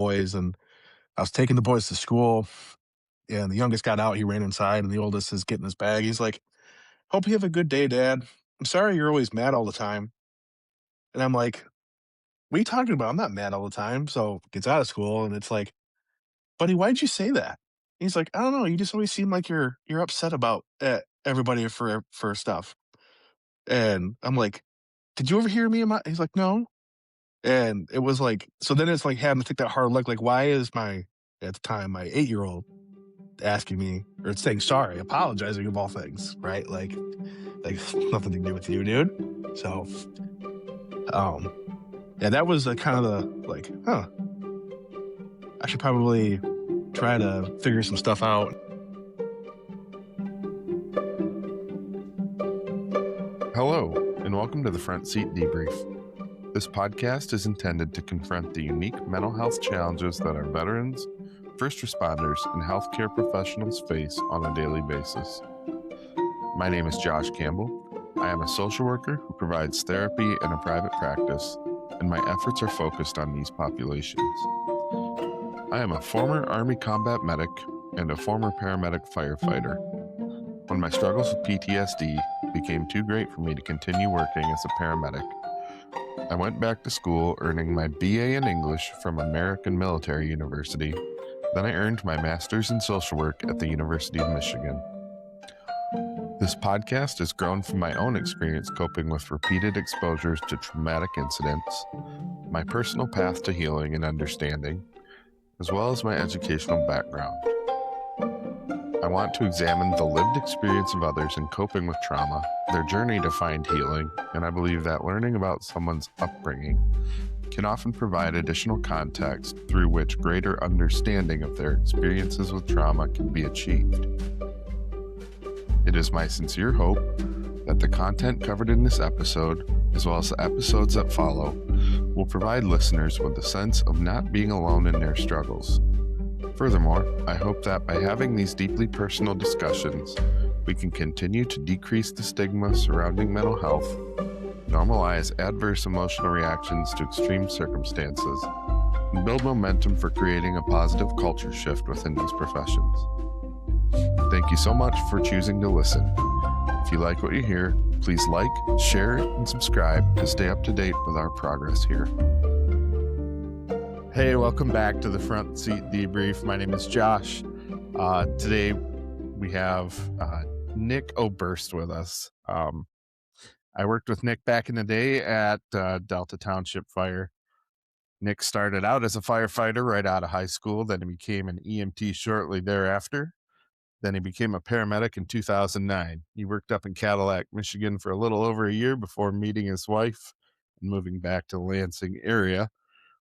boys, and I was taking the boys to school, and the youngest got out. He ran inside, and the oldest is getting his bag. He's like, "Hope you have a good day, Dad. I'm sorry you're always mad all the time." And I'm like, "What are you talking about? I'm not mad all the time." So gets out of school, and it's like, "Buddy, why'd you say that?" He's like, "I don't know. You just always seem like you're upset about everybody for stuff." And I'm like, "Did you ever hear me?" He's like, "No." And it was like, so then it's like having to take that hard look. Like, why is at the time my 8-year-old asking me or saying sorry, apologizing of all things, right? Like nothing to do with you, dude. So, um, yeah, that was kind of the like, I should probably try to figure some stuff out. Hello, and welcome to the Front Seat Debrief. This podcast is intended to confront the unique mental health challenges that our veterans, first responders, and healthcare professionals face on a daily basis. My name is Josh Campbell. I am a social worker who provides therapy in a private practice, and my efforts are focused on these populations. I am a former Army combat medic and a former paramedic firefighter. When my struggles with PTSD became too great for me to continue working as a paramedic, I went back to school earning my BA in English from American Military University. Then I earned my master's in social work at the University of Michigan. This podcast has grown from my own experience coping with repeated exposures to traumatic incidents, my personal path to healing and understanding, as well as my educational background. I want to examine the lived experience of others in coping with trauma, their journey to find healing, and I believe that learning about someone's upbringing can often provide additional context through which greater understanding of their experiences with trauma can be achieved. It is my sincere hope that the content covered in this episode, as well as the episodes that follow, will provide listeners with a sense of not being alone in their struggles. Furthermore, I hope that by having these deeply personal discussions, we can continue to decrease the stigma surrounding mental health, normalize adverse emotional reactions to extreme circumstances, and build momentum for creating a positive culture shift within these professions. Thank you so much for choosing to listen. If you like what you hear, please like, share, and subscribe to stay up to date with our progress here. Hey, welcome back to the Front Seat Debrief. My name is Josh. Today we have Nick Oberst with us. I worked with Nick back in the day at Delta Township Fire. Nick started out as a firefighter right out of high school. Then he became an EMT shortly thereafter. Then he became a paramedic in 2009. He worked up in Cadillac, Michigan for a little over a year before meeting his wife and moving back to the Lansing area,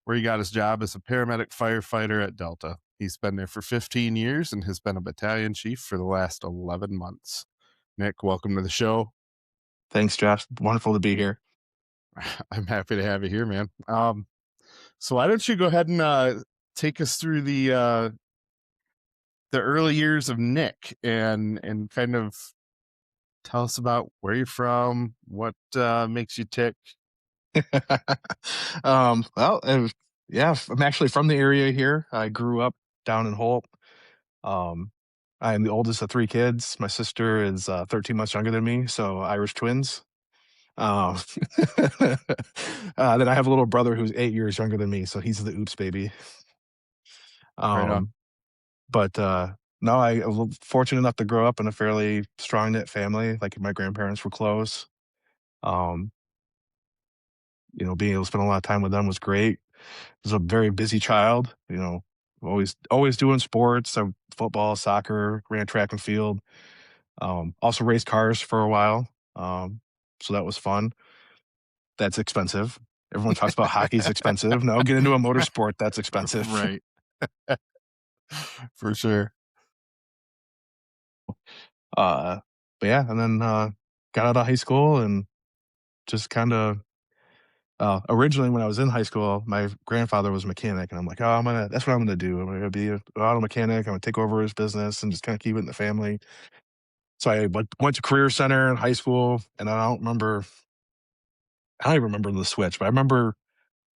where he got his job as a paramedic firefighter at Delta. He's been there for 15 years and has been a battalion chief for the last 11 months. Nick, welcome to the show. Thanks, Josh. Wonderful to be here. I'm happy to have you here, man. So why don't you go ahead and take us through the early years of Nick and kind of tell us about where you're from, what makes you tick. Well, yeah, I'm actually from the area here. I grew up down in Holt. I am the oldest of 3 kids. My sister is 13 months younger than me, so Irish twins. Then I have a little brother who's 8 years younger than me, so he's the oops baby. Right on. But no, I was fortunate enough to grow up in a fairly strong knit family. Like my grandparents were close. Um, Being able to spend a lot of time with them was great. Was a very busy child, always doing sports, so football, soccer, ran track and field. Also raced cars for a while. So that was fun. That's expensive. Everyone talks about hockey's expensive. No, get into a motorsport, that's expensive. Right. For sure. But yeah, and then got out of high school and just kind of originally when I was in high school, my grandfather was a mechanic, and I'm like, oh, that's what I'm gonna do. I'm gonna be an auto mechanic. I'm gonna take over his business and just kind of keep it in the family. So I went to Career Center in high school, and I don't even remember the switch, but I remember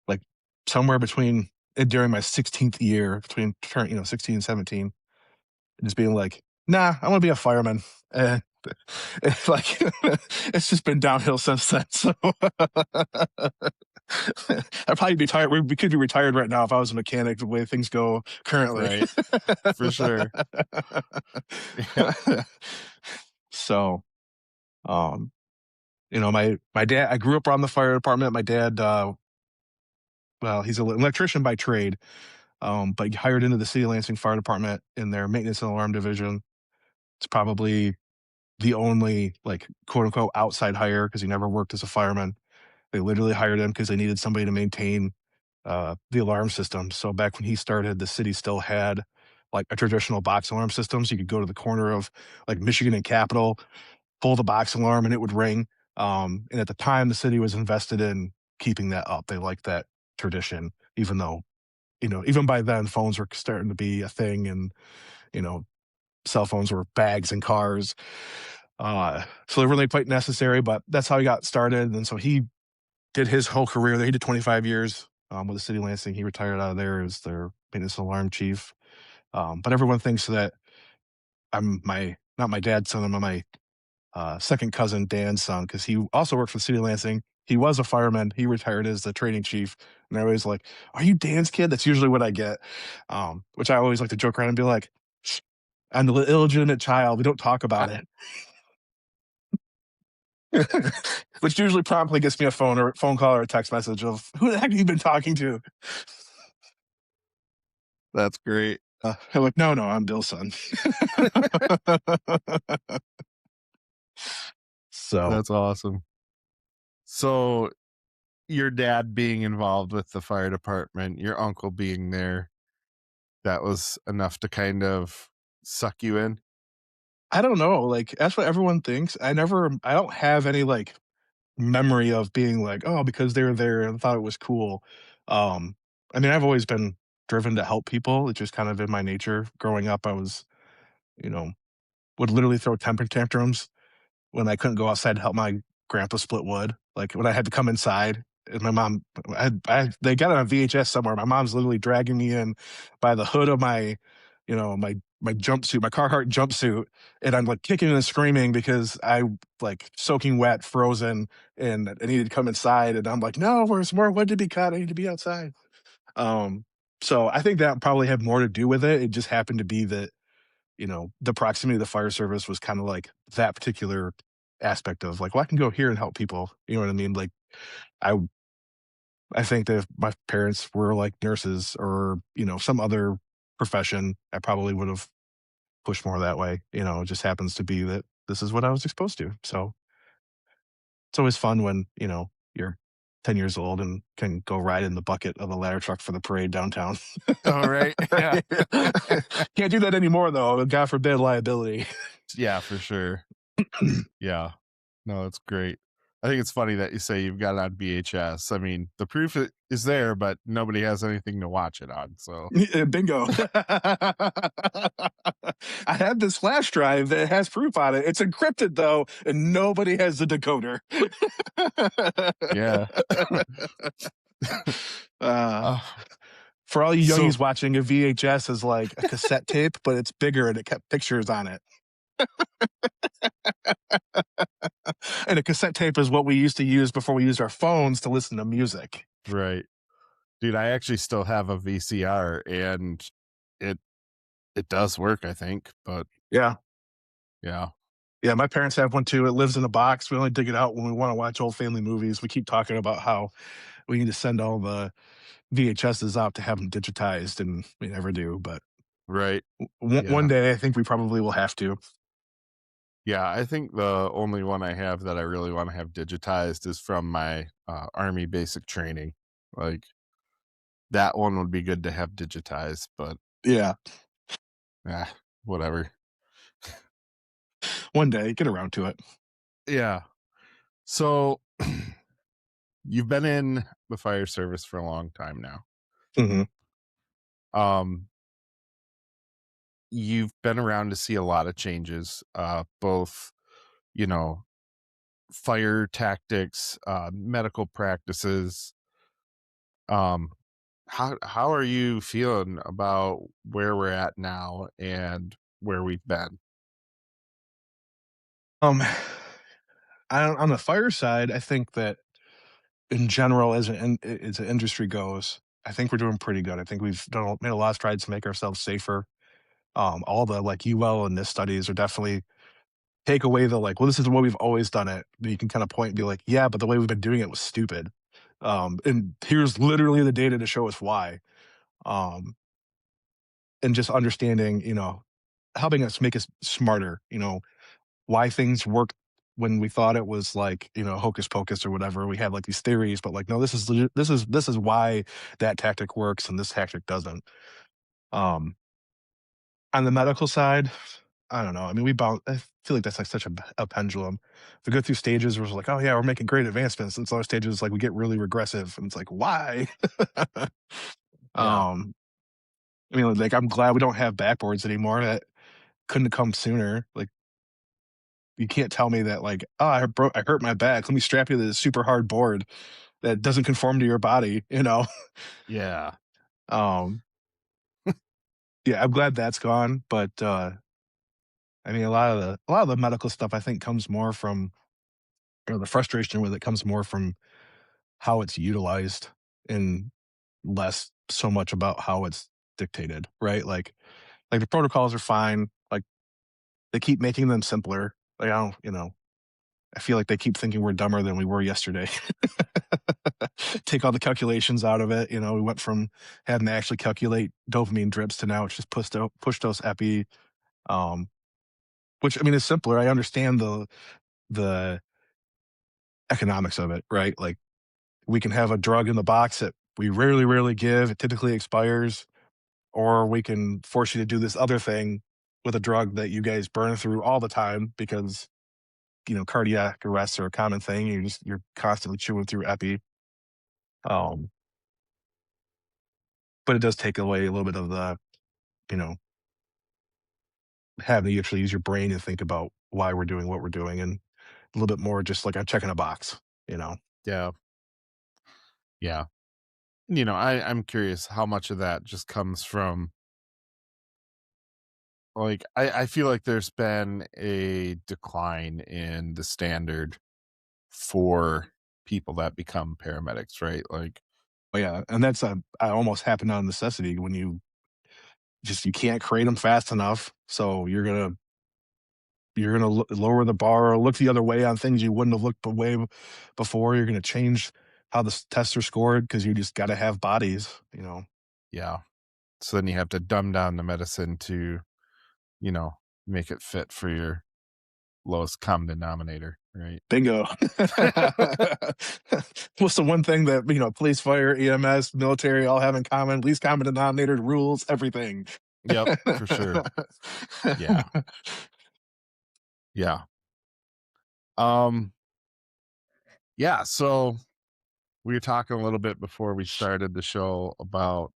like somewhere between during my 16th year between 16 and 17, just being like, nah, I want to be a fireman. And it's like, it's just been downhill since then. So I'd probably be tired. We could be retired right now if I was a mechanic the way things go currently. Right. For sure. Yeah. So, um, my dad, I grew up around the fire department. My dad, well, he's an electrician by trade, but he hired into the City of Lansing Fire Department in their maintenance and alarm division. It's probably the only like quote unquote outside hire because he never worked as a fireman. They literally hired him because they needed somebody to maintain the alarm system. So back when he started, the city still had like a traditional box alarm system. So you could go to the corner of like Michigan and Capitol, pull the box alarm, and it would ring. And at the time, the city was invested in keeping that up. They liked that tradition, even though even by then, phones were starting to be a thing, and you know, cell phones were bags in cars. So they're really quite necessary. But that's how he got started, and so he did his whole career there. He did 25 years with the city of Lansing. He retired out of there as their maintenance alarm chief. But everyone thinks that I'm my not my dad's son. I'm my second cousin Dan's son because he also worked for the city of Lansing. He was a fireman. He retired as the training chief, and I always like, "Are you Dan's kid?" That's usually what I get, which I always like to joke around and be like, "Shh, I'm the illegitimate child. We don't talk about it," which usually promptly gets me a phone call or a text message of, "Who the heck have you been talking to?" That's great. I'm like, "No, no, I'm Bill's son." So That's awesome. So your dad being involved with the fire department, your uncle being there, that was enough to kind of suck you in? I don't know. Like that's what everyone thinks. I don't have any like memory of being like, "Oh, because they were there and thought it was cool." Um, I mean, I've always been driven to help people. It's just kind of in my nature. Growing up, I was, you know, would literally throw temper tantrums when I couldn't go outside to help my grandpa split wood. Like when I had to come inside, and my mom, they got it on VHS somewhere. My mom's literally dragging me in by the hood of my, my jumpsuit, my Carhartt jumpsuit, and I'm like kicking and screaming because I like soaking wet, frozen, and I needed to come inside. And I'm like, no, there's more wood to be cut. I need to be outside. Um, so I think that probably had more to do with it. It just happened to be that the proximity of the fire service was kind of like that particular aspect of like, well, I can go here and help people. You know what I mean? Like I I think that if my parents were like nurses or, some other profession, I probably would have pushed more that way. It just happens to be that this is what I was exposed to. So it's always fun when, you're 10 years old and can go ride in the bucket of a ladder truck for the parade downtown. Oh, right. Yeah. Can't do that anymore though. God forbid liability. Yeah, for sure. Yeah. No, it's great. I think it's funny that you say you've got it on VHS. I mean, the proof is there, but nobody has anything to watch it on. So, Bingo. I have this flash drive that has proof on it. It's encrypted though, and nobody has the decoder. yeah. uh, uh, for all you so, youngies watching, a VHS is like a cassette tape, but it's bigger and it kept pictures on it. And a cassette tape is what we used to use before we used our phones to listen to music. right. Dude, I actually still have a VCR and it it does work, I think. But Yeah. yeah. Yeah, my parents have one too. It lives in a box. We only dig it out when we want to watch old family movies. We keep talking about how we need to send all the VHSs out to have them digitized, and we never do. But Right. one Yeah. day, I think we probably will have to. Yeah, I think the only one I have that I really want to have digitized is from my army basic training. Like that one would be good to have digitized, but Yeah, whatever. one day, get around to it. Yeah. So you've been in the fire service for a long time now. Hmm. Um, you've been around to see a lot of changes, both, you know, fire tactics, medical practices. how are you feeling about where we're at now and where we've been? Um, on the fire side, I think that in general, as an industry goes, I think we're doing pretty good. I think we've made a lot of strides to make ourselves safer. All the like UL and NIST studies are definitely take away the like, well, this is the way we've always done it. You can kind of point and be like, yeah, but the way we've been doing it was stupid. And here's literally the data to show us why. Um, and just understanding, helping us make us smarter, why things work when we thought it was like, hocus pocus or whatever. We had like these theories, but like, no, this is why that tactic works and this tactic doesn't. Um, on the medical side, I don't know. I mean, I feel like that's like such a pendulum. We go through stages where it's like, oh yeah, we're making great advancements. And some other stages like we get really regressive, and it's like, why? Yeah. um, I mean, like I'm glad we don't have backboards anymore. That couldn't have come sooner. Like you can't tell me that like, oh, I hurt my back. Let me strap you to this super hard board that doesn't conform to your body. Yeah. Um, yeah, I'm glad that's gone. But I mean, a lot of the medical stuff I think comes more from, the frustration with it comes more from how it's utilized and less so much about how it's dictated, right? Like the protocols are fine. Like they keep making them simpler. Like I feel like they keep thinking we're dumber than we were yesterday. Take all the calculations out of it. We went from having to actually calculate dopamine drips to now it's just push dose epi, um, which I mean is simpler. I understand the economics of it, right? Like we can have a drug in the box that we rarely give. It typically expires, or we can force you to do this other thing with a drug that you guys burn through all the time because cardiac arrests are a common thing. You're constantly chewing through epi. Um, but it does take away a little bit of the you know having to actually use your brain and think about why we're doing what we're doing, and a little bit more just like I'm checking a box. You know. Yeah. Yeah. I'm curious how much of that just comes from like I feel like there's been a decline in the standard for people that become paramedics, right? Like, But yeah, and that's I almost happen out of necessity when you can't create them fast enough, so you're gonna lower the bar or look the other way on things you wouldn't have looked away before. You're gonna change how the tests are scored because you just got to have bodies. yeah. So then you have to dumb down the medicine to, you know, make it fit for your lowest common denominator, right? Bingo. What's the one thing that police, fire, EMS, military all have in common? Least common denominator, rules, everything. Yep, for sure. Yeah. Yeah. Um, yeah, so we were talking a little bit before we started the show about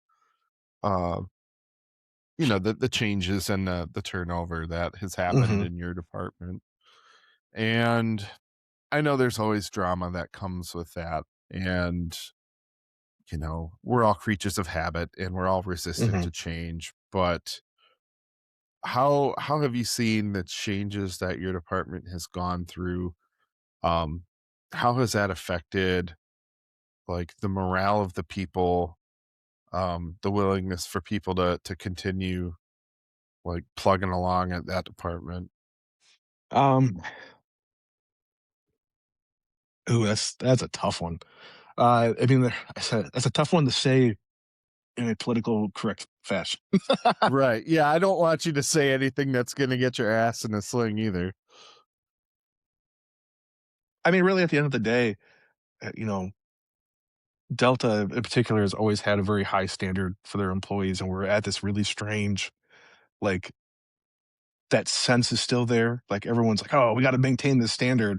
uh, the changes and the turnover that has happened Hmm. in your department. And I know there's always drama that comes with that. And, we're all creatures of habit and we're all resistant Hmm. to change. But how have you seen the changes that your department has gone through? Um, how has that affected like the morale of the people, the willingness for people to continue like plugging along at that department? Um, ooh, that's a tough one. I mean, that's a tough one to say in a political correct fashion. Right. Yeah, I don't want you to say anything that's gonna get your ass in a sling either. I mean, really, at the end of the day, Delta in particular has always had a very high standard for their employees, and we're at this really strange, like, that sense is still there. Like, everyone's like, "Oh, we gotta maintain this standard,"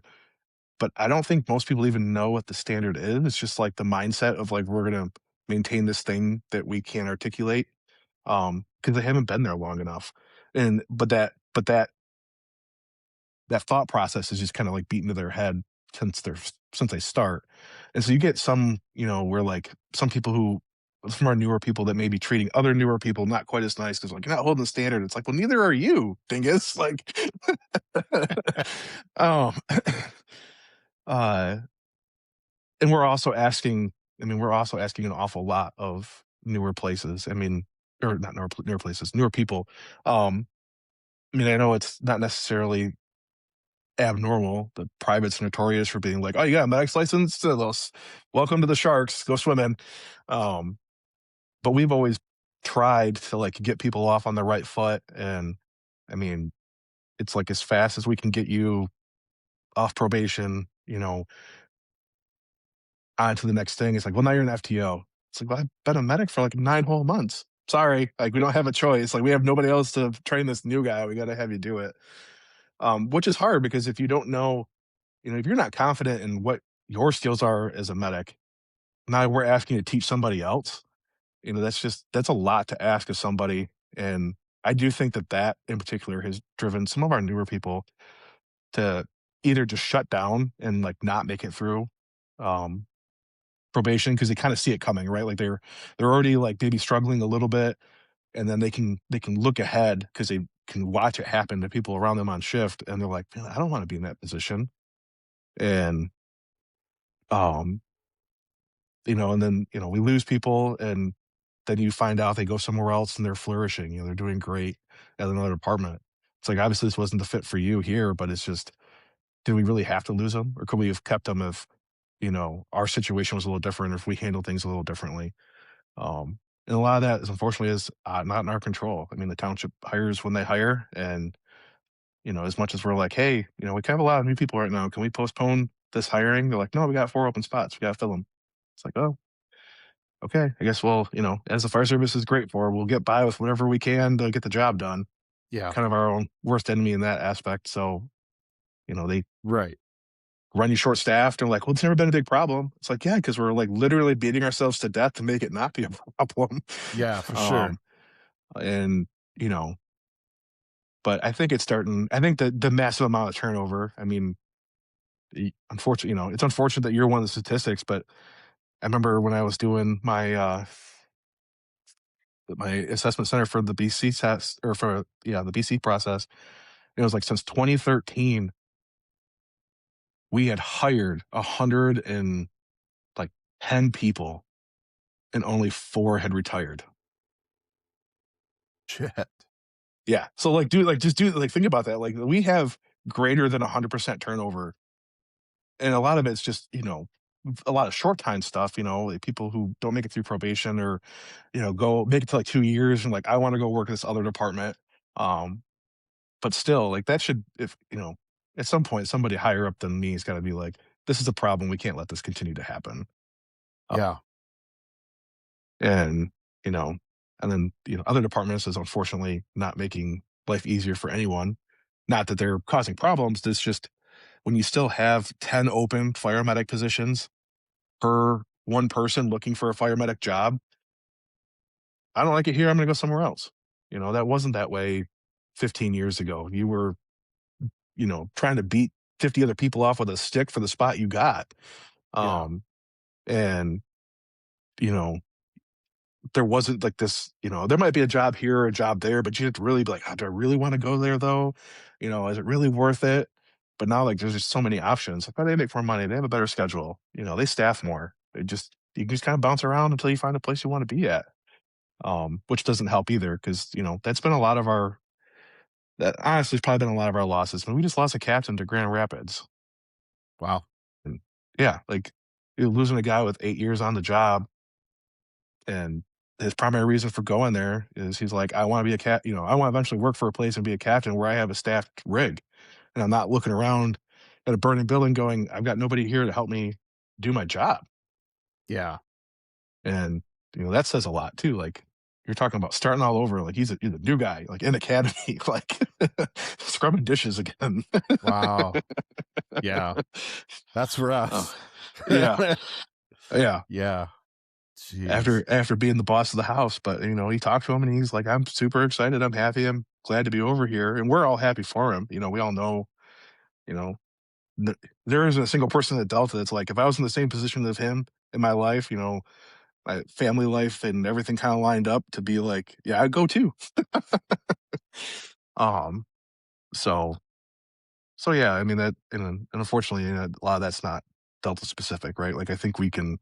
but I don't think most people even know what the standard is. It's just, like, the mindset of, like, we're gonna maintain this thing that we can't articulate, because they haven't been there long enough, and that thought process is just kinda, like, beaten to their head since they start, and so you get some, where, like, some people who from our newer people that may be treating other newer people not quite as nice because like you're not holding the standard. It's like, well, neither are you, dingus. Like, um, uh, and we're also asking. I mean, we're also asking an awful lot of newer places. I mean, or not newer places, newer people. Um, I mean, I know it's not necessarily abnormal. The private's notorious for being like, "Oh, you got a medic's license? Welcome to the Sharks. Go swimming." Um, but we've always tried to like get people off on the right foot, and I mean, it's like as fast as we can get you off probation, on to the next thing. It's like, well, now you're an FTO. It's like, well, I've been a medic for like 9 whole months. Sorry, like we don't have a choice. Like we have nobody else to train this new guy. We got to have you do it. Which is hard because if you don't know, if you're not confident in what your skills are as a medic, now we're asking you to teach somebody else. That's a lot to ask of somebody. And I do think that that in particular has driven some of our newer people to either just shut down and like not make it through um, probation because they kind of see it coming, right? Like they're already like maybe struggling a little bit, and then they can look ahead because they can watch it happen to people around them on shift, and they're like, "Man, I don't want to be in that position." And um, and then we lose people, and then you find out they go somewhere else and they're flourishing. They're doing great at another department. It's like obviously this wasn't the fit for you here, but it's just, did we really have to lose them, or could we have kept them if our situation was a little different, or if we handled things a little differently? And a lot of that is unfortunately is not in our control. I mean, the township hires when they hire, and as much as we're like, hey, we kind of have a lot of new people right now. Can we postpone this hiring? They're like, no, we got 4 open spots. We got to fill them. It's like, oh, okay. I guess, well, as the fire service is great for, we'll get by with whatever we can to get the job done. Yeah. Kind of our own worst enemy in that aspect. So, they Right. run you short staffed and like, well, it's never been a big problem. It's like, yeah, because we're like literally beating ourselves to death to make it not be a problem. Yeah, for sure. um, and, you know, but I think it's starting, I think the massive amount of turnover, I mean, unfortunately, it's unfortunate that you're one of the statistics, but I remember when I was doing my assessment center for the BC test, or for, yeah, the BC process, it was like since 2013, we had hired 100 and like 10 people and only 4 had retired. Shit. Yeah. So like, dude, like just do like think about that. Like we have greater than 100% turnover, and a lot of it's just a lot of short time stuff. Like people who don't make it through probation, or go make it to like 2 years and like I want to go work in this other department. Um, but still, like that should, if at some point somebody higher up than me is got to be like, this is a problem. We can't let this continue to happen. Yeah. And you know and then other departments is unfortunately not making life easier for anyone. Not that they're causing problems, it's just when you still have 10 open fire medic positions per one person looking for a fire medic job. I don't like it here, I'm gonna go somewhere else. That wasn't that way 15 years ago. You were trying to beat 50 other people off with a stick for the spot you got. Yeah. Um and you know there wasn't like this, there might be a job here or a job there, but you have to really be like, "Oh, do I really want to go there though? Is it really worth it?" But now, like, there's just so many options. Like, oh, they make more money. They have a better schedule. They staff more. You can just kind of bounce around until you find a place you want to be at. Which doesn't help either because that's been a lot of our, that honestly has probably been a lot of our losses. When we just lost a captain to Grand Rapids, Wow. and yeah, like you're losing a guy with 8 years on the job. And his primary reason for going there is he's like, I want to be a I want to eventually work for a place and be a captain where I have a staffed rig. And I'm not looking around at a burning building going, I've got nobody here to help me do my job. Yeah. And, that says a lot too. Like, you're talking about starting all over. Like, he's a new guy, like in academy, like scrubbing dishes again. Wow. Yeah. That's Oh, rough. yeah. Yeah. Yeah. Jeez. After being the boss of the house. But he talked to him and he's like, I'm super excited, I'm happy, I'm glad to be over here, and we're all happy for him. We all know, you know there isn't a single person at Delta that's like, if I was in the same position as him in my life, my family life and everything kind of lined up to be like, yeah, I'd go too. Um, so so yeah, I mean that, and unfortunately, a lot of that's not Delta specific, right? Like I think we can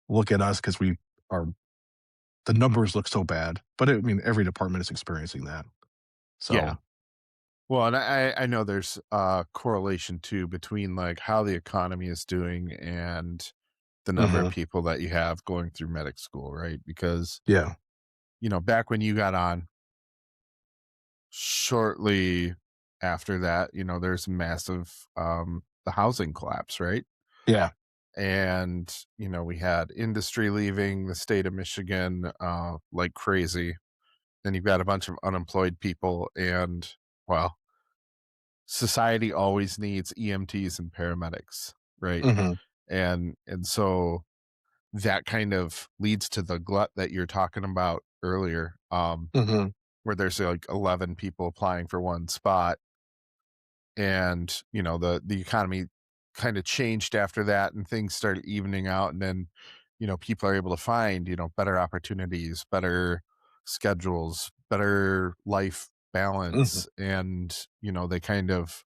look at us because we are the numbers look so bad, but I mean every department is experiencing that. Yeah. So, Well, and I know there's a correlation too between like how the economy is doing and the number of mhm, people that you have going through medic school, right? Because, yeah, back when you got on, shortly after that, there's massive the housing collapse, right? yeah, And, we had industry leaving the state of Michigan like crazy. Then you've got a bunch of unemployed people and well, society always needs EMTs and paramedics, right? mhm, And so that kind of leads to the glut that you're talking about earlier, mhm, where there's like 11 people applying for one spot, and the economy kind of changed after that, and things started evening out, and then people are able to find better opportunities, better schedules, better life mhm, balance, and they kind of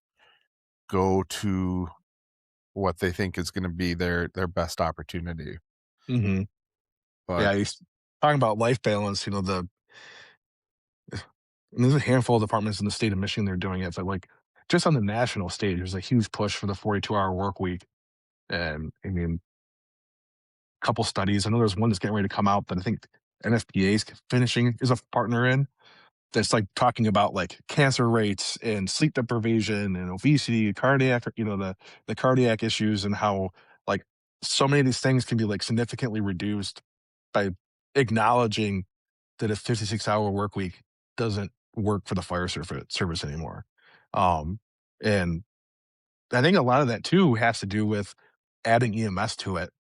go to what they think is going to be their best opportunity. mhm. But Yeah, he's talking about life balance, and there's a handful of departments in the state of Michigan that are doing it, but, like, just on the national stage, there's a huge push for the 42-hour work week, and, I mean, a couple studies. I know there's one that's getting ready to come out that I think NFPA is finishing is a partner in, that's, like, talking about, like, cancer rates and sleep deprivation and obesity, cardiac the cardiac issues and how, like, so many of these things can be, like, significantly reduced by acknowledging that a 56-hour work week doesn't work for the service anymore. Um, and I think a lot of that too has to do with adding EMS to it.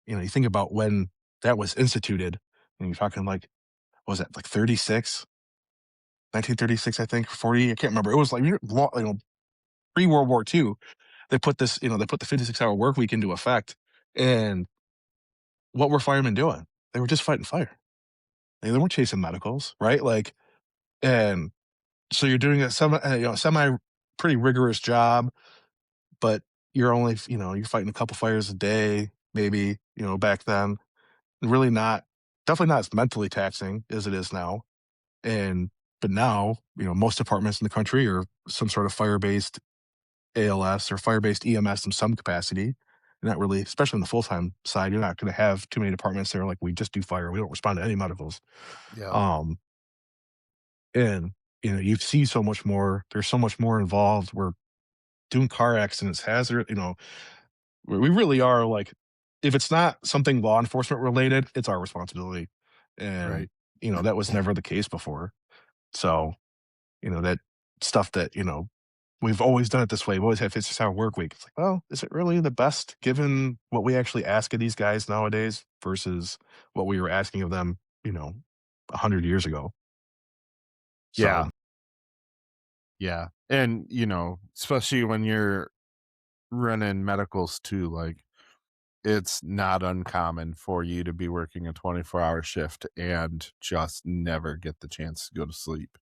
You think about when that was instituted, and you're talking like, what was that, like 1936, I think, 40, I can't remember. It was like, pre-World War II, they put the 56-hour work week into effect. And what were firemen doing? They were just fighting fire. They weren't chasing medicals, right? Like, and so you're doing a semi pretty rigorous job, but you're fighting a couple fires a day, maybe, back then. Really not, definitely not as mentally taxing as it is now. And but now, most departments in the country are some sort of fire-based ALS or fire-based EMS in some capacity. You're not really, especially on the full-time side, you're not going to have too many departments that are like, we just do fire. We don't respond to any medicals. yeah, Um, and you see so much more. There's so much more involved. We're doing car accidents, hazard. We really are like, if it's not something law enforcement related, it's our responsibility. And right. that was never the case before. So that stuff that we've always done it this way. We've always had 56-hour work week. It's like, well, is it really the best given what we actually ask of these guys nowadays versus what we were asking of them, 100 years ago? So, Yeah, yeah, and especially when you're running medicals too, like it's not uncommon for you to be working a 24-hour shift and just never get the chance to go to sleep.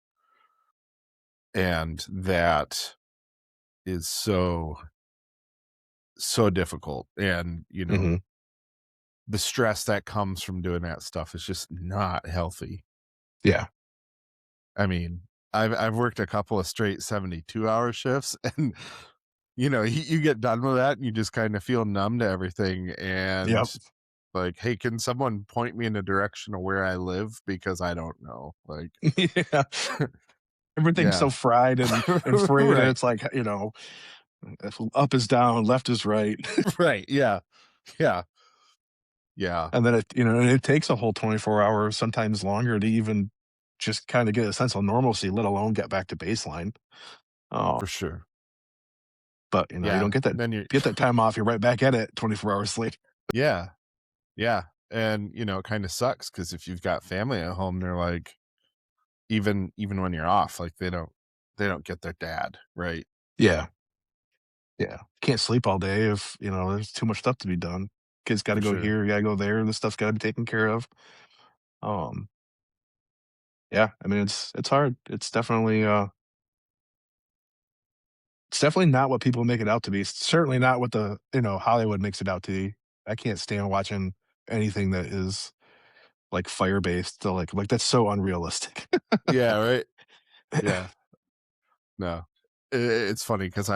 And that is so difficult. And, mhm, the stress that comes from doing that stuff is just not healthy. yeah, I mean, I've worked a couple of straight 72-hour shifts and you get done with that and you just kind of feel numb to everything and yep, like, hey, can someone point me in the direction of where I live because I don't know. Like, yeah. Everything's yeah. so fried and frayed, and Right. it's like, if up is down, left is right. Right. Yeah. Yeah. Yeah. And then it takes a whole 24 hours, sometimes longer, to even just kind of get a sense of normalcy, let alone get back to baseline. Oh, For sure. but you Yeah. don't get that And then you time off. You're right back at it 24 hours later. yeah. Yeah. And it kind of sucks because if you've got family at home, they're like, even when you're off, like they don't get their dad, right? Yeah, yeah. Can't sleep all day if there's too much stuff to be done. Kids got to for go sure. here, got to go there. This stuff's got to be taken care of. Um, yeah, I mean, it's hard. It's definitely not what people make it out to be. It's certainly not what the Hollywood makes it out to be. I can't stand watching anything that is like fire based. So like that's so unrealistic. Yeah, right. Yeah, no, it's funny because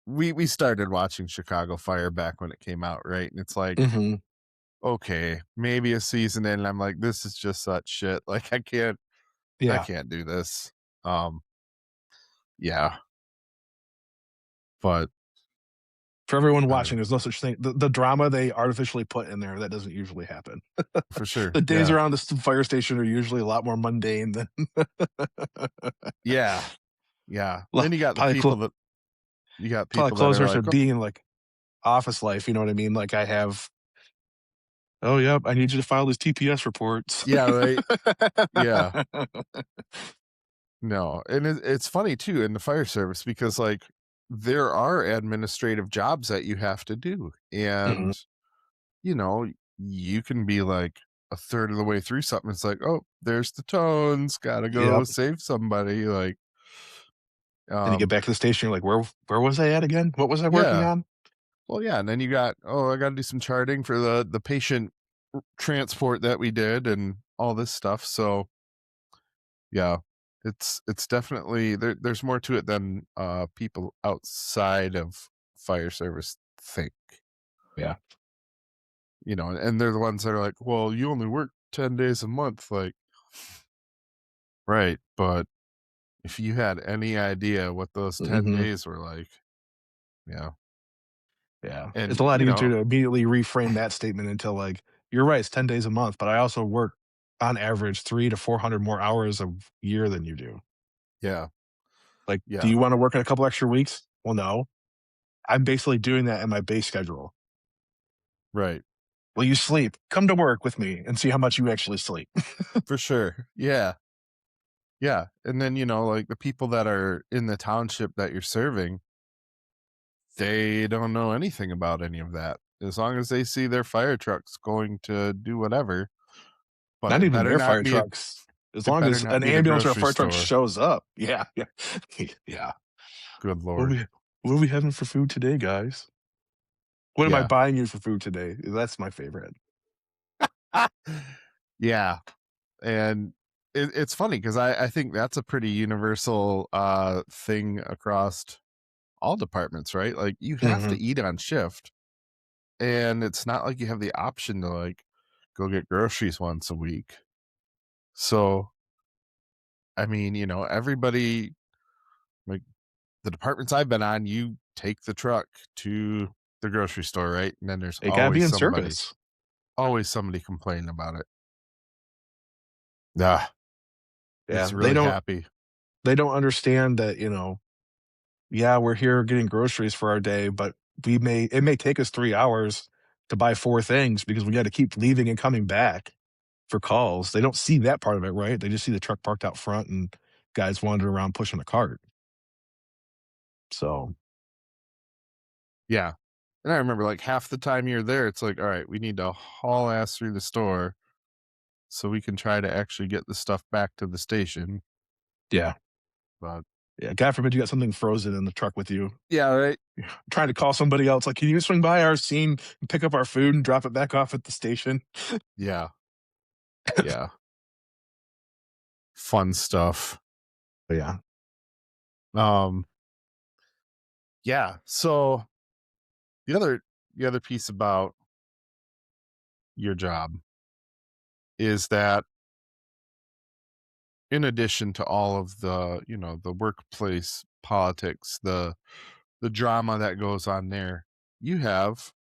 we started watching Chicago Fire back when it came out, right? And it's like, Hmm. okay, maybe a season in, and I'm like, this is just such shit. Like, I Yeah. can't do this. Um, yeah, but For everyone I don't know watching, there's no such thing. The drama they artificially put in there that doesn't usually happen. for sure. The days Yeah, around the fire station are usually a lot more mundane than yeah, yeah. Well, Then you got the probably people that probably are closer to like, oh, being like office life. You know what I mean? Like I have. Oh, yep. I need you to file these TPS reports. yeah, right, yeah. No, and it's funny too in the fire service because like there are administrative jobs that you have to do, Mhm. and you know you can be like a third of the way through something. It's like, oh, there's the tones. Gotta go Yep. save somebody. Like, Then you get um, back to the station. You're like, where was I at again? What was I working yeah, on? well, yeah, and then you got, oh, I got to do some charting for the patient transport that we did and all this stuff. So yeah, it's definitely there's more to it than people outside of fire service think, Yeah. and they're the ones that are like, well, you only work 10 days a month, like, right, but if you had any idea what those 10 Hmm. days were like, yeah, Yeah. It's and a lot easier to immediately reframe that statement into like, you're right, it's 10 days a month, but I also work on average 300 to 400 more hours a year than you do. yeah, Like, do yeah, you want to work in a couple extra weeks? Well, no. I'm basically doing that in my base schedule. right, Will you sleep? Come to work with me and see how much you actually sleep. for sure, yeah, yeah, and then like the people that are in the township that you're serving, they don't know anything about any of that. As long as they see their fire trucks going to do whatever, but Not even their fire trucks. As it long better as not an be the ambulance or a grocery fire truck store. shows up. Yeah, yeah, yeah. Good What are lord. we what are we having for food today, guys? What am I Yeah. buying you for food today? That's my favorite. Yeah, and it's funny because I think that's a pretty universal, thing across all departments, right? Like, you have to Mhm. eat on shift, and it's not like you have the option to, like, go get groceries once a week. So, I mean, everybody, like, the departments I've been on, you take the truck to the grocery store, right? And then there's They gotta be in somebody service. complaining about it. Ah, makes Yeah, you really happy. they don't understand that, yeah, we're here getting groceries for our day, but it may take us 3 hours to buy 4 things because we gotta keep leaving and coming back for calls. They don't see that part of it, right? They just see the truck parked out front and guys wandering around pushing a cart. So, Yeah. And I remember, like, half the time you're there, it's like, "All right, we need to haul ass through the store so we can try to actually get the stuff back to the station." yeah. But Yeah, God forbid you got something frozen in the truck with you. yeah, right? Trying to call somebody else, like, "Can you swing by our scene and pick up our food and drop it back off at the station?" Yeah. Yeah. Fun stuff. But yeah. Um, yeah, so the other piece about your job is that in addition to all of the workplace politics, the drama that goes on there, you have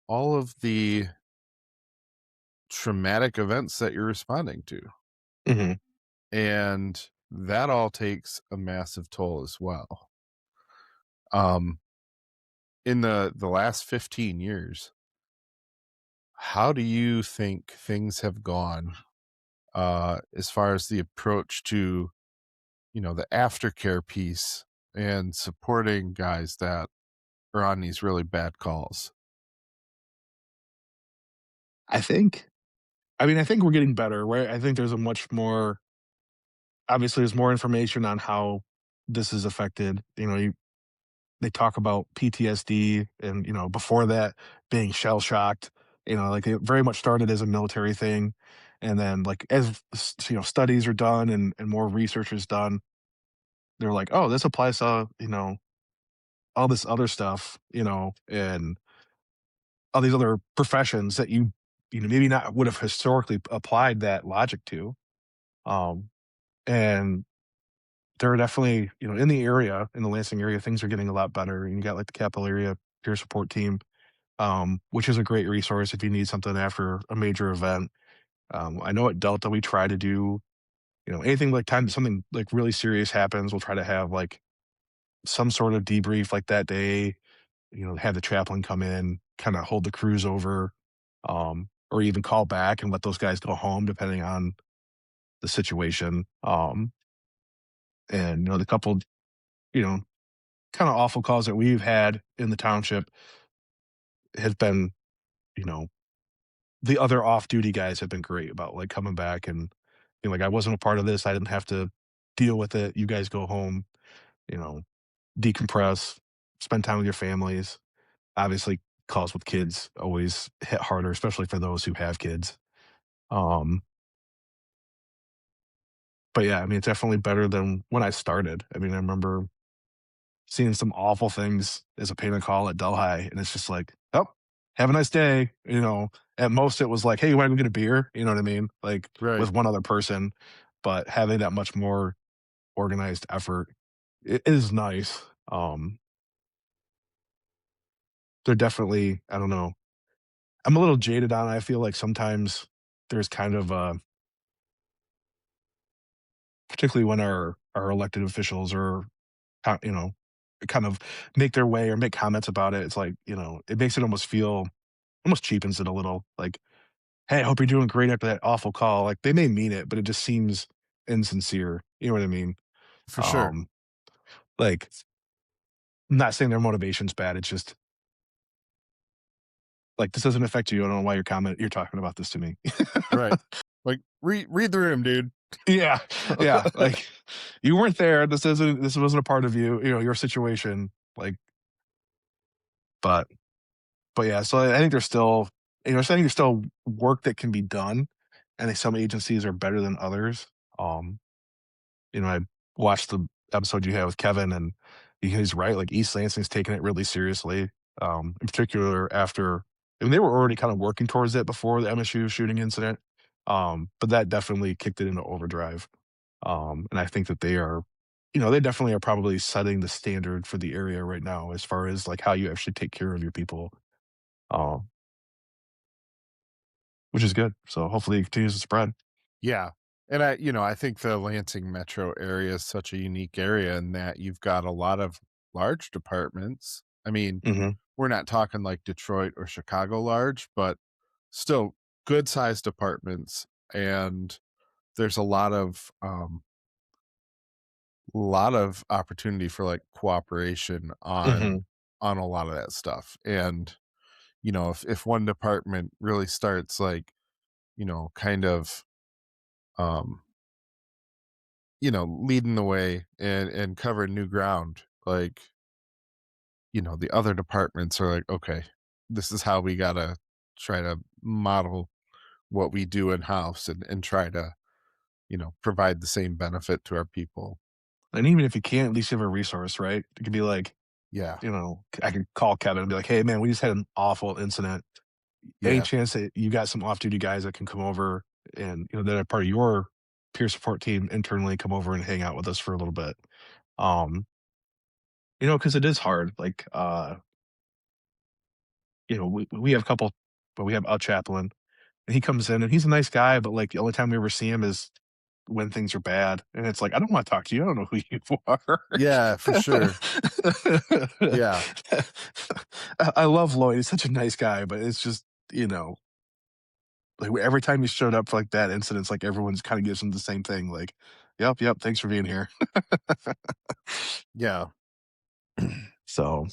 all of the traumatic events that you're responding to. Mhm. And that all takes a massive toll as well. Um, in the last 15 years, how do you think things have gone as far as the approach to, the aftercare piece and supporting guys that are on these really bad calls? I think I think we're getting better, right? I think there's a much more obviously, there's more information on how this is affected, they talk about PTSD and, before that being shell shocked, like it very much started as a military thing. And then like as studies are done and more research is done, they're like, oh, this applies to, all this other stuff, and all these other professions that maybe not would have historically applied that logic to. Um, and there are definitely, in the area, in the Lansing area, things are getting a lot better. And you got like the Capital Area Peer Support Team, which is a great resource if you need something after a major event. I know at Delta we try to do, anything like time something like really serious happens, we'll try to have like some sort of debrief like that day. Have the chaplain come in, kind of hold the crews over, or even call back and let those guys go home depending on the situation. And the couple, you know, kind of awful calls that we've had in the township has been, you know, the other off-duty guys have been great about, like, coming back and being like, "I wasn't a part of this, I didn't have to deal with it, you guys go home, you know, decompress, spend time with your families." Obviously, calls with kids always hit harder, especially for those who have kids. Um, but yeah, I mean, it's definitely better than when I started. I mean, I remember seeing some awful things as a payment call at Delhi, and it's just like, "Oh, have a nice day." At most, it was like, "Hey, you wanna go get a beer?" You know what I mean? Like, Right. with one other person, but having that much more organized effort is nice. They're definitely I don't know. I'm a little jaded on it. I feel like sometimes there's kind of particularly when our elected officials are, co you know, kind of make their way or make comments about it, it's like, it makes it almost cheapens it a little, like, "Hey, I hope you're doing great after that awful call." Like, they may mean it, but it just seems insincere, you know what I mean? For sure. Um, like, I'm not saying their motivation's bad, it's just, like, "This doesn't affect you, I don't know why you're talking about this to me." Right. Like, read the room, dude. Yeah, yeah, like, "You weren't there, this wasn't a part of your situation," like, but yeah, so I think there's still so I think there's still work that can be done. I think some agencies are better than others. Um, I watched the episode you had with Kevin, and he's right. Like East Lansing's taking it really seriously. In particular, after I mean, they were already kind of working towards it before the MSU shooting incident, but that definitely kicked it into overdrive. And I think that they definitely are probably setting the standard for the area right now as far as like how you actually take care of your people, um, which is good. So hopefully it continues to spread. Yeah. And I think the Lansing metro area is such a unique area in that you've got a lot of large departments. I mean, Hmm. we're not talking like Detroit or Chicago large, but still good sized departments. And there's a lot of opportunity for like cooperation Hmm. on a lot of that stuff. And, if one department really starts like, kind of um leading the way and covering new ground, like, the other departments are like, okay, this is how we gotta try to model what we do in house and try to, provide the same benefit to our people. And even if you can't, at least you have a resource, right? It could be like, Yeah. I could call Kevin and be like, "Hey, man, we just had an awful incident. Any Yeah. chance that you got some off-duty guys that can come over and that are part of your peer support team internally come over and hang out with us for a little bit?" Um, because it is hard. Like, we have a couple, but we have a chaplain, and he comes in and he's a nice guy, but like the only time we ever see him is when things are bad, and it's like, "I don't wanna talk to you, I don't know who you are." Yeah, for sure. Yeah. I love Lloyd, he's such a nice guy, but it's just, like, every time he showed up for, like, that incident, it's like everyone's kinda gives him the same thing, like, "Yep, yep, thanks for being here." Yeah. So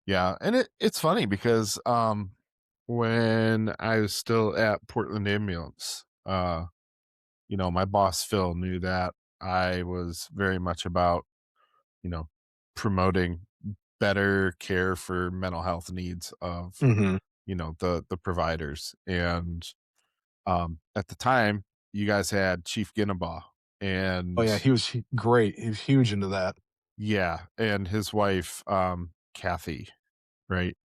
Yeah, and it's funny because, when I was still at Portland Ambulance. My boss Phil knew that I was very much about, you know, promoting better care for mental health needs of, Mhm. the providers. And at the time, you guys had Chief Ginnabaugh, Oh, and yeah, he was great. He was huge into that. yeah, and his wife, Kathy, right?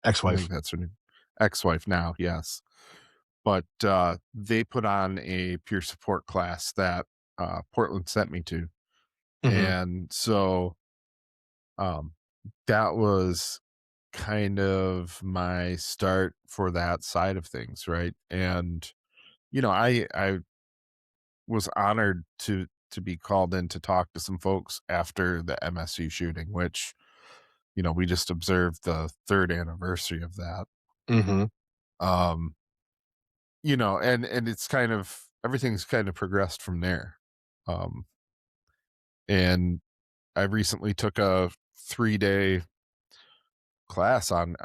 I Ex-wife. think that's her name. Ex-wife now, yes. But they put on a peer support class that Portland sent me to. Mhm. And so um, that was kind of my start for that side of things, right? And I was honored to be called in to talk to some folks after the MSU shooting, which we just observed the third anniversary of that. Mhm. Um, and it's kind of everything's kind of progressed from there. Um, and I recently took a 3-day class on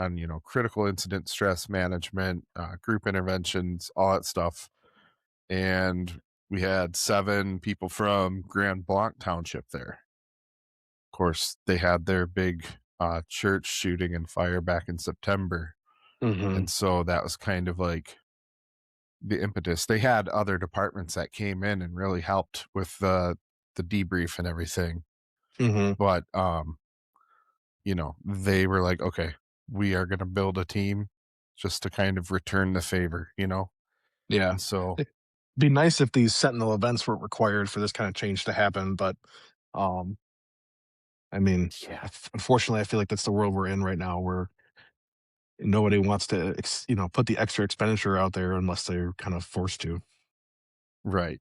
critical incident stress management, group interventions, all that stuff. And we had 7 people from Grand Blanc Township there. Of course, they had their big church shooting and fire back in September. Mhm. And so that was kind of like the impetus. They had other departments that came in and really helped with the debrief and everything. Mhm. But they were like, okay, we are gonna build a team just to kind of return the favor. Yeah. And so It'd be nice if these sentinel events weren't required for this kinda change to happen, but, um, I mean, yeah, unfortunately, I feel like that's the world we're in right now where nobody wants to put the extra expenditure out there unless they're kind of forced to. right.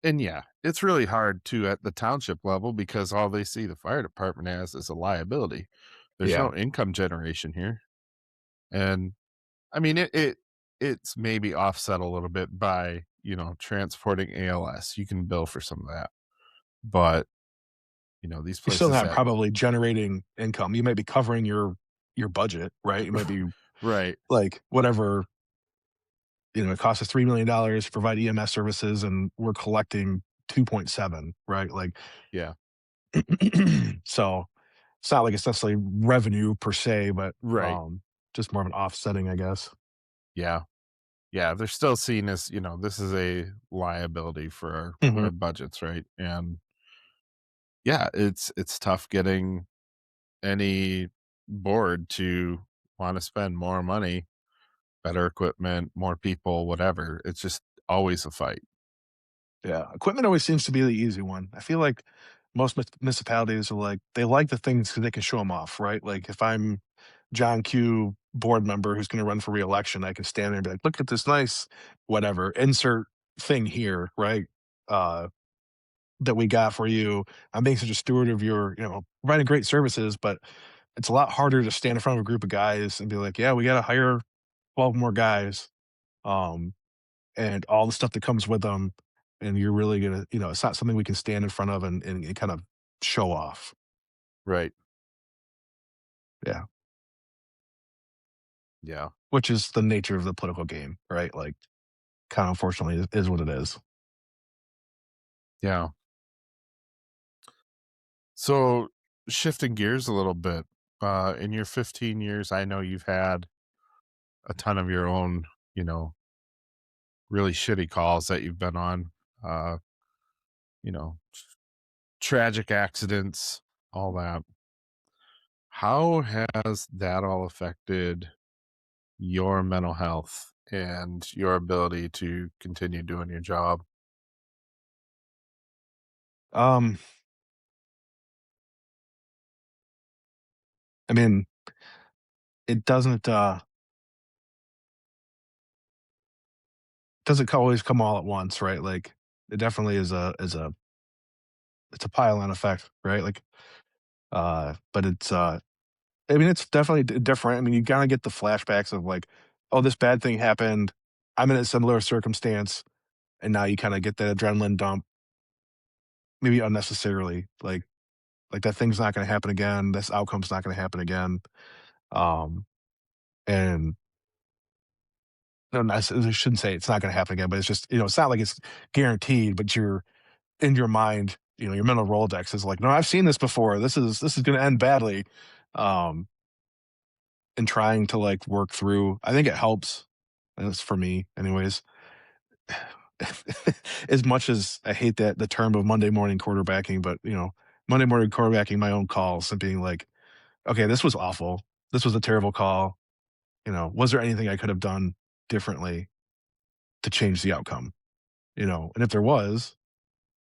And yeah, it's really hard too at the township level because all they see the fire department as is a liability. There's Yeah. no income generation here. And I mean it's maybe offset a little bit by, transporting ALS. You can bill for some of that. But, these You're still places not that probably generating income. You might be covering your budget, right? You might be right. like, whatever, it costs us $3 million to provide EMS services, and we're collecting 2.7, right? Like, Yeah. so it's not like it's necessarily revenue per se, but Right. just more of an offsetting, I guess. Yeah. Yeah, they're still seen as, this is a liability for Mhm. our budgets, right? And yeah, it's tough getting any board to want to spend more money, better equipment, more people, whatever. It's just always a fight. Yeah, equipment always seems to be the easy one. I feel like most municipalities are like they like the things because they can show them off, right? Like if I'm John Q board member who's going to run for reelection, I can stand there and be like, "Look at this nice whatever insert thing here, right? Uh, that we got for you. I'm being such a steward of your, providing great services, but it's a lot harder to stand in front of a group of guys and be like, yeah, we got to hire 12 more guys." Um, and all the stuff that comes with them, and you're really gonna it's not something we can stand in front of and kind of show off. Right. Yeah, Yeah. which is the nature of the political game, right? Like, kind of unfortunately is what it is. Yeah. So shifting gears a little bit, in your 15 years, I know you've had a ton of your own, you know, really shitty calls that you've been on, uh, you know, tragic accidents, all that. How has that all affected your mental health and your ability to continue doing your job? Um, I mean, it doesn't always come all at once, right? Like, it definitely is a it's a pile-on effect, right? Like, but I mean, it's definitely different. I mean, you gotta get the flashbacks of like, oh, this bad thing happened. I'm in a similar circumstance, and now you kind of get that adrenaline dump, maybe unnecessarily. Like that thing's not going to happen again. This outcome's not going to happen again. Um, and no, I shouldn't say it's not gonna happen again, but it's just, it's not like it's guaranteed, but you're in your mind, your mental Rolodex is like, "No, I've seen this before. This is gonna end badly." Um, and trying to, like, work through I think it helps, and it's for me anyways. As much as I hate that the term of Monday morning quarterbacking, but, Monday morning quarterbacking my own calls and being like, "Okay, this was awful. This was a terrible call. Was there anything I could have done differently to change the outcome?" And if there was,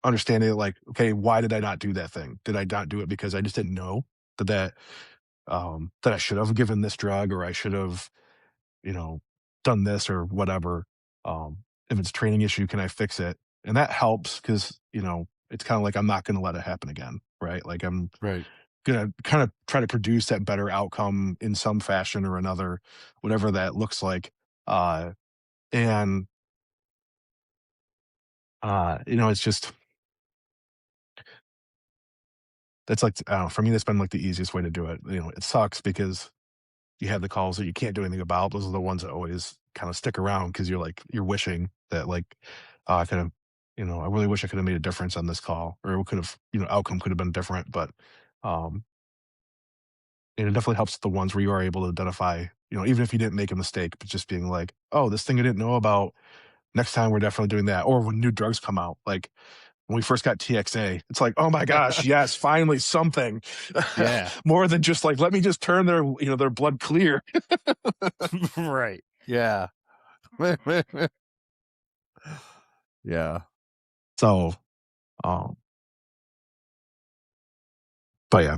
understanding it like, "Okay, why did I not do that thing? Did I not do it because I just didn't know that I should have given this drug, or I should have, you know, done this or whatever. If it's a training issue, can I fix it?" And that helps because, it's kind of like I'm not going to let it happen again. Right. Like I'm Right. going to kind of try to produce that better outcome in some fashion or another, whatever that looks like. And, it's just, that's like, I don't know, for me, that's been like the easiest way to do it. It sucks because you have the calls that you can't do anything about. Those are the ones that always kind of stick around because you're wishing that like, I could have, I really wish I could have made a difference on this call, or it could have, outcome could have been different. But um, and it definitely helps the ones where you are able to identify, even if you didn't make a mistake, but just being like, oh, this thing I didn't know about. Next time we're definitely doing that. Or when new drugs come out, like when we first got TXA, it's like, oh my gosh, yes, finally something Yeah. more than just like, let me just turn their blood clear. Right. Yeah. Yeah. So, um, but yeah.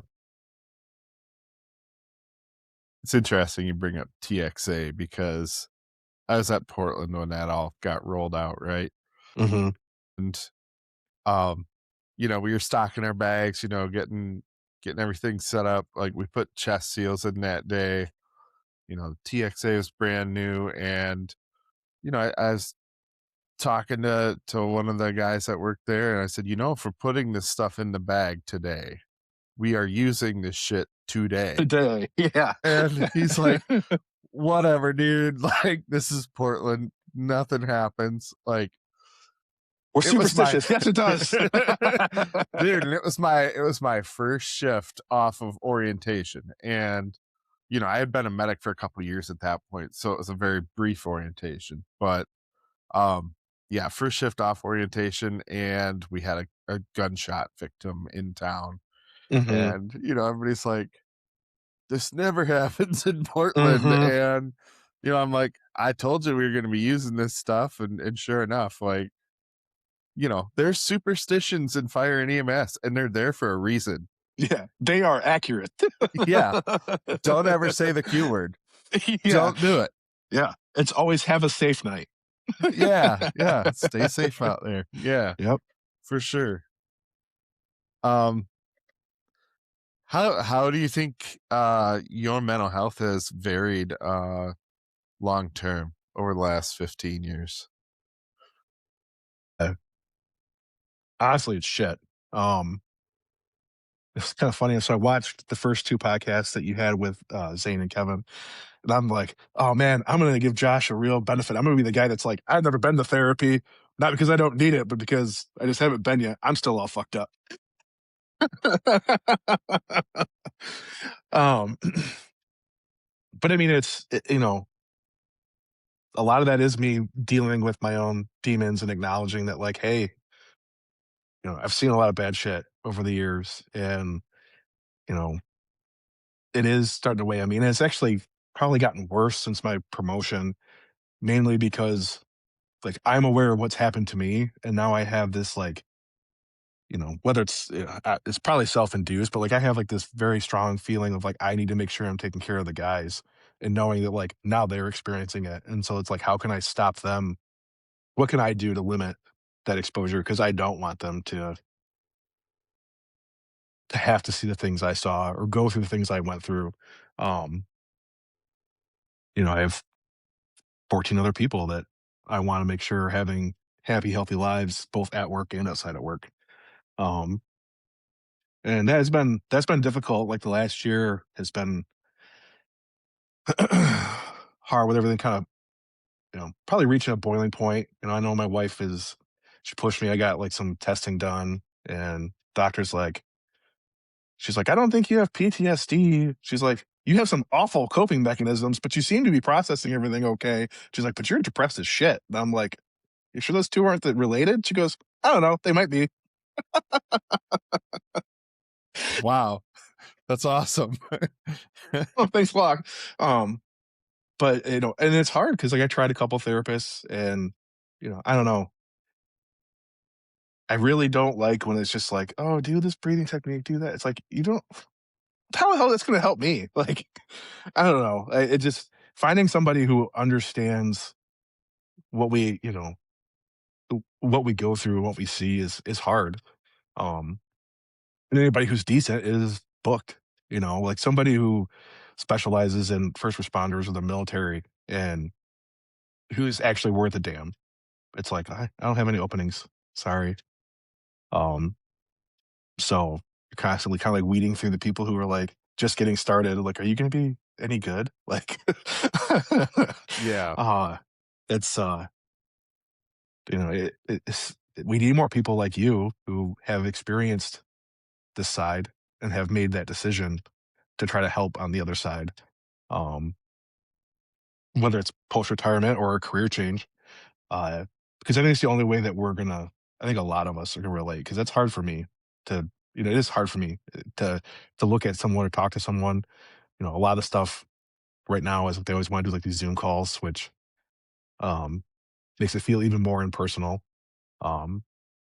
It's interesting you bring up TXA because I was at Portland when that all got rolled out, right? Mhm. And um, we were stocking our bags, getting everything set up. Like we put chest seals in that day. TXA was brand new, and I was talking to one of the guys that worked there, and I said, if we're putting this stuff in the bag today, we are using this shit today. Today, yeah. And he's like, whatever, dude. Like, this is Portland. Nothing happens. Like, We're it was my superstitious. Yes, it does. dude, and it was my first shift off of orientation. And I had been a medic for a couple years at that point, so it was a very brief orientation. But yeah, first shift off orientation, and we had a gunshot victim in town. Mhm. And everybody's like, this never happens in Portland. Mhm. And I'm like, I told you we were going to be using this stuff. And sure enough, like, there's superstitions in fire and EMS, and they're there for a reason. Yeah, they are accurate. Yeah. Don't ever say the Q word. Yeah, Don't do it. yeah. It's always have a safe night. Yeah. Yeah. Stay safe out there. Yeah, Yep. for sure. Um, how do you think your mental health has varied long term over the last 15 years? Uh, Honestly, it's shit. Um, it's kinda funny, so I watched the first 2 podcasts that you had with, Zane and Kevin, and I'm like, "Oh, man, I'm gonna give Josh a real benefit. I'm gonna be the guy that's like, I've never been to therapy, not because I don't need it, but because I just haven't been yet. I'm still all fucked up." Um, but I mean, a lot of that is me dealing with my own demons and acknowledging that, like, hey, I've seen a lot of bad shit over the years, and you know, it is starting to weigh on me. And it's actually probably gotten worse since my promotion, mainly because like I'm aware of what's happened to me, and now I have this like, whether it's probably self-induced, but like I have like this very strong feeling of like I need to make sure I'm taking care of the guys, and knowing that like now they're experiencing it, and so it's like how can I stop them? What can I do to limit that exposure? Because I don't want them to have to see the things I saw or go through the things I went through. Um, I have 14 other people that I want to make sure are having happy, healthy lives, both at work and outside of work. Um, and that's been difficult. Like the last year has been hard with everything kind of probably reaching a boiling point. I know my wife is, she pushed me. I got like some testing done, and doctor's like, she's like, I don't think you have PTSD. She's like, you have some awful coping mechanisms, but you seem to be processing everything okay. She's like, but you're depressed as shit. And I'm like, you sure those two aren't related? She goes, I don't know. They might be. Wow. That's awesome. Oh, thanks a lot. Um, but and it's hard because like I tried a couple therapists, and I don't know. I really don't like when it's just like, oh, do this breathing technique, do that. It's like you don't. How the hell that's going to help me? Like, I don't know. It just finding somebody who understands what what we go through and what we see is hard. Um, and anybody who's decent is booked. Like somebody who specializes in first responders or the military and who's actually worth a damn. It's like I don't have any openings. Sorry. Um, so you're constantly kind of like weeding through the people who are like just getting started. Like, are you going to be any good? Like, Yeah. uh, it's we need more people like you who have experienced this side and have made that decision to try to help on the other side. Um, whether it's post retirement or a career change, because I think it's the only way that I think a lot of us are gonna relate. Because that's hard for me to, it is hard for me to look at someone or talk to someone. A lot of stuff right now is they always want to do like these Zoom calls, which um, makes it feel even more impersonal. Um,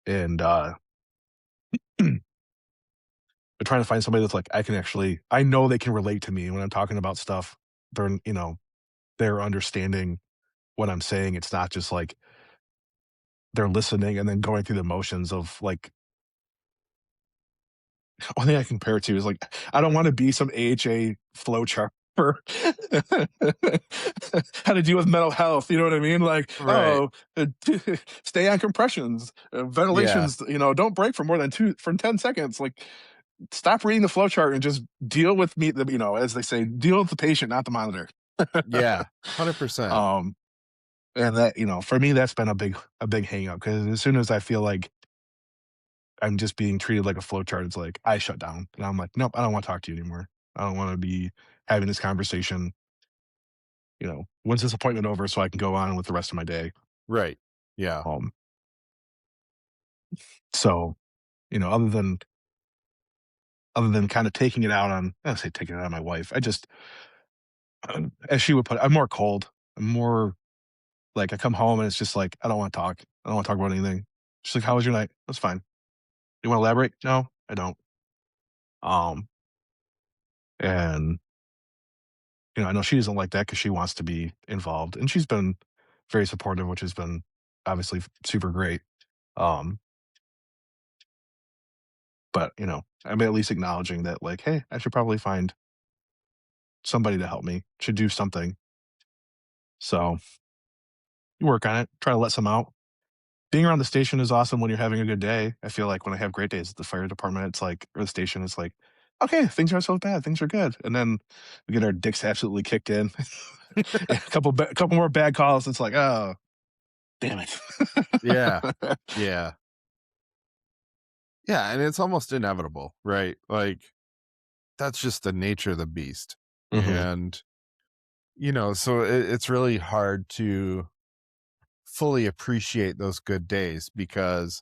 and but trying to find somebody that's like I know they can relate to me when I'm talking about stuff. They're understanding what I'm saying. It's not just like they're listening and then going through the motions of like, one thing I compare it to is like, I don't want to be some AHA flow chart for how to deal with mental health. You know what I mean? Like, Right. oh, stay on compressions, Yeah. ventilations. Don't break for more than 10 seconds. Like, stop reading the flow chart and just deal with me. As they say, deal with the patient, not the monitor. Yeah. 100%. um, and that for me, that's been a big hang up because as soon as I feel like I'm just being treated like a flowchart. It's like I shut down, and I'm like, nope, I don't want to talk to you anymore. I don't want to be having this conversation. When's this appointment over so I can go on with the rest of my day? Right. Yeah. Um, so other than kind of taking it out on, I don't say taking it out on my wife. I just, as she would put it, I'm more cold. I'm more like I come home and it's just like I don't want to talk. I don't want to talk about anything. She's like, "How was your night?" That's fine. You want to elaborate? No, I don't. Um, and I know she doesn't like that because she wants to be involved, and she's been very supportive, which has been obviously super great. Um, but I'm at least acknowledging that, like, hey, I should probably find somebody to help me, should do something. So you work on it, try to let some out. Being around the station is awesome when you're having a good day. I feel like when I have great days at the fire department, it's like, or the station, it's like, okay, things aren't so bad, things are good, and then we get our dicks absolutely kicked in. A couple more bad calls. It's like, oh, damn it. Yeah. Yeah. Yeah. And it's almost inevitable, right? Like, that's just the nature of the beast. Mhm. And, so it's really hard to fully appreciate those good days because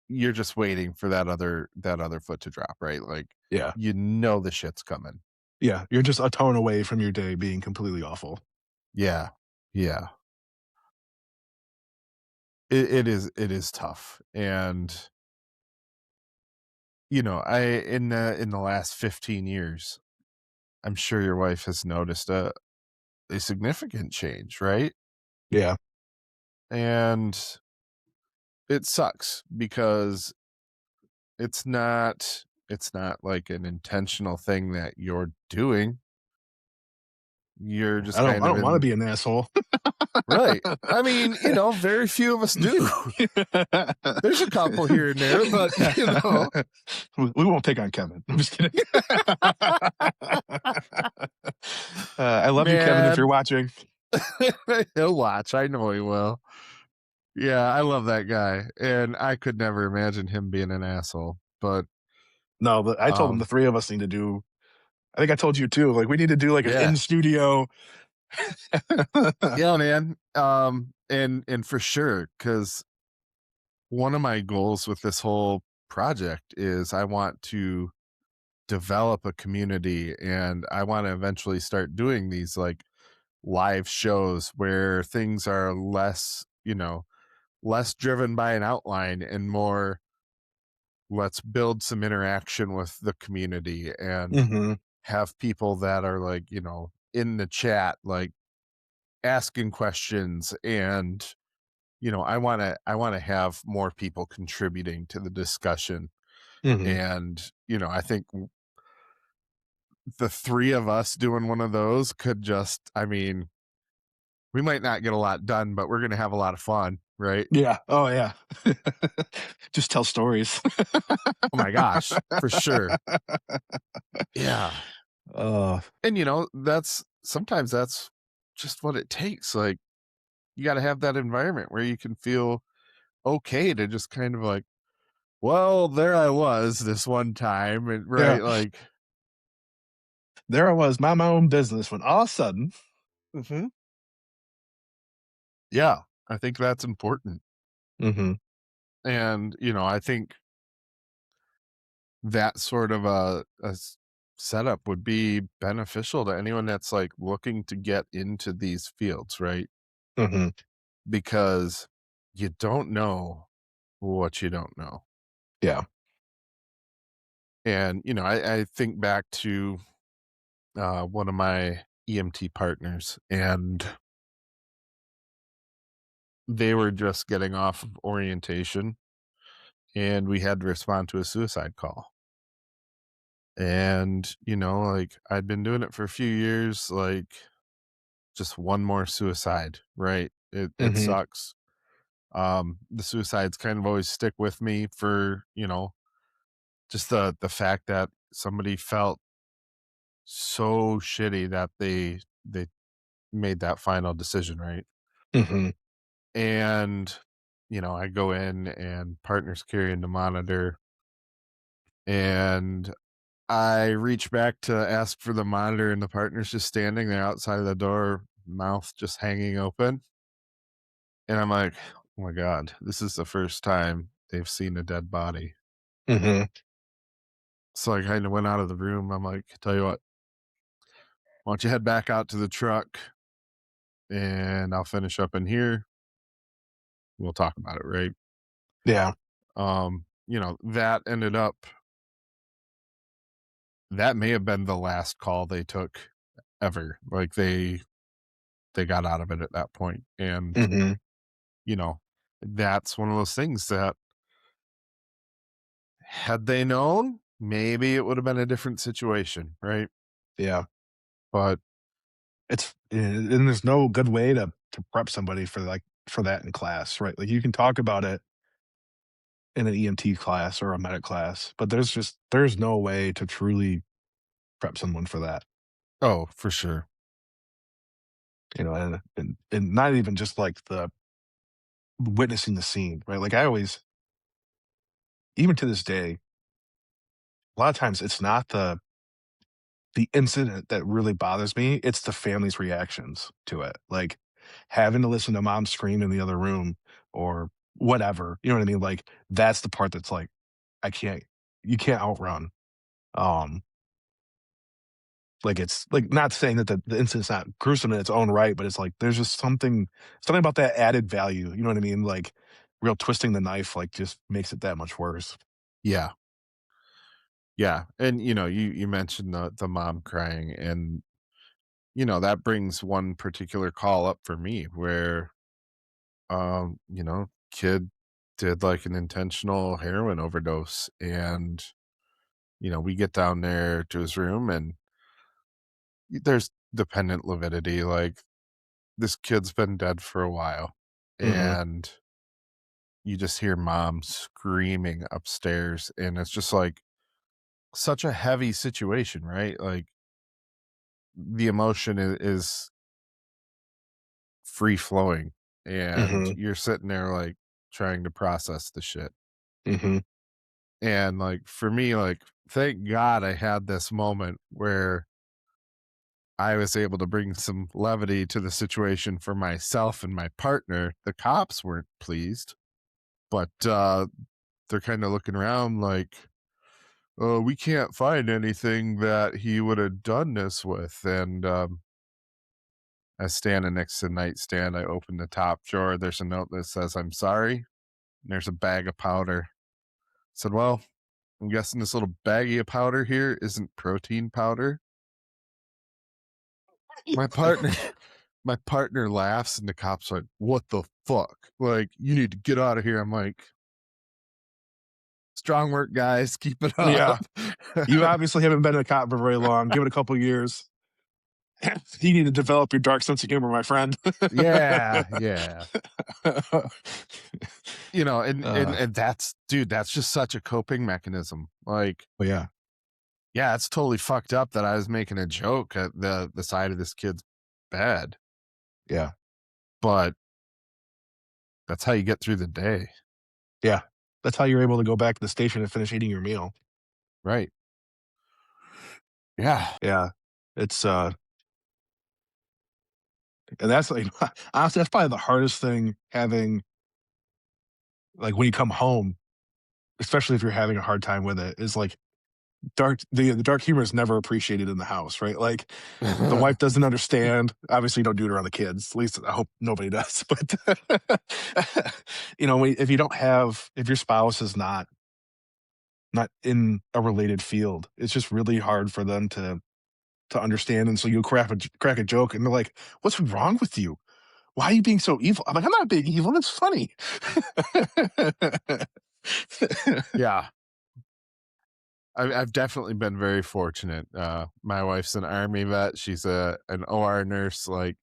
you're just waiting for that other foot to drop, right? Like, Yeah. the shit's coming. Yeah. You're just a tone away from your day being completely awful. Yeah. Yeah. It is tough. And, in the last 15 years, I'm sure your wife has noticed a significant change, right? Yeah. And it sucks because it's not like an intentional thing that you're doing. You're just I kind of don't wanna in. be an asshole. Right. I mean, very few of us do. There's a couple here and there, but We won't pick on Kevin. I'm just kidding. I love you, Kevin, if you're man, watching. He'll watch. I know he will. Yeah, I love that guy, and I could never imagine him being an asshole, but, No, but I told him the um 3 of us need to do I think I told you too, like, we need to do, like, an yeah. in studio. Yeah, man, and for sure, because one of my goals with this whole project is I want to develop a community, and I wanna eventually start doing these, like, live shows where things are less, less driven by an outline and more, let's build some interaction with the community and Mhm, have people that are like, in the chat, like asking questions. And, I want to have more people contributing to the discussion. mhm. And, I think the three of us doing one of those could just, I mean, we might not get a lot done, but we're going to have a lot of fun, right? Yeah. Oh, yeah. Just tell stories. Oh my gosh, for sure. Yeah. Oh, And, that's sometimes that's just what it takes. Like, you got to have that environment where you can feel okay to just kind of like, well, there I was this one time. And yeah. right. Like, There I was, mind my own business when all of a sudden. mhm. Yeah, I think that's important. Mhm, And, I think that sort of setup would be beneficial to anyone that's like looking to get into these fields, right? mhm. Because you don't know what you don't know. Yeah. And, I think back to one of my EMT partners, and they were just getting off of orientation, and we had to respond to a suicide call. And, like I'd been doing it for a few years, like just one more suicide, right? It Mhm, sucks. The suicides kind of always stick with me for, just the fact that somebody felt so shitty that they made that final decision, right? mhm. And, I go in and partners carrying the monitor, and I reach back to ask for the monitor, and the partner's just standing there outside of the door, mouth just hanging open. And I'm like, oh my God, this is the first time they've seen a dead body. Mhm. So I kind of went out of the room. I'm like, tell you what, why don't you head back out to the truck and I'll finish up in here. We'll talk about it, right? Yeah. That ended up that may have been the last call they took ever. Like they got out of it at that point. And, Mhm. you know, that's one of those things that had they known, maybe it would have been a different situation, right? Yeah. But And there's no good way to prep somebody for, like, for that in class, right? Like, you can talk about it in an EMT class or a medic class, but there's no way to truly prep someone for that, oh, for sure. and not even just, like, the witnessing the scene, right? Like, I always even to this day, a lot of times it's not the incident that really bothers me, it's the family's reactions to it, like, having to listen to mom scream in the other room or whatever, you know what I mean? Like, that's the part that's like, I can't you can't outrun. Um, like, it's like, not saying that the incident's not gruesome in its own right, but it's like, there's just something about that added value, you know what I mean? Like, real twisting the knife, like, just makes it that much worse. Yeah. Yeah. And you mentioned the mom crying, and that brings one particular call up for me where kid did like an intentional heroin overdose. And we get down there to his room, and there's dependent lividity. Like, this kid's been dead for a while, Mhm, and you just hear mom screaming upstairs, and it's just like such a heavy situation, right? Like, the emotion is free flowing, and Mhm. you're sitting there like trying to process the shit. Mhm. And like for me, like thank God I had this moment where I was able to bring some levity to the situation for myself and my partner. The cops weren't pleased, but they're kind of looking around like, oh, we can't find anything that he would have done this with. And I was standing next to the nightstand. I opened the top drawer. There's a note that says, I'm sorry. And there's a bag of powder. I said, well, I'm guessing this little baggie of powder here isn't protein powder. My partner my partner laughs and the cop's like, "What the fuck? Like, you need to get out of here." I'm like, "Strong work, guys. Keep it up." Yeah. You obviously haven't been a cop for very long. Give it a couple years. You need to develop your dark sense of humor, my friend. Yeah, yeah. You know, uh, and that's dude, that's just such a coping mechanism. Like, but yeah, yeah, it's totally fucked up that I was making a joke at the side of this kid's bed, yeah, but that's how you get through the day. yeah. That's how you're able to go back to the station and finish eating your meal. Right. Yeah. Yeah. It's and that's like honestly, that's probably the hardest thing having like when you come home, especially if you're having a hard time with it, is like the dark humor is never appreciated in the house, right? Like the wife doesn't understand. Obviously, you don't do it around the kids. At least I hope nobody does. But if you don't have, if your spouse is not in a related field, it's just really hard for them to understand. And so you crack a joke, and they're like, "What's wrong with you? Why are you being so evil?" I'm like, "I'm not being evil. It's funny." Yeah. I've definitely been very fortunate. My wife's an army vet. She's an OR nurse. Like,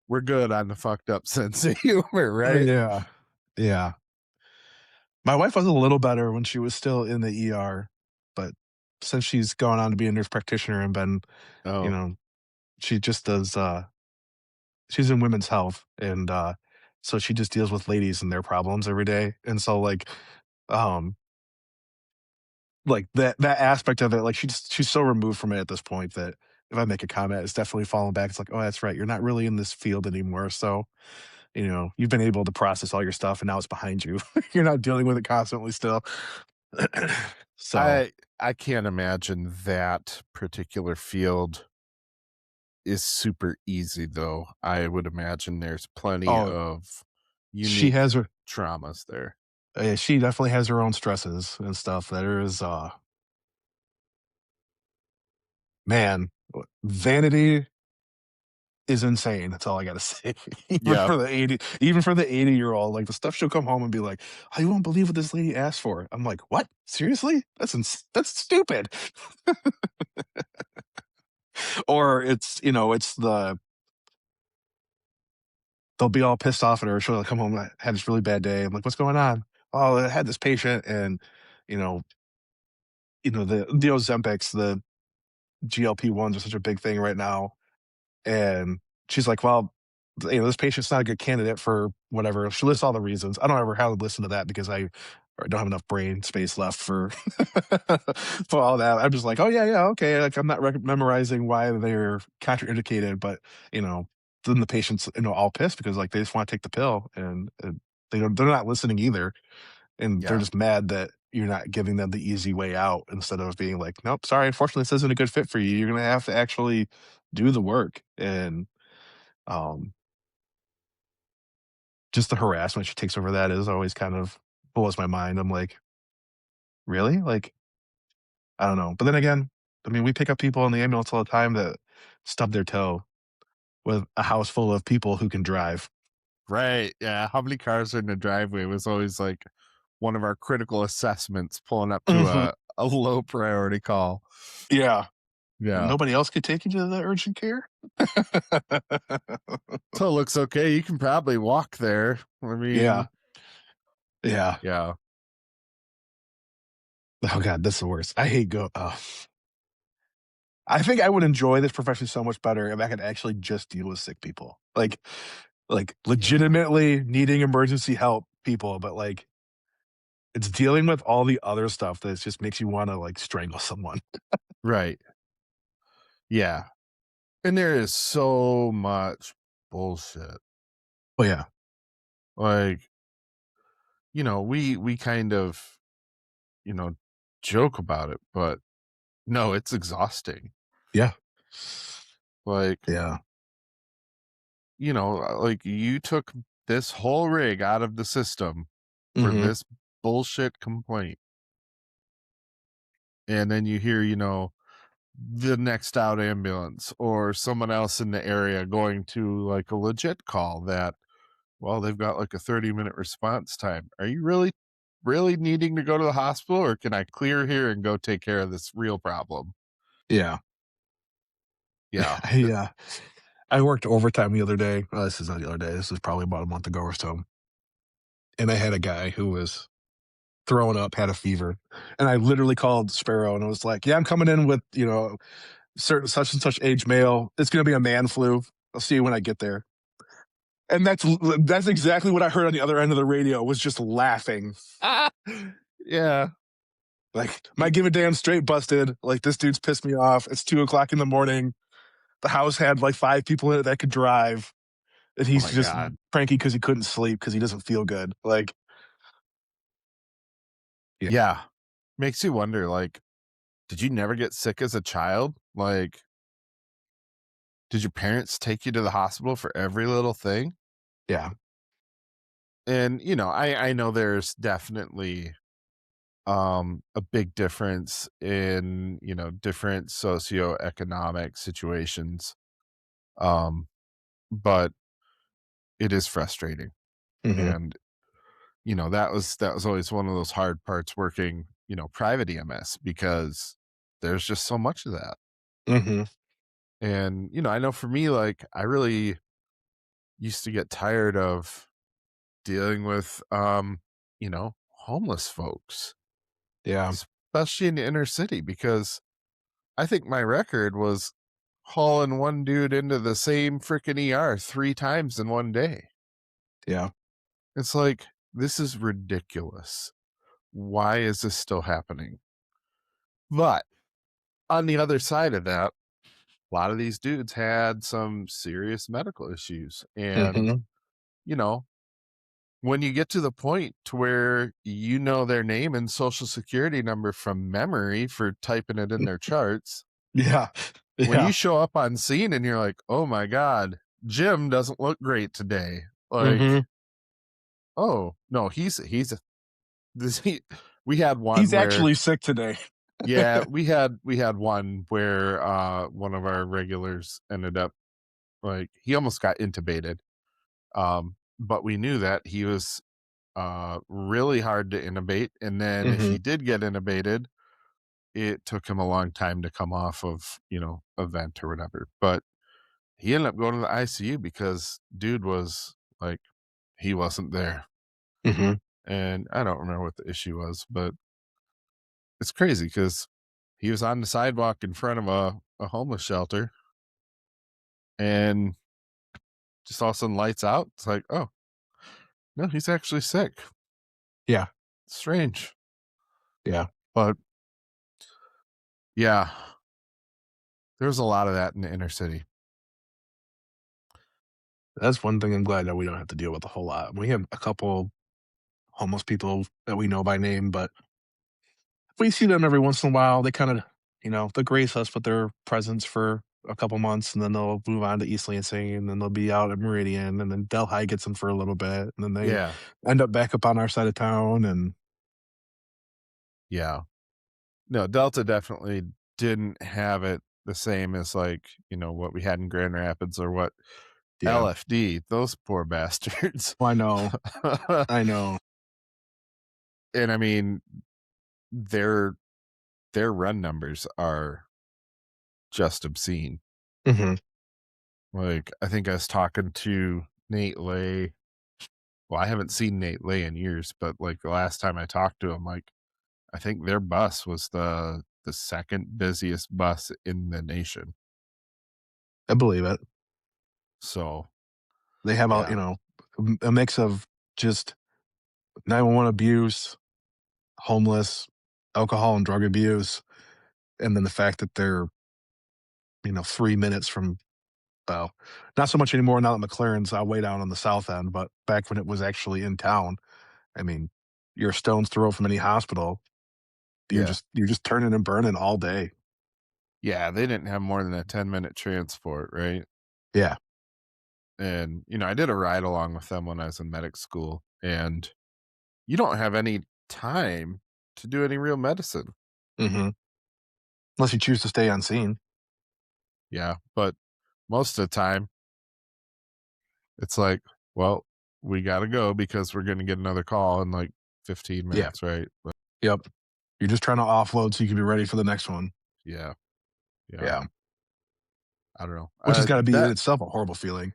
we're good on the fucked up sense of humor, right? Yeah, yeah. My wife was a little better when she was still in the ER, but since she's gone on to be a nurse practitioner and been, you Oh, know, she just does, she's in women's health, and, so she just deals with ladies and their problems every day, and so, um, that aspect of it, like, she's so removed from it at this point that if I make a comment, it's definitely falling back. It's like, "Oh, that's right, you're not really in this field anymore, so, you've been able to process all your stuff, and now it's behind you. You're not dealing with it constantly still." So, I can't imagine that particular field is super easy, though. I would imagine there's plenty oh, of she unique has her traumas there. she definitely has her own stresses and stuff. There is, man, vanity is insane. That's all I gotta say. Yeah. Even for the 80-year-old, like the stuff she'll come home and be like, "Oh, you won't believe what this lady asked for." I'm like, "What? Seriously? That's stupid." Or it's they'll be all pissed off at her. She'll come home, "I had this really bad day." I'm like, "What's going on?" "Oh, I had this patient and, you know, the Ozempics, the GLP-1s are such a big thing right now." And she's like, "Well, this patient's not a good candidate for whatever." She lists all the reasons. I don't ever have to listen to that because I don't have enough brain space left for for all that. I'm just like, "Oh, yeah, yeah, okay." Like, I'm not memorizing why they're contraindicated, but, you know, then the patient's, all pissed because, like, they just wanna take the pill, and, they're not listening either, and they're Yeah. just mad that you're not giving them the easy way out instead of being like, "Nope, sorry, unfortunately, this isn't a good fit for you. You're gonna have to actually do the work." And um, just the harassment she takes over that is always kind of blows my mind. I'm like, "Really?" Like, I don't know. But then again, I mean, we pick up people in the ambulance all the time that stub their toe with a house full of people who can drive. Right. Yeah. How many cars are in the driveway was always like one of our critical assessments pulling up to Mhm. a low priority call. Yeah. Yeah. Nobody else could take you to the urgent care? So it looks okay. You can probably walk there. I Yeah. mean, Yeah. yeah. Oh god, that's the worst. I hate I think I would enjoy this profession so much better if I could actually just deal with sick people. Like Yeah. legitimately needing emergency help people, but like it's dealing with all the other stuff that just makes you wanna, like, strangle someone. Right. Yeah. And there is so much bullshit. Oh, yeah. Like, we kind of, you know, joke about it, but no, it's exhausting. Yeah. Like, Yeah. like you took this whole rig out of the system for Mhm. this bullshit complaint. And then you hear, the next out ambulance or someone else in the area going to like a legit call that, well, they've got like a 30-minute response time. Are you really, really needing to go to the hospital, or can I clear here and go take care of this real problem? Yeah. Yeah. I worked overtime the other day. Well, this is not the other day, this was probably about a month ago or so, and I had a guy who was throwing up, had a fever, and I literally called Sparrow and I was like, "Yeah, I'm coming in with, certain such and such age male. It's gonna be a man flu. I'll see you when I get there." And that's exactly what I heard on the other end of the radio was just laughing. Yeah. Like, my Y- give a damn straight busted. Like, this dude's pissed me off. It's 2 o'clock in the morning. The house had like 5 people in it that could drive, and Oh he's my just God. cranky because he couldn't sleep because he doesn't feel good. Like, yeah, Yeah. Makes you wonder, like, did you never get sick as a child? Like, did your parents take you to the hospital for every little thing? yeah, And, I know there's definitely a big difference in, different socioeconomic situations. Um, but it is frustrating. mhm, And, that was always one of those hard parts working, private EMS, because there's just so much of that. mhm, And, I know for me, like, I really used to get tired of dealing with, homeless folks, yeah, especially in the inner city, because I think my record was hauling one dude into the same freaking ER 3 times in one day. yeah, It's like, this is ridiculous. Why is this still happening? But on the other side of that, a lot of these dudes had some serious medical issues. And, mhm, you know, when you get to the point to where you know their name and social security number from memory for typing it in their charts, yeah, when you yeah, show up on scene and you're like, "Oh my god, Jim doesn't look great today." Like, mhm. "Oh, no, he's this he." We had one He's where, actually sick today. yeah, we had one where one of our regulars ended up, like, he almost got intubated. But we knew that he was really hard to intubate, and then if Mhm, he did get intubated, it took him a long time to come off of, a vent or whatever. But he ended up going to the ICU because dude was like, he wasn't there. mhm, And I don't remember what the issue was, but it's crazy because he was on the sidewalk in front of a homeless shelter, and just all of a sudden lights out. It's like, oh, no, he's actually sick. yeah, Strange. yeah. But yeah, there's a lot of that in the inner city. That's one thing I'm glad that we don't have to deal with a whole lot. We have a couple homeless people that we know by name, but we see them every once in a while. They kinda, they grace us with their presence for a couple months, and then they'll move on to East Lansing, and then they'll be out at Meridian, and then Delhi gets them for a little bit, and then they Yeah. end up back up on our side of town, and Yeah. No, Delta definitely didn't have it the same as, like, what we had in Grand Rapids or what yeah. LFD, those poor bastards. I know, I know. And I mean, their their run numbers are just obscene. Mhm, Like, I think I was talking to Nate Lay. Well, I haven't seen Nate Lay in years, but like the last time I talked to him, like, I think their bus was the the second busiest bus in the nation. I believe it. So, They have yeah. a mix of just 911 abuse, homeless, alcohol and drug abuse, and then the fact that they're 3 minutes from, well, not so much anymore now that McLaren's way down on the south end, but back when it was actually in town, I mean, you're a stone's throw from any hospital. Yeah. You're just turning and burning all day. Yeah, they didn't have more than a 10-minute transport, right? Yeah. And, I did a ride along with them when I was in medic school, and you don't have any time to do any real medicine. Mhm. Unless you choose to stay unseen. Yeah, but most of the time, it's like, well, we gotta go because we're gonna get another call in, like, 15 Yeah. minutes, right? But Yep. You're just trying to offload so you can be ready for the next one. yeah, yeah, Yeah. I don't know. Which has gotta be in That itself a horrible feeling.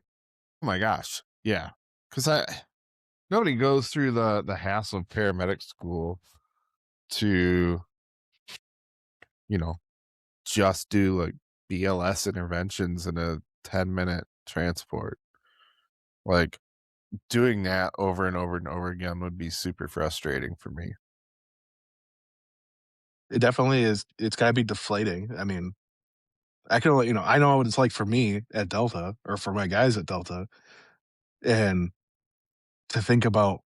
Oh my gosh, yeah, because I nobody goes through the hassle of paramedic school to, you know, just do, like, BLS interventions in a 10-minute transport. Like, doing that over and over and over again would be super frustrating for me. It definitely is. It's gotta be deflating. I mean, I can only I know what it's like for me at Delta or for my guys at Delta, and to think about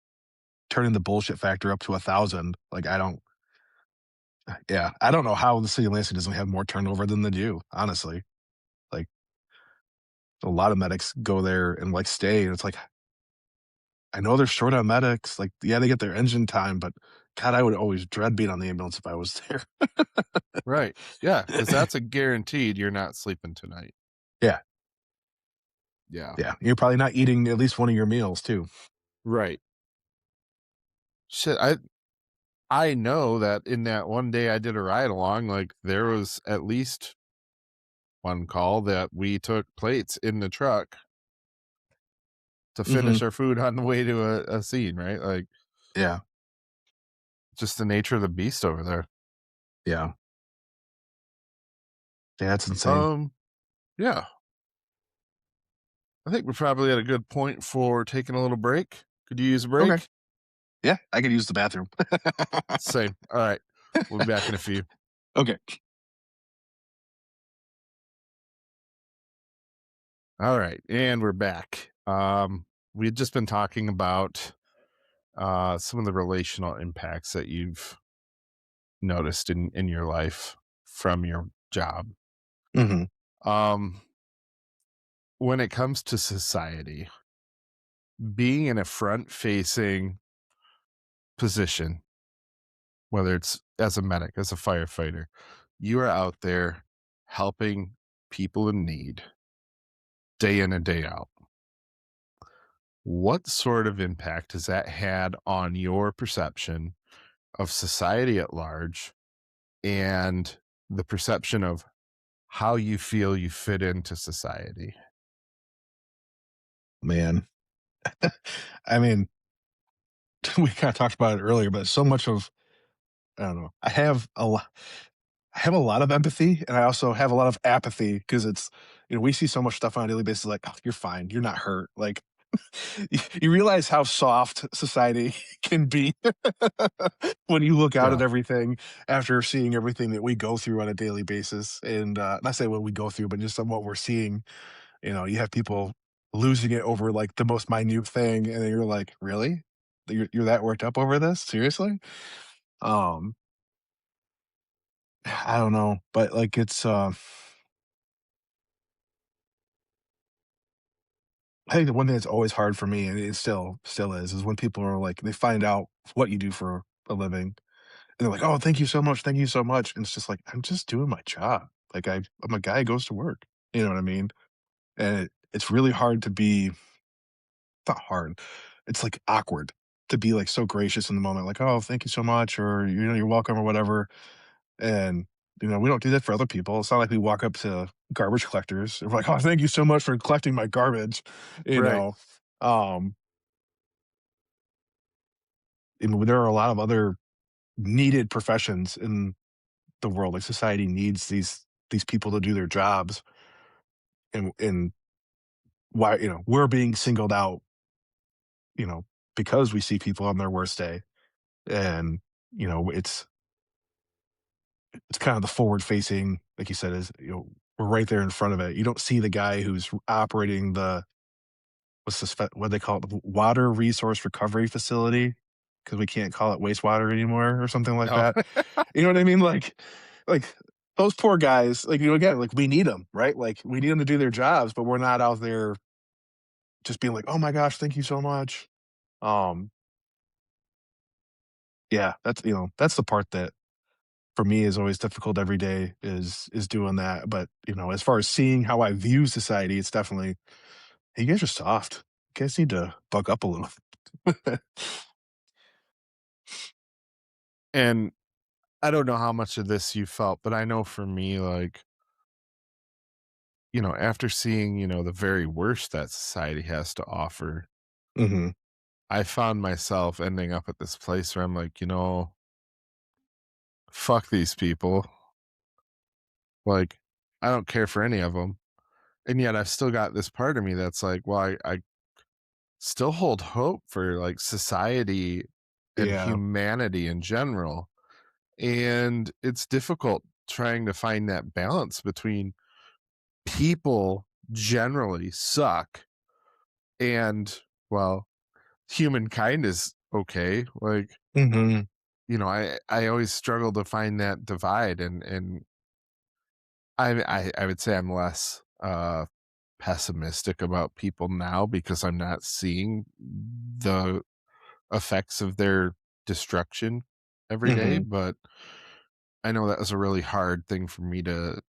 turning the bullshit factor up to 1,000, like, I don't yeah, I don't know how the city of Lansing doesn't have more turnover than they do, honestly. Like, a lot of medics go there and, like, stay, and it's like, I know they're short on medics, like, yeah, they get their engine time, but god, I would always dread being on the ambulance if I was there. Right. Yeah, because that's a guaranteed you're not sleeping tonight. Yeah, Yeah. yeah, you're probably not eating at least one of your meals too. Right. Shit, I know that in that one day I did a ride along, like, there was at least one call that we took plates in the truck to Mhm. finish our food on the way to a scene, right? Like, Yeah, just the nature of the beast over there. yeah. Yeah, that's insane. Um, yeah, I think we're probably at a good point for taking a little break. Could you use a Okay. break? Yeah, I could use the bathroom. Same. All right. We'll be back in a few. Okay. All right. And we're back. We had just been talking about some of the relational impacts that you've noticed in your life from your job. Mhm. Um, when it comes to society, being in a front facing position, whether it's as a medic, as a firefighter, you are out there helping people in need day in and day out. What sort of impact has that had on your perception of society at large and the perception of how you feel you fit into society? Man. I mean, we kinda talked about it earlier, but so much of I don't know. I have a lot of empathy, and I also have a lot of apathy because it's we see so much stuff on a daily basis like, "Oh, you're fine. You're not hurt." Like, you realize how soft society can be when you look out Yeah. at everything after seeing everything that we go through on a daily basis, and, not say what we go through, but just on what we're seeing. You have people losing it over, like, the most minute thing, and then you're like, "Really? You're that worked up over this? Seriously?" Um, I don't know, but, like, I think the one thing that's always hard for me, and it still is when people are like, they find out what you do for a living, and they're like, "Oh, thank you so much," and it's just like, I'm just doing my job. Like, I'm a guy who goes to work, you know what I mean? And it's really hard to be not hard, it's, like, awkward to be, like, so gracious in the moment, like, "Oh, thank you so much," or, "You're welcome," or whatever, and, we don't do that for other people. It's not like we walk up to garbage collectors, and we're like, "Oh, thank you so much for collecting my garbage," you Right. know? Um, there are a lot of other needed professions in the world. Like society needs these people to do their jobs, and why we're being singled out, you know, because we see people on their worst day, and it's kind of the forward facing, like you said, is we're right there in front of it. You don't see the guy who's operating the what they call it, the water resource recovery facility, because we can't call it wastewater anymore or something like Oh, that. You know what I mean? Like those poor guys, like again, like we need them, right? Like we need them to do their jobs, but we're not out there just being like, "Oh my gosh, thank you so much." Um, yeah, that's the part that for me is always difficult every day is doing that. But as far as seeing how I view society, it's definitely, hey, you guys are soft. You guys need to buck up a little. and I don't know how much of this you felt, but I know for me, like, after seeing, the very worst that society has to offer, Hmm. I found myself ending up at this place where I'm like, fuck these people. Like, I don't care for any of them. And yet I've still got this part of me that's like, well, I still hold hope for like society and Yeah. humanity in general. And it's difficult trying to find that balance between people generally suck and, well, humankind is okay. Like, Hmm. I always struggle to find that divide, and I would say I'm less pessimistic about people now because I'm not seeing the effects of their destruction every day, Hmm. but I know that was a really hard thing for me to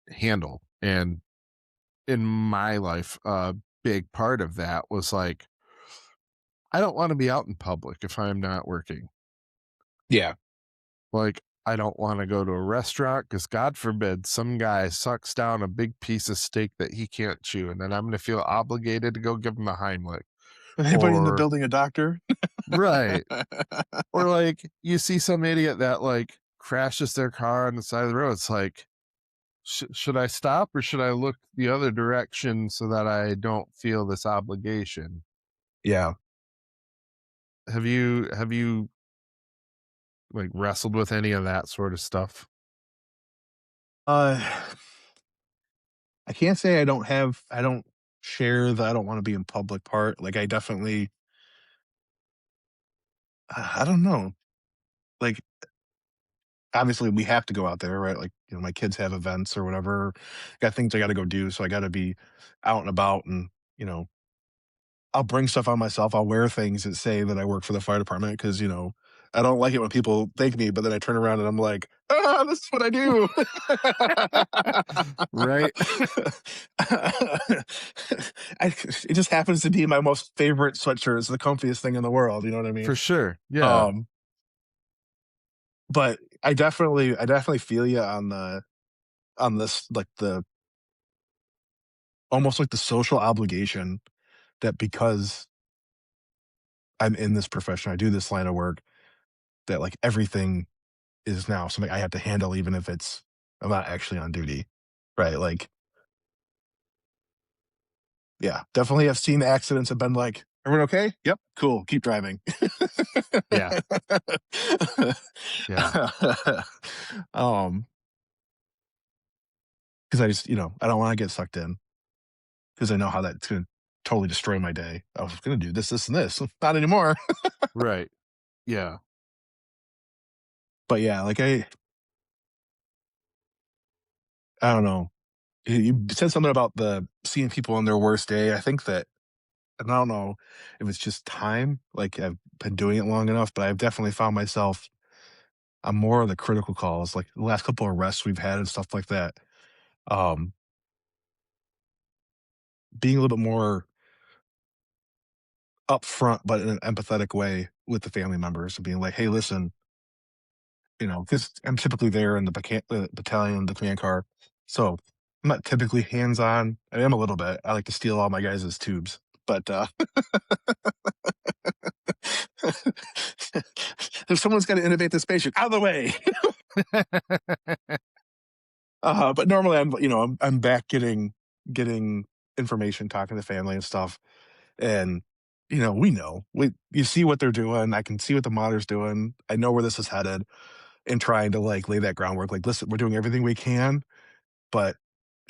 handle. And in my life, a big part of that was like, I don't want to be out in public if I'm not working. Yeah. Like, I don't want to go to a restaurant because God forbid some guy sucks down a big piece of steak that he can't chew, and then I'm going to feel obligated to go give him a Heimlich. Anybody in the Or, building a doctor? right. Or like you see some idiot that like crashes their car on the side of the road. It's like, should I stop or should I look the other direction so that I don't feel this obligation? Yeah. Have you like wrestled with any of that sort of stuff? Uh, I can't say I don't share the I don't want to be in public part. Like I definitely, I don't know. Like obviously we have to go out there, right? Like, my kids have events or whatever. Got things I got to go do, so I got to be out and about, and you know, I'll bring stuff on myself. I'll wear things that say that I work for the fire department because, I don't like it when people thank me, but then I turn around and I'm like, this is what I do. Right. It just happens to be my most favorite sweatshirt. It's the comfiest thing in the world. You know what I mean? For sure. Yeah. Um, but I definitely feel you on this, like the almost like the social obligation that because I'm in this profession, I do this line of work, that like everything is now something I have to handle even if I'm not actually on duty, right? Like, yeah, definitely have seen accidents and been like, "Everyone okay? Yep, cool, keep driving." Yeah. Yeah. Um, because I just, I don't wanna get sucked in because I know how that's gonna totally destroy my day. I was gonna do this, this, and this. Not anymore. Right. Yeah. But yeah, like I don't know. You said something about the seeing people on their worst day. I think that, and I don't know if it's just time, like, I've been doing it long enough, but I've definitely found myself on more of the critical calls, like, the last couple of arrests we've had and stuff like that, um, being a little bit more upfront, but in an empathetic way with the family members and being like, "Hey, listen," because 'cause I'm typically there in the battalion, the command car, so I'm not typically hands-on. I am a little bit. I like to steal all my guys' tubes, but, if someone's gotta innovate this patient, out of the way. But normally I'm back getting information, talking to family and stuff, and we know you see what they're doing. I can see what the monitor's doing. I know where this is headed, and trying to like lay that groundwork. Like, listen, we're doing everything we can, but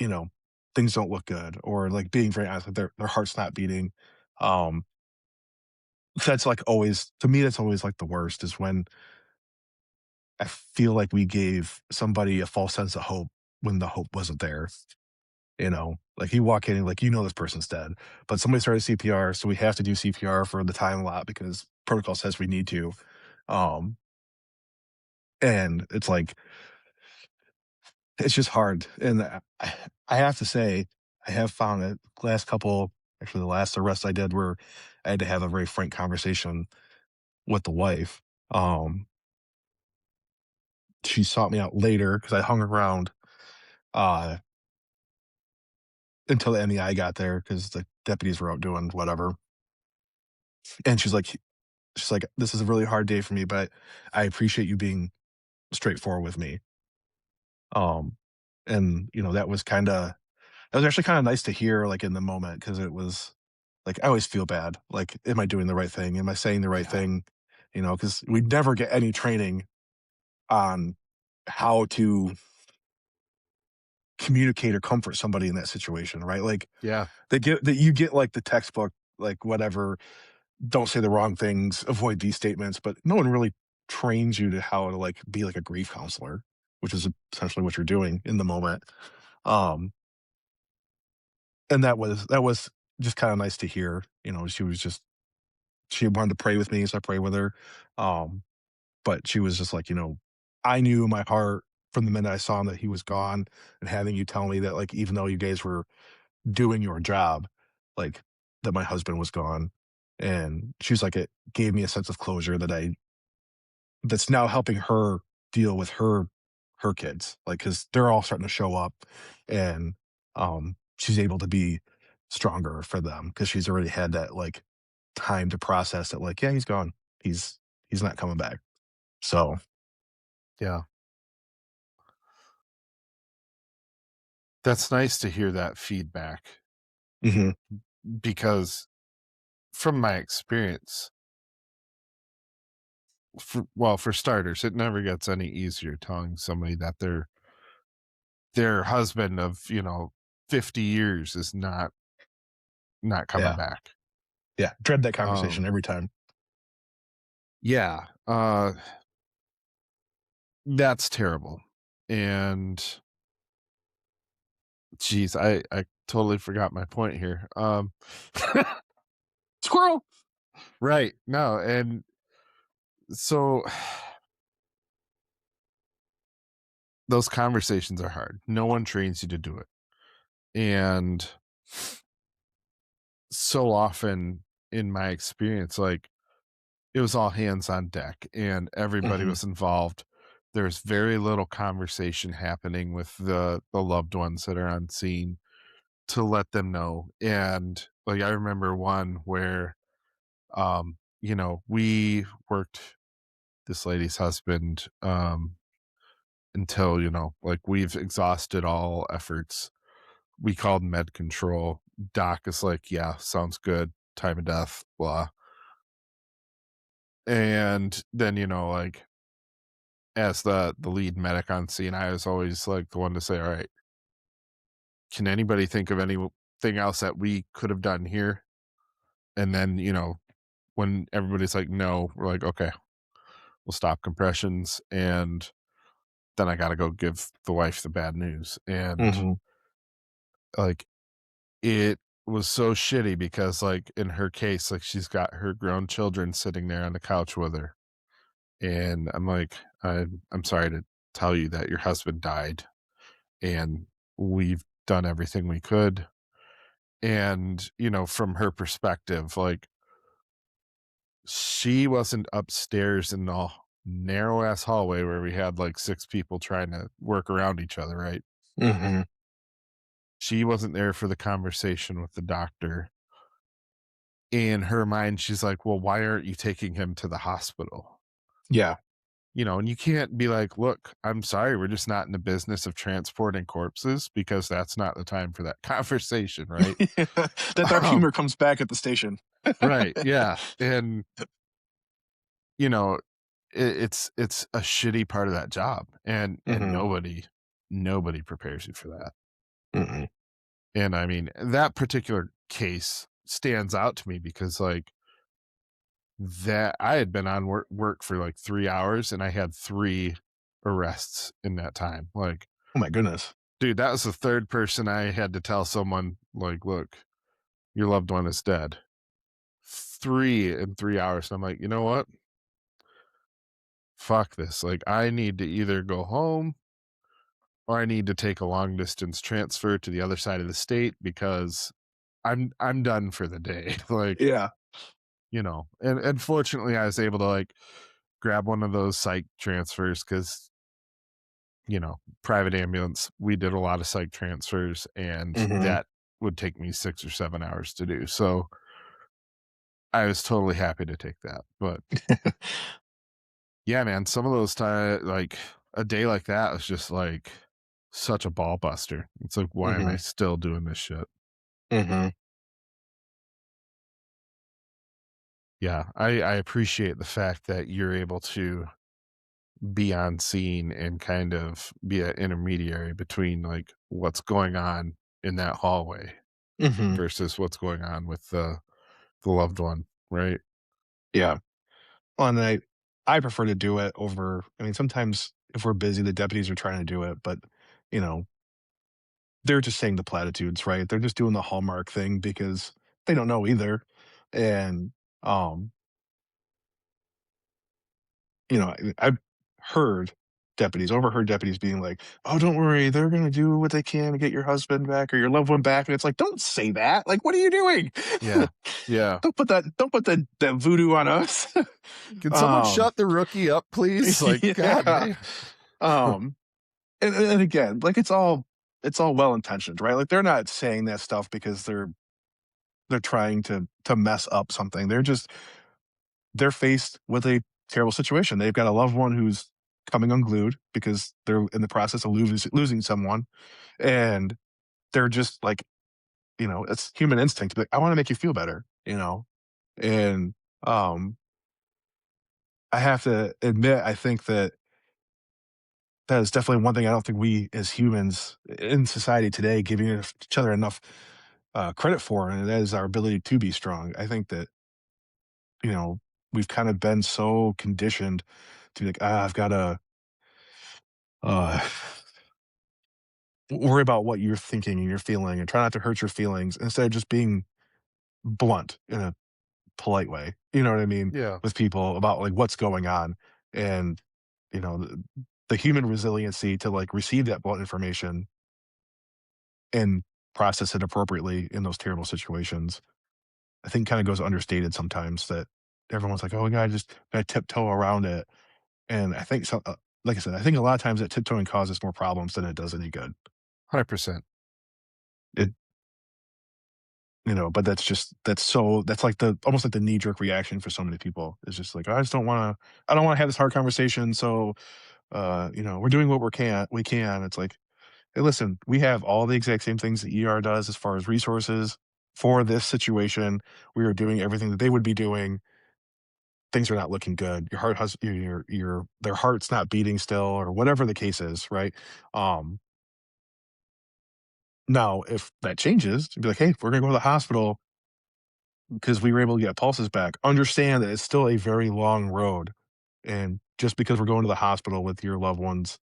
you know things don't look good, or like being very honest, like their heart's not beating. Um, that's like always to me. That's always like the worst is when I feel like we gave somebody a false sense of hope when the hope wasn't there. Like you walk in and like this person's dead, but somebody started CPR, so we have to do CPR for the time a lot because protocol says we need to. Um, and it's like it's just hard, and I have to say I have found that last couple, actually the last arrest I did, where I had to have a very frank conversation with the wife. Um, she sought me out later because I hung around uh, until the MEI got there because the deputies were out doing whatever, and she's like, "This is a really hard day for me, but I appreciate you being straightforward with me." Um, and that was actually kind of nice to hear, like in the moment, because it was like I always feel bad. Like, am I doing the right thing? Am I saying the right Yeah. thing? Because we never get any training on how to communicate or comfort somebody in that situation, right? Like Yeah. you get like the textbook, like whatever, don't say the wrong things, avoid these statements, but no one really trains you to how to like be like a grief counselor, which is essentially what you're doing in the moment. Um, and that was just kind of nice to hear. She wanted to pray with me, so I prayed with her. Um, but she was just like, I knew in my heart from the minute I saw him that he was gone, and having you tell me that, like, even though you guys were doing your job, like, that my husband was gone. And she's like, it gave me a sense of closure that's now helping her deal with her kids, like, because they're all starting to show up, and she's able to be stronger for them because she's already had that like time to process it. Like, yeah, he's gone. He's not coming back. So, Yeah. That's nice to hear that feedback mhm, because from my experience, for starters, it never gets any easier telling somebody that their husband of, 50 years is not coming yeah, back. yeah. Dread that conversation Um, every time. yeah, that's terrible. And geez, I totally forgot my point here. Squirrel. Right. No, and so those conversations are hard. No one trains you to do it. And so often in my experience, like it was all hands on deck and everybody Hmm. was involved. There's very little conversation happening with the loved ones that are on scene to let them know. And like I remember one where we worked this lady's husband until, like we've exhausted all efforts. We called med control. Doc is like, yeah, sounds good. Time of death, blah. And then, like as the lead medic on scene, I was always like the one to say, all right, can anybody think of anything else that we could have done here? And then, when everybody's like, no, we're like, okay, we'll stop compressions. And then I got to go give the wife the bad news. And Hmm. like, it was so shitty because, like, in her case, like, she's got her grown children sitting there on the couch with her, and I'm like, I'm sorry to tell you that your husband died, and we've done everything we could." And, from her perspective, like, she wasn't upstairs in the narrow ass hallway where we had, like, 6 people trying to work around each other, right? Hmm. She wasn't there for the conversation with the doctor. In her mind, she's like, "Well, why aren't you taking him to the hospital?" Yeah. and you can't be like, "Look, I'm sorry, we're just not in the business of transporting corpses," because that's not the time for that conversation, right? That dark Um, humor comes back at the station. right, yeah, and, you know, it's a shitty part of that job, and Mhm. nobody prepares you for that, Mm-mm. and, I mean, that particular case stands out to me because, like, that I had been on work for, like, 3 hours, and I had 3 arrests in that time, like, Oh my goodness. dude, that was the 3rd person I had to tell someone, like, "Look, your loved one is dead." 3 in 3 hours, and I'm like, "You know what? Fuck this, like, I need to either go home or I need to take a long distance transfer to the other side of the state because I'm done for the day." Like, Yeah. and fortunately, I was able to, like, grab one of those psych transfers because private ambulance, we did a lot of psych transfers, and Mhm. that would take me 6 or 7 hours to do, so I was totally happy to take that, but yeah, man, some of those like, a day like that was just, like, such a ball buster. It's like, "Why am I Mhm. still doing this shit?" Mhm. Yeah, I appreciate the fact that you're able to be on scene and kind of be an intermediary between, like, what's going on in that hallway Mhm. versus what's going on with the loved one, right? Yeah. Well, and I prefer to do it over. I mean, sometimes if we're busy, the deputies are trying to do it, but, you know, they're just saying the platitudes, right? They're just doing the Hallmark thing because they don't know either. And, um, I've overheard deputies being like, "Oh, don't worry, they're gonna do what they can to get your husband back or your loved one back." And it's like, "Don't say that. Like, what are you doing? Yeah. Yeah. Don't put that voodoo on us." "Can someone Um, shut the rookie up, please?" Like, god yeah. damn. Um, and again, like, it's all well-intentioned, right? Like, they're not saying that stuff because they're trying to mess up something. They're faced with a terrible situation. They've got a loved one who's coming unglued because they're in the process of losing someone, and they're just like, it's human instinct to be like, "I wanna make you feel better," you know? And, um, I have to admit, I think that is definitely one thing I don't think we as humans in society today giving each other enough, credit for, and that is our ability to be strong. I think that, you know, we've kind of been so conditioned to be like, I've gotta, uh, worry about what you're thinking and you're feeling and try not to hurt your feelings instead of just being blunt in a polite way. You know what I mean? Yeah. With people about like what's going on and, the human resiliency to like receive that blunt information and process it appropriately in those terrible situations, I think kind of goes understated sometimes that everyone's like, oh, we gotta tiptoe around it. And I think so, like I said, I think a lot of times that tiptoeing causes more problems than it does any good. 100%. It, but that's like the almost like the knee jerk reaction for so many people. It's just like, I don't want to have this hard conversation. So, we're doing what we can. It's like, hey, listen, we have all the exact same things that ER does as far as resources for this situation. We are doing everything that they would be doing. Things are not looking good. Your heart has their heart's not beating still, or whatever the case is, right? Um, Now, if that changes, be like, hey, we're gonna go to the hospital because we were able to get pulses back. Understand that it's still a very long road, and just because we're going to the hospital with your loved ones,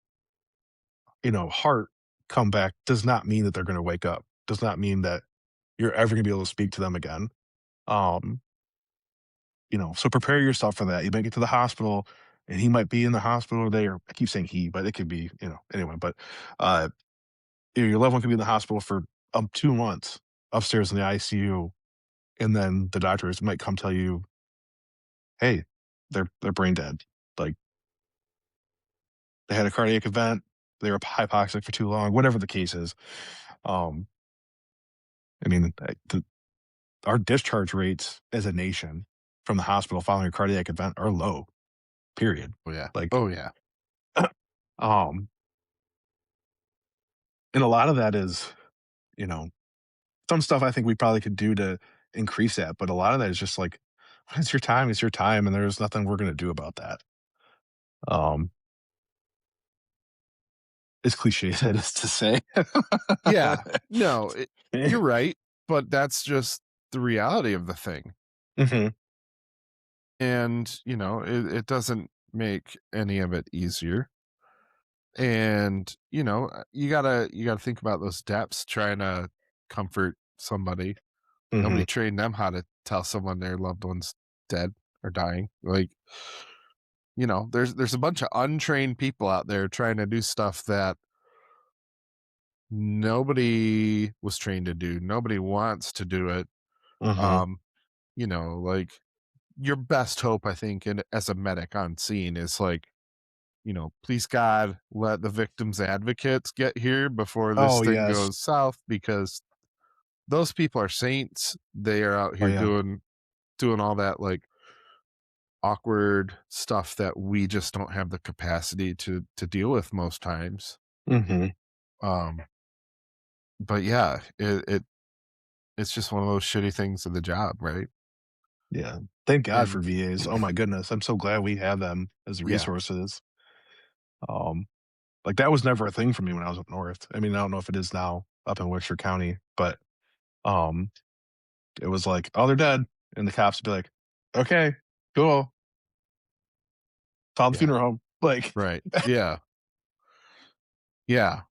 heart come back does not mean that they're going to wake up. Does not mean that you're ever going to be able to speak to them again. Um, so prepare yourself for that. You might get to the hospital and he might be in the hospital today, or I keep saying he, but it could be, anyway, but uh, your loved one could be in the hospital for 2 months upstairs in the ICU. And then the doctors might come tell you, hey, they're brain dead. Like they had a cardiac event, they were hypoxic for too long, whatever the case is. Um, I mean, our discharge rates as a nation from the hospital following a cardiac event are low. period. Oh yeah. Like, Oh yeah. um, and a lot of that is, you know, some stuff I think we probably could do to increase that, but a lot of that is just like, when it's your time, it's your time, and there's nothing we're gonna do about that. Um, as cliche as that is to say. Yeah. No, you're right, but that's just the reality of the thing. Mhm, And, it doesn't make any of it easier. And, you gotta think about those depths trying to comfort somebody. mhm, Nobody trained them how to tell someone their loved one's dead or dying. Like, there's a bunch of untrained people out there trying to do stuff that nobody was trained to do. Nobody wants to do it. mhm. Um, like your best hope, I think, as a medic on scene is like, please God, let the victims advocates get here before this Oh, thing yes. goes south because those people are saints. They are out Oh, here yeah. doing all that like awkward stuff that we just don't have the capacity to deal with most times. Mhm. Um, but yeah, it's just one of those shitty things of the job, right? Yeah. Thank God And for VAs. Oh my goodness. I'm so glad we have them as yeah, resources. Um, like, that was never a thing for me when I was up north. I mean, I don't know if it is now up in Wilshire County, but, um, it was like, "Oh, they're dead," and the cops would be like, "Okay, cool. Call the yeah, funeral home." Like, right, yeah, yeah.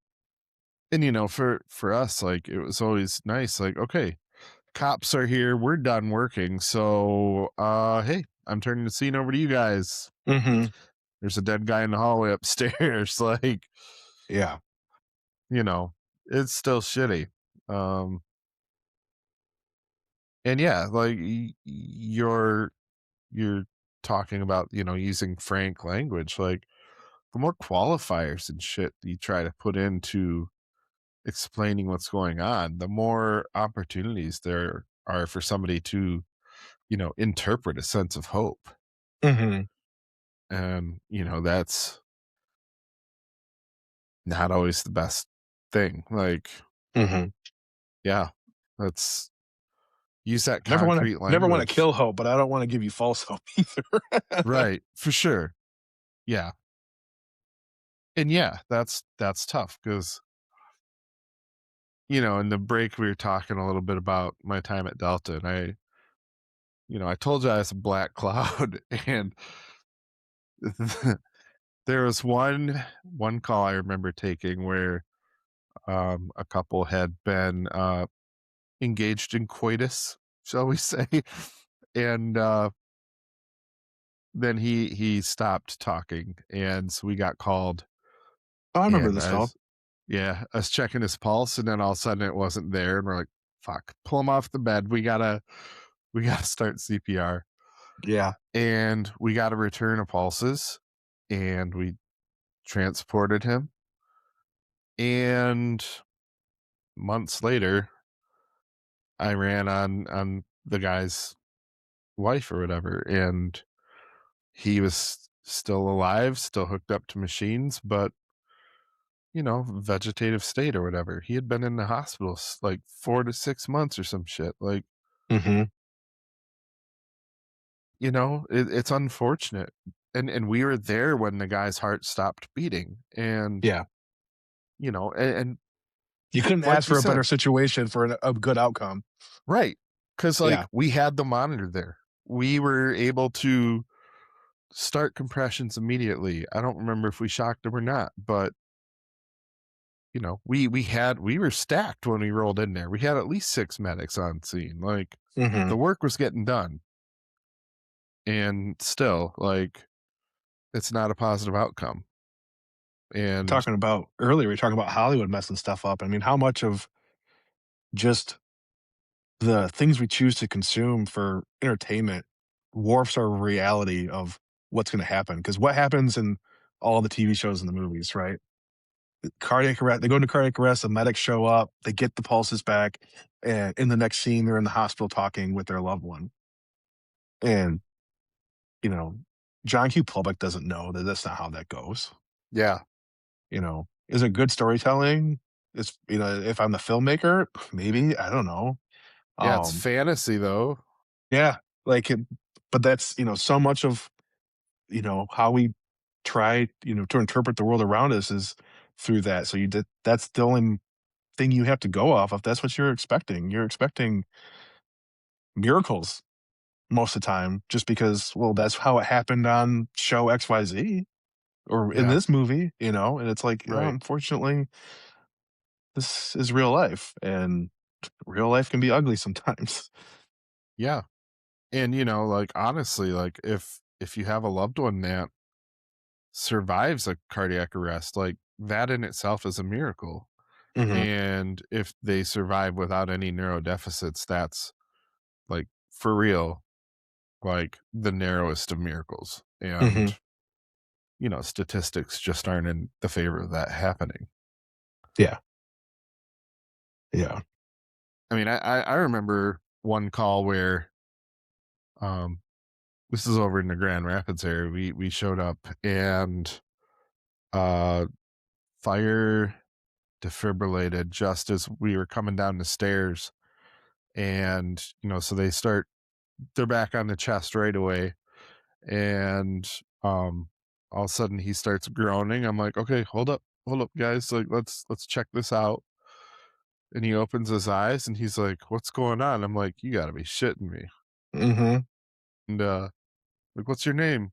And for us, like it was always nice. Like, okay, cops are here. We're done working. So, hey, I'm turning the scene over to you guys. mhm. There's a dead guy in the hallway upstairs. Like, Yeah. you know, it's still shitty. Um, and yeah, like you're talking about, using frank language. Like, the more qualifiers and shit you try to put into explaining what's going on, the more opportunities there are for somebody to, interpret a sense of hope. Mhm. And, that's not always the best thing. Like, Mhm. yeah, let's use that Never concrete wanna language. kill hope, but I don't wanna give you false hope either. Right. For sure. Yeah. And yeah, that's tough because, in the break we were talking a little bit about my time at Delta and I told you I was a black cloud and there was one call I remember taking where a couple had been engaged in coitus, shall we say. And then he stopped talking and so we got called Oh, I remember and this call. I was checking his pulse and then all of a sudden it wasn't there and we're like, fuck, pull him off the bed. We gotta start CPR. Yeah. And we got a return of pulses and we transported him. And months later, I ran on the guy's wife or whatever, and he was still alive, still hooked up to machines, but vegetative state or whatever. He had been in the hospital like 4 to 6 months or some shit. Like, Mhm. it's unfortunate. And we were there when the guy's heart stopped beating. And, Yeah. and You couldn't like ask we for a better said, situation for a good outcome. right. Cause like Yeah. we had the monitor there. We were able to start compressions immediately. I don't remember if we shocked him or not, but we were stacked when we rolled in there. We had at least 6 medics on scene. Like Mhm. the work was getting done. And still, like, it's not a positive outcome. And Talking about earlier, we were talking about Hollywood messing stuff up. I mean, how much of just the things we choose to consume for entertainment dwarfs our reality of what's gonna happen? Because what happens in all the TV shows and the movies, right? Cardiac arrest, they go into cardiac arrest, the medics show up, they get the pulses back, and in the next scene, they're in the hospital talking with their loved one. And, you know, John Q. Public doesn't know that that's not how that goes. Yeah. Is it good storytelling? It's if I'm the filmmaker, maybe I don't know. Yeah, it's Um, fantasy though. yeah, like, but that's so much of how we try to interpret the world around us is through that. So that's the only thing you have to go off of. That's what you're expecting. You're expecting miracles most of the time, just because that's how it happened on show XYZ or in Yeah, this movie, and it's like, right. unfortunately, this is real life, and real life can be ugly sometimes. Yeah. And like honestly, like if you have a loved one that survives a cardiac arrest, like that in itself is a miracle. Hmm. And if they survive without any neurodeficits, that's like for real, like the narrowest of miracles. And, Hmm. statistics just aren't in the favor of that happening. Yeah. Yeah. I mean, I remember one call where um this is over in the Grand Rapids area. We showed up and uh fire defibrillated just as we were coming down the stairs. And, so they're back on the chest right away. And all of a sudden he starts groaning. I'm like, okay, hold up, guys. Like, let's check this out. And he opens his eyes and he's like, what's going on? I'm like, you gotta be shitting me. Hmm. And like, what's your name?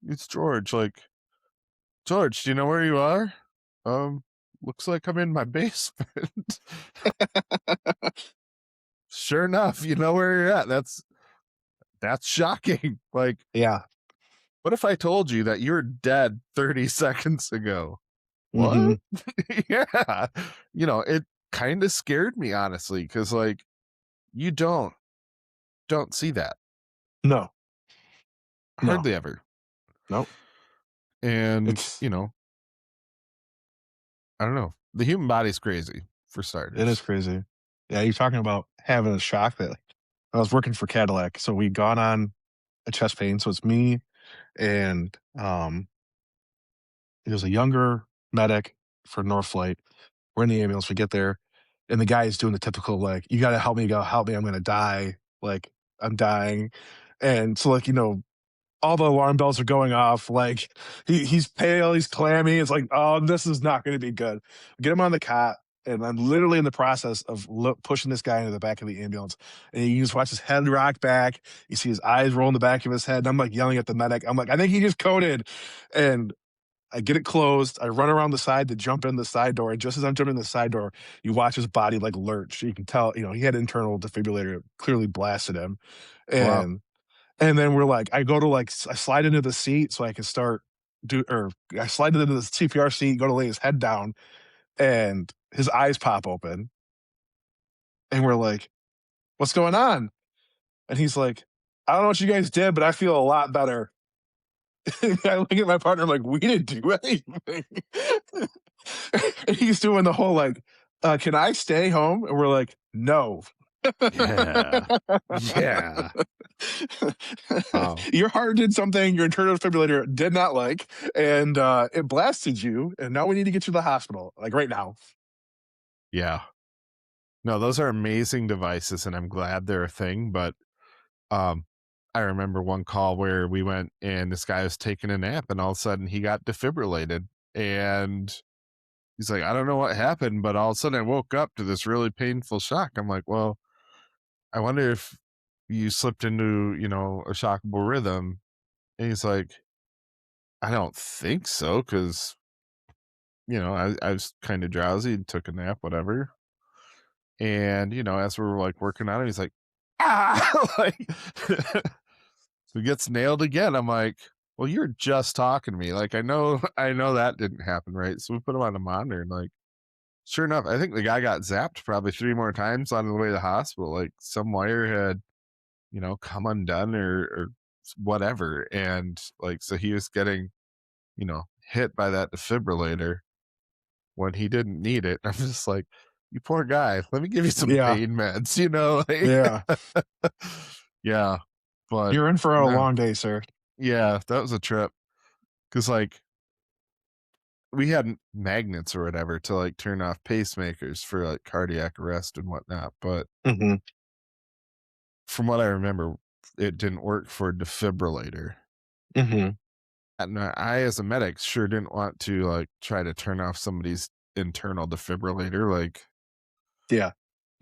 It's George. Like, George, do you know where you are? Um, looks like I'm in my basement. Sure enough, you know where you're at. That's shocking. Like, Yeah. what if I told you that you're dead 30 seconds ago? Hmm. What? Yeah. It kind of scared me honestly cuz like you don't see that No. No. hardly ever. No. And, It's I don't know. The human body's crazy for it is starters. crazy. Yeah, you're talking about having a shock that, like, I was working for Cadillac, so we'd gone on a chest pain. So it's me and it was a younger medic for North Flight. We're in the ambulance. We get there, and the guy is doing the typical, like, "You got to help me. You got to help me. I'm gonna die. Like, I'm dying." And so, like, all the alarm bells are going off. Like, he's pale, he's clammy. It's like, oh, this is not going to be good. Get him on the cot, and I'm literally in the process of pushing this guy into the back of the ambulance. And you just watch his head rock back. You see his eyes roll in the back of his head. And I'm like yelling at the medic. I'm like, I think he just coded. And I get it closed. I run around the side to jump in the side door. And just as I'm jumping in the side door, you watch his body like lurch. You can tell, he had internal defibrillator. It clearly blasted him. Wow. And then we're like, I go to like, I slide into the seat so I can or I slide into the CPR seat, go to lay his head down, and his eyes pop open. And we're like, what's going on? And he's like, I don't know what you guys did, but I feel a lot better. And I look at my partner, I'm like, we didn't do anything. And he's doing the whole like, can I stay home? And we're like, no. Yeah. Yeah. Wow. Your heart did something your internal defibrillator did not like, and it blasted you, and now we need to get you to the hospital, like right now. Yeah. No, those are amazing devices and I'm glad they're a thing, but um I remember one call where we went and this guy was taking a nap and all of a sudden he got defibrillated and he's like, I don't know what happened, but all of a sudden I woke up to this really painful shock. I'm like, well, I wonder if you slipped into, a shockable rhythm. And he's like, I don't think so, because, I was kind of drowsy and took a nap, whatever. And, as we were like working on it, he's like, like, so he gets nailed again. I'm like, well, you're just talking to me. Like, I know, I know that didn't happen, right? So we put him on a monitor and like, sure enough, I think the guy got zapped probably 3 more times on the way to the hospital. Like some wire had, come undone or whatever. And like, so he was getting, hit by that defibrillator when he didn't need it. I'm just like, you poor guy. Let me give you some Yeah, pain meds, like, yeah. yeah. But You're in for a no, long day, sir. Yeah, that was a trip. Cause like, we had magnets or whatever to, like, turn off pacemakers for, like, cardiac arrest and whatnot, but Hmm. from what I remember, it didn't work for a defibrillator. Hmm. And I, as a medic, sure didn't want to, like, try to turn off somebody's internal defibrillator, like, Yeah.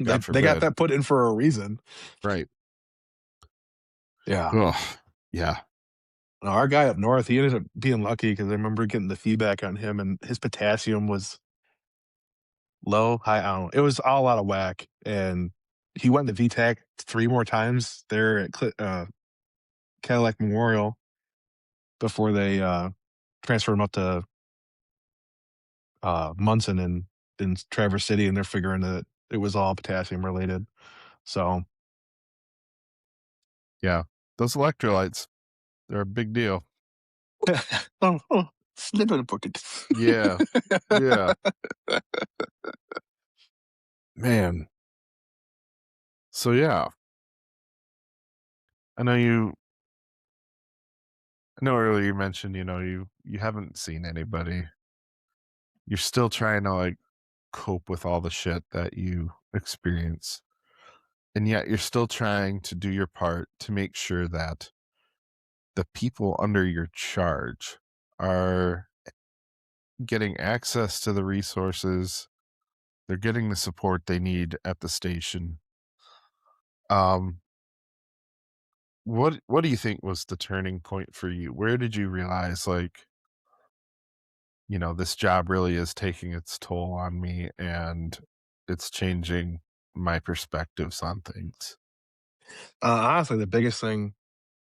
God They got forbid. that put in for a reason. Right. Yeah. Ugh. Yeah. Our guy up north, he ended up being lucky because I remember getting the feedback on him, and his potassium was low, high. I don't know. It was all out of whack, and he went to VTAC 3 more times there at Cadillac Memorial before they, transferred him up to, Munson in Traverse City, and they're figuring that it was all potassium related. So, Yeah. Those electrolytes, they're a big deal. oh, oh, slip in a bucket. Yeah. Yeah. Man. So, yeah. I know you I know earlier you mentioned, you haven't seen anybody. You're still trying to, like, cope with all the shit that you experience, and yet you're still trying to do your part to make sure that the people under your charge are getting access to the resources, they're getting the support they need at the station. Um, what do you think was the turning point for you? Where did you realize, like, this job really is taking its toll on me and it's changing my perspectives on things? Honestly, the biggest thing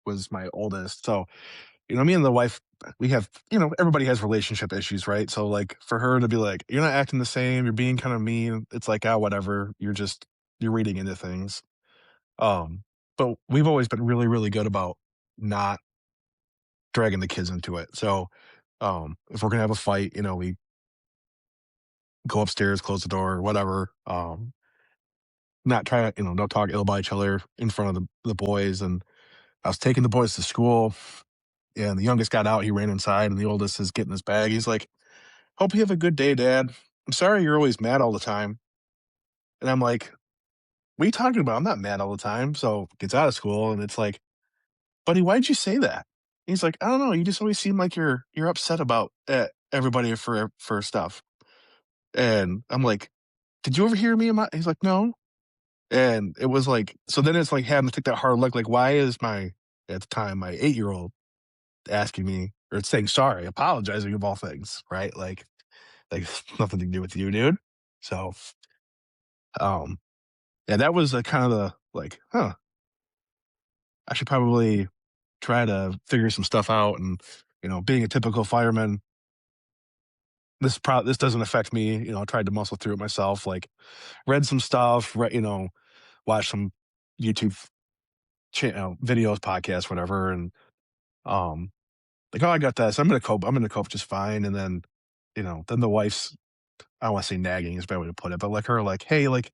was my oldest. So, me and the wife, we have, everybody has relationship issues, right? So, like, for her to be like, "You're not acting the same, you're being kind of mean," it's like, "Ah, whatever, you're reading into things." Um, but we've always been really, really good about not dragging the kids into it. So, if we're gonna have a fight, we go upstairs, close the door, whatever. Not try to, don't talk ill about each other in front of the boys. And I was taking the boys to school, and the youngest got out. He ran inside, and the oldest is getting his bag. He's like, "Hope you have a good day, Dad. I'm sorry you're always mad all the time." And I'm like, "What are you talking about? I'm not mad all the time." So gets out of school, and it's like, "Buddy, why'd you say that?" He's like, "I don't know. You just always seem like you're upset about everybody for stuff." And I'm like, "Did you ever hear me?" He's like, "No." And it was like, so then it's like having to take that hard look. Like, why is at the time my 8-year-old asking me or saying sorry, apologizing of all things, right? Like nothing to do with you, dude. So, um, yeah, that was kind of the like, huh, I should probably try to figure some stuff out. And being a typical fireman, this doesn't affect me. I tried to muscle through it myself. Like, read some stuff, watched some YouTube videos, podcasts, whatever, and um, like, oh, I got this. I'm gonna cope. I'm gonna cope just fine. And then, then the wife's, I don't want to say nagging is a bad way to put it, but like her, like, hey, like,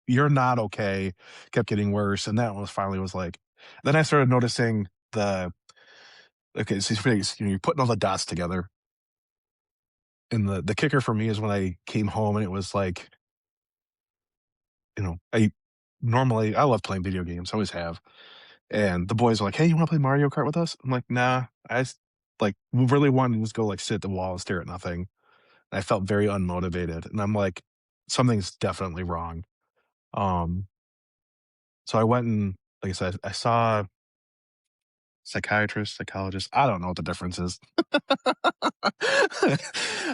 you're not okay, kept getting worse. And that was finally was like, then I started noticing okay, so you're putting all the dots together. And the kicker for me is when I came home and it was like, I love playing video games, I always have. And the boys are like, "Hey, you wanna play Mario Kart with us?" I'm like, "Nah." Like, really wanted to just go, like, sit at the wall and stare at nothing. And I felt very unmotivated, and I'm like, "Something's definitely wrong." Um, so I went and, like I said, I saw psychiatrist, psychologist, I don't know what the difference is.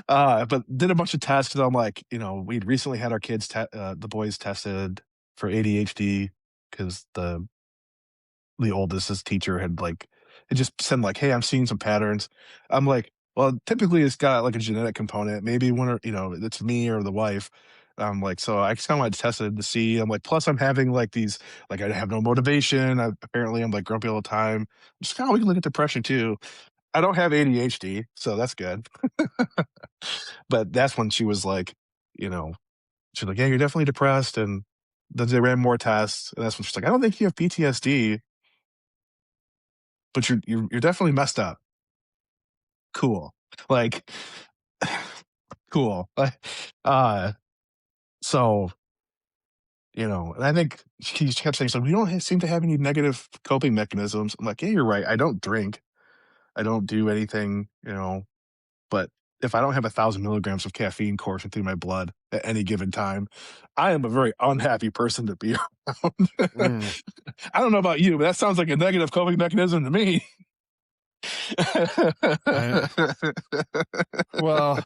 But did a bunch of tests, and I'm like, we'd recently had our the boys tested for ADHD because the oldest, his teacher had like it just said like, "Hey, I'm seeing some patterns." I'm like, "Well, typically it's got like a genetic component. Maybe one or it's me or the wife." I'm like, so I just kind of like tested to see. I'm like, plus I'm having like these like I have no motivation. Apparently I'm like grumpy all the time. I'm just kind of we can look at depression too. I don't have ADHD, so that's good. But that's when she was like, you know, she's like, "Yeah, you're definitely depressed." And then they ran more tests, and that's when she's like, "I don't think you have PTSD." but you're definitely messed up. Cool. Like, cool. Uh, so, and I think he kept saying, "So we don't seem to have any negative coping mechanisms." I'm like, "Yeah, you're right. I don't drink. I don't do anything, but if I don't have 1,000 milligrams of caffeine coursing through my blood at any given time, I am a very unhappy person to be around." Mm. I don't know about you, but that sounds like a negative coping mechanism to me. I well,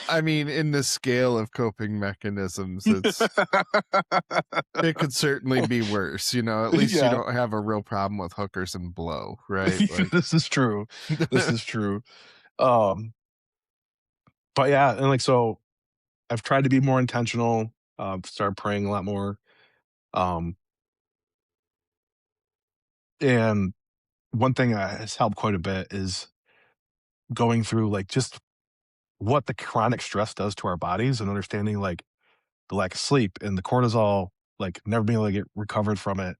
I mean, in the scale of coping mechanisms, it could certainly be worse, at least you Yeah, don't have a real problem with hookers and blow, right? Like this is true. This is true. Um, but yeah, and like so I've tried to be more intentional, start praying a lot more. Um, and one thing that has helped quite a bit is going through like just what the chronic stress does to our bodies and understanding like the lack of sleep and the cortisol, like never being able to get recovered from it.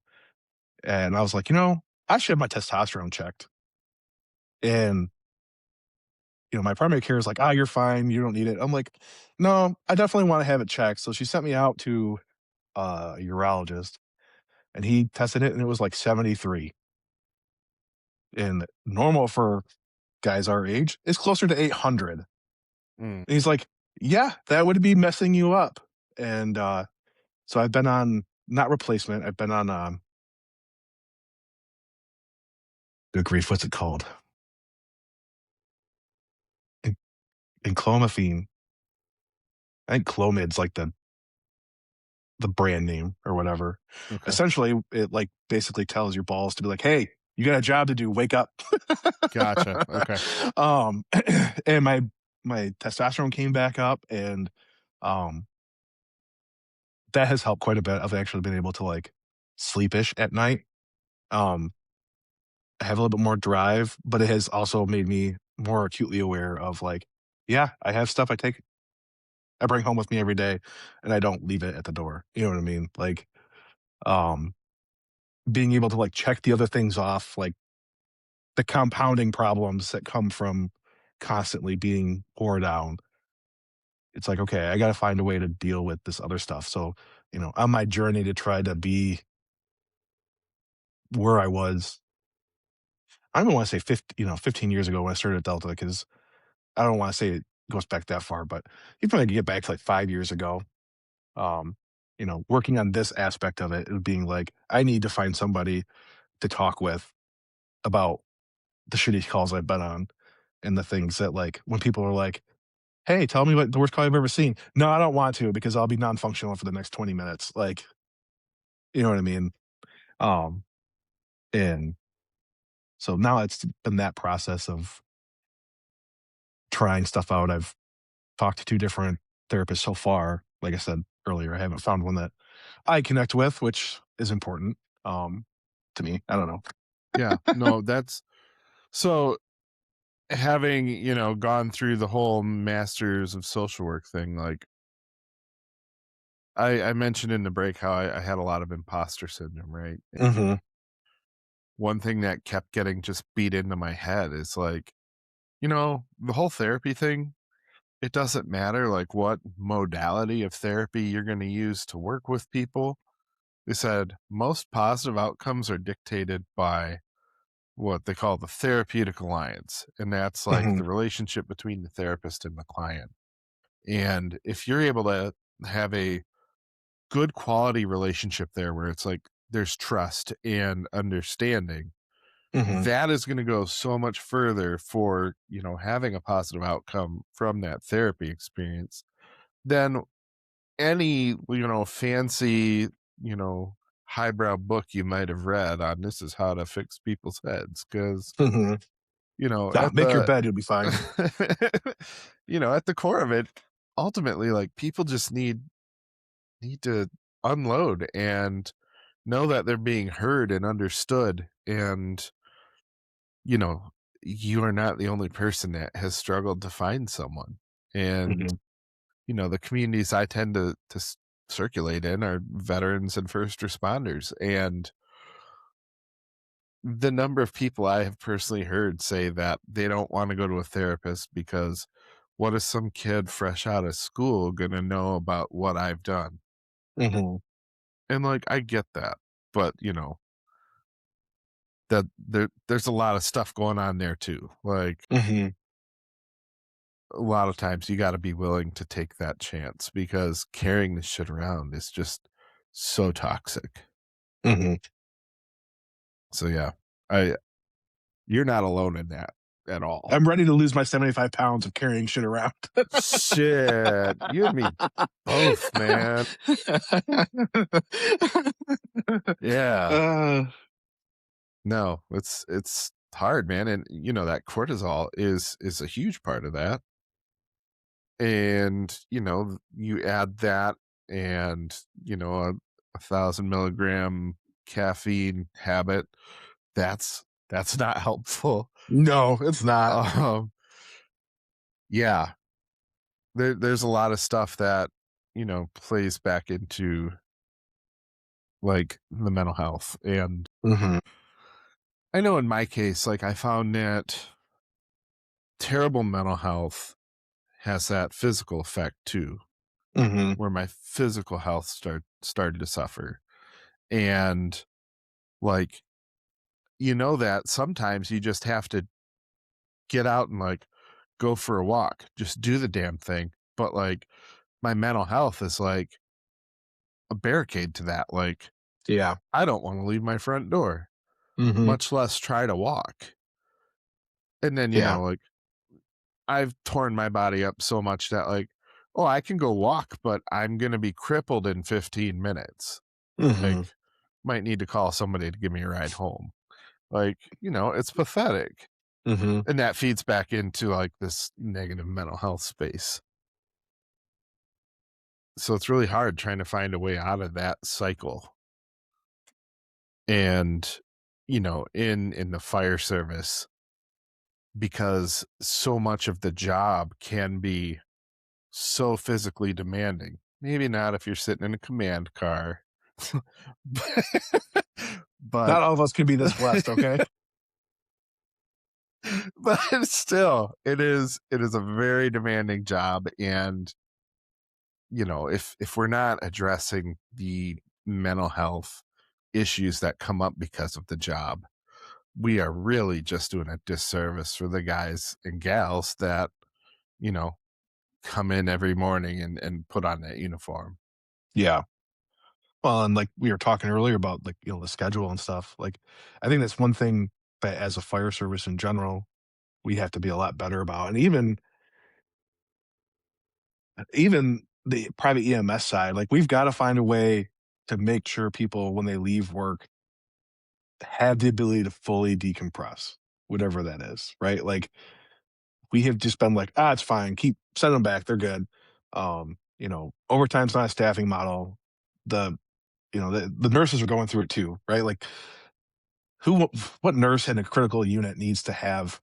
And I was like, I should have my testosterone checked. And, my primary care is like, you're fine. You don't need it. I'm like, no, I definitely want to have it checked. So she sent me out to a urologist and he tested it and it was like 73. And normal for guys our age is closer to 800. And mm, he's like, yeah, that would be messing you up. And so I've been on, not replacement, I've been on, good grief, what's it called? En- Enclomiphene. I think Clomid's like the brand name or whatever. okay. Essentially, it like basically tells your balls to be like, "Hey, you got a job to do. Wake up." Gotcha. Okay. um, and my testosterone came back up, and um, that has helped quite a bit. I've actually been able to like sleepish at night. Um, I have a little bit more drive, but it has also made me more acutely aware of like, yeah, I have stuff I bring home with me every day, and I don't leave it at the door. You know what I mean? Like, um, being able to like check the other things off, like the compounding problems that come from constantly being poured down. It's like, okay, I got to find a way to deal with this other stuff. So, on my journey to try to be where I was, I don't want to say 15 years ago when I started at Delta, because I don't want to say it goes back that far, but you probably get back to like 5 years ago. Um, working on this aspect of being like, I need to find somebody to talk with about the shitty calls I've been on and the things that like when people are like, "Hey, tell me what the worst call you've ever seen." No, I don't want to because I'll be non-functional for the next 20 minutes. Like, you know what I mean? Um, and so now it's been that process of trying stuff out. I've talked to 2 different therapists so far. Like I said earlier, I haven't found one that I connect with, which is important, um, to me. I don't know. Yeah. No, that's so having, gone through the whole masters of social work thing, like I mentioned in the break how I had a lot of imposter syndrome, right? And Mhm, one thing that kept getting just beat into my head is like, the whole therapy thing, it doesn't matter like what modality of therapy you're going to use to work with people. They said most positive outcomes are dictated by what they call the therapeutic alliance. And that's like mhm, the relationship between the therapist and the client. And if you're able to have a good quality relationship there where it's like there's trust and understanding, mhm, that is going to go so much further for, having a positive outcome from that therapy experience than any, fancy, you know, highbrow book you might have read on this is how to fix people's heads. Cause, mhm. at Make your the, bed, you'll be fine. at the core of it, ultimately, like people just need to unload and know that they're being heard and understood. And, you know, you are not the only person that has struggled to find someone. And, Mhm, the communities I tend to circulate in are veterans and first responders. And the number of people I have personally heard say that they don't want to go to a therapist because what is some kid fresh out of school going to know about what I've done? Mhm. And like, I get that, but that there's a lot of stuff going on there too. Like, Mhm. a lot of times you got to be willing to take that chance because carrying this shit around is just so toxic. Mhm. So yeah, I you're not alone in that at all. I'm ready to lose my 75 pounds of carrying shit around. Shit, you and me both, man. Yeah. Uh, No, it's hard, man, and, that cortisol is a huge part of that, and, you add that and, a 1,000 milligram caffeine habit, that's not helpful. no, it's not. Um, yeah, there's a lot of stuff that, plays back into, like, the mental health, and Mhm. I know in my case, like, I found that terrible mental health has that physical effect too, Mhm. where my physical health started to suffer. And like, that sometimes you just have to get out and like go for a walk, just do the damn thing. But like my mental health is like a barricade to that. Like, Yeah. I don't want to leave my front door, Mhm. much less try to walk. And then, Yeah. like I've torn my body up so much that like, oh, I can go walk, but I'm gonna be crippled in 15 minutes. Like, Mhm. might need to call somebody to give me a ride home. Like, it's pathetic. Mhm. And that feeds back into like this negative mental health space. So it's really hard trying to find a way out of that cycle. And, in the fire service, because so much of the job can be so physically demanding. Maybe not if you're sitting in a command car. but Not all of us can be this blessed, okay? but still, it is a very demanding job, and if we're not addressing the mental health issues that come up because of the job, we are really just doing a disservice for the guys and gals that you know come in every morning and put on that uniform. Yeah. Well, and like we were talking earlier about like, the schedule and stuff. Like I think that's one thing that as a fire service in general, we have to be a lot better about. And even the private EMS side, like we've got to find a way to make sure people when they leave work have the ability to fully decompress, whatever that is, right? Like we have just been like, it's fine, keep send them back, they're good. Overtime's not a staffing model. The the nurses are going through it too, right? Like who what nurse in a critical unit needs to have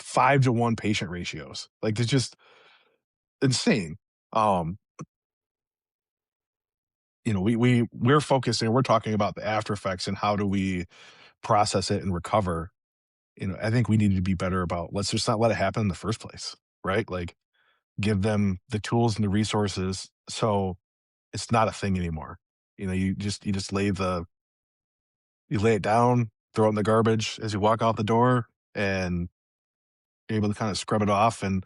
5-to-1 patient ratios? Like it's just insane. Um, we're focusing, we're talking about the after effects and how do we process it and recover. I think we need to be better about let's just not let it happen in the first place, right? Like give them the tools and the resources so it's not a thing anymore. You just you lay it down, throw it in the garbage as you walk out the door, and you're able to kind of scrub it off, and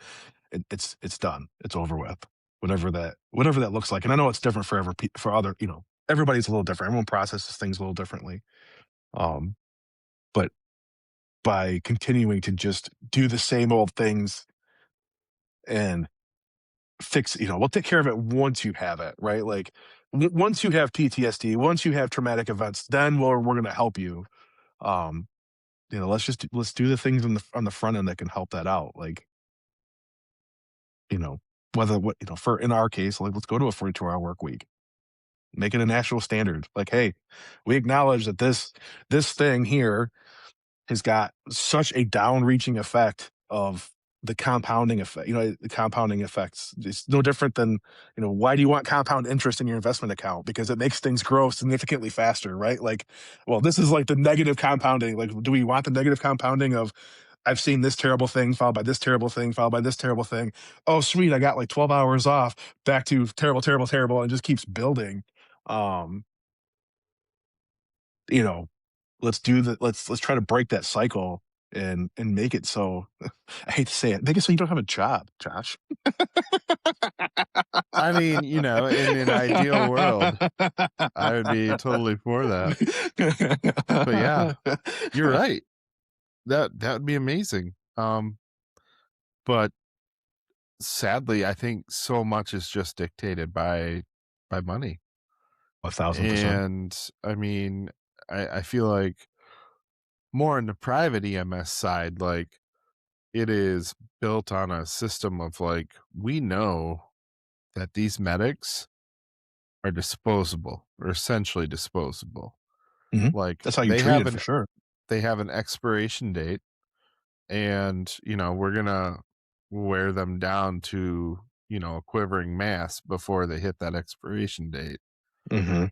it's done. It's over with. Whatever that looks like. And I know it's different for for other. Everybody's a little different. Everyone processes things a little differently. Um, but by continuing to just do the same old things and we'll take care of it once you have it, right? Like once you have PTSD, once you have traumatic events, then we're going to help you. Um, let's do the things on the front end that can help that out. Like, you know, whether what, for in our case, like let's go to a 42-hour work week. Make it a national standard. Like, hey, we acknowledge that this thing here has got such a down reaching effect of the compounding effect, the compounding effects. It's no different than, why do you want compound interest in your investment account? Because it makes things grow significantly faster, right? Like, well, this is like the negative compounding. Like, do we want the negative compounding of I've seen this terrible thing followed by this terrible thing followed by this terrible thing. Oh, sweet, I got like 12 hours off, back to terrible, terrible, terrible, and just keeps building. Um, you know, let's try to break that cycle and make it so I hate to say it, make it so you don't have a job, Josh. I mean, in an ideal world, I would be totally for that. But yeah, you're right. That would be amazing. But sadly, I think so much is just dictated by money. 1,000%. And I mean, I feel like more in the private EMS side, like it is built on a system of like, we know that these medics are disposable or essentially disposable. Mhm. Like That's how you're treated for sure. they have an expiration date and, we're gonna wear them down to, a quivering mass before they hit that expiration date. Mhm.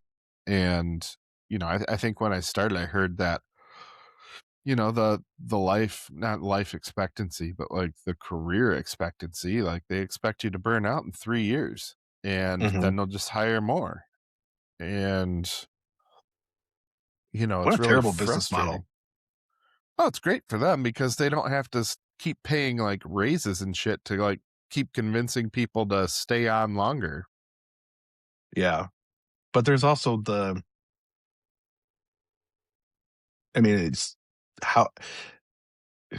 And, I think when I started, I heard that, the life not life expectancy, but like the career expectancy, like they expect you to burn out in 3 years and Mhm. then they'll just hire more. And, What it's a really terrible business model. frustrating. Oh, it's great for them because they don't have to keep paying like raises and shit to like keep convincing people to stay on longer. Yeah. But there's also it's how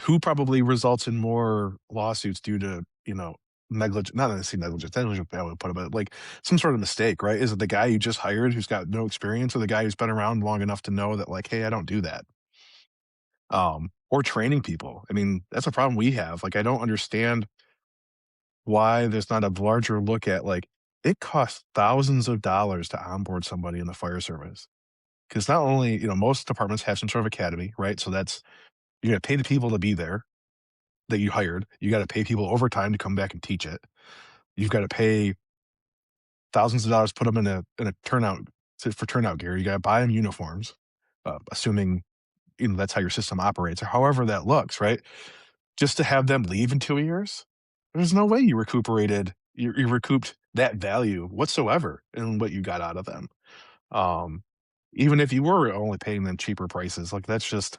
who probably results in more lawsuits due to, negligence, not necessarily negligence, I would put it, but like some sort of mistake, right? Is it the guy you just hired who's got no experience or the guy who's been around long enough to know that like, hey, I don't do that? Or training people. I mean, that's a problem we have. Like, I don't understand why there's not a larger look at like it costs thousands of dollars to onboard somebody in the fire service. Because not only, most departments have some sort of academy, right? So that's you're gonna pay the people to be there that you hired. You gotta pay people overtime to come back and teach it. You've got to pay thousands of dollars, put them in a turnout for turnout gear. You gotta buy them uniforms, assuming that's how your system operates, or however that looks, right? Just to have them leave in 2 years, there's no way you recouped that value whatsoever in what you got out of them. Um, Even if you were only paying them cheaper prices, like that's just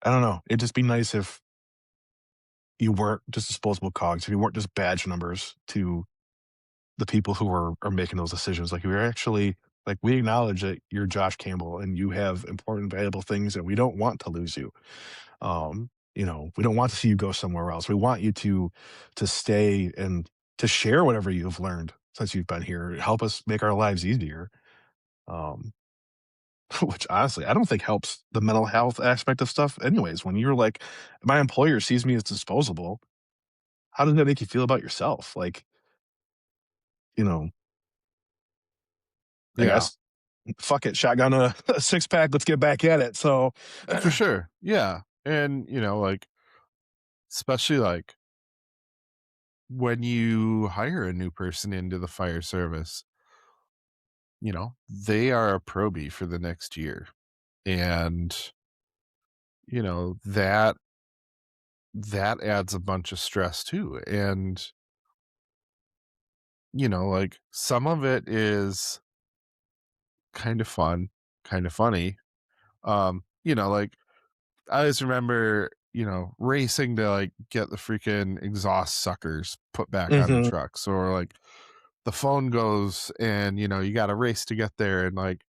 I don't know. It'd just be nice if you weren't just disposable cogs, if you weren't just badge numbers to the people who are making those decisions. Like we're actually like we acknowledge that you're Josh Campbell and you have important, valuable things, and we don't want to lose you. We don't want to see you go somewhere else. We want you to stay and to share whatever you've learned since you've been here. Help us make our lives easier. Um, which honestly, I don't think helps the mental health aspect of stuff. Anyways, when you're like, my employer sees me as disposable, how does that make you feel about yourself? Like, you know, I Yeah, guess fuck it, shotgun a six pack. Let's get back at it. So, for sure. Yeah. And, like, especially like when you hire a new person into the fire service, they are a probie for the next year. And, that adds a bunch of stress too. And, like some of it is kind of fun, kind of funny. Like I always remember, racing to like get the freaking exhaust suckers put back on the mhm. trucks, or like the phone goes and you got to race to get there, and like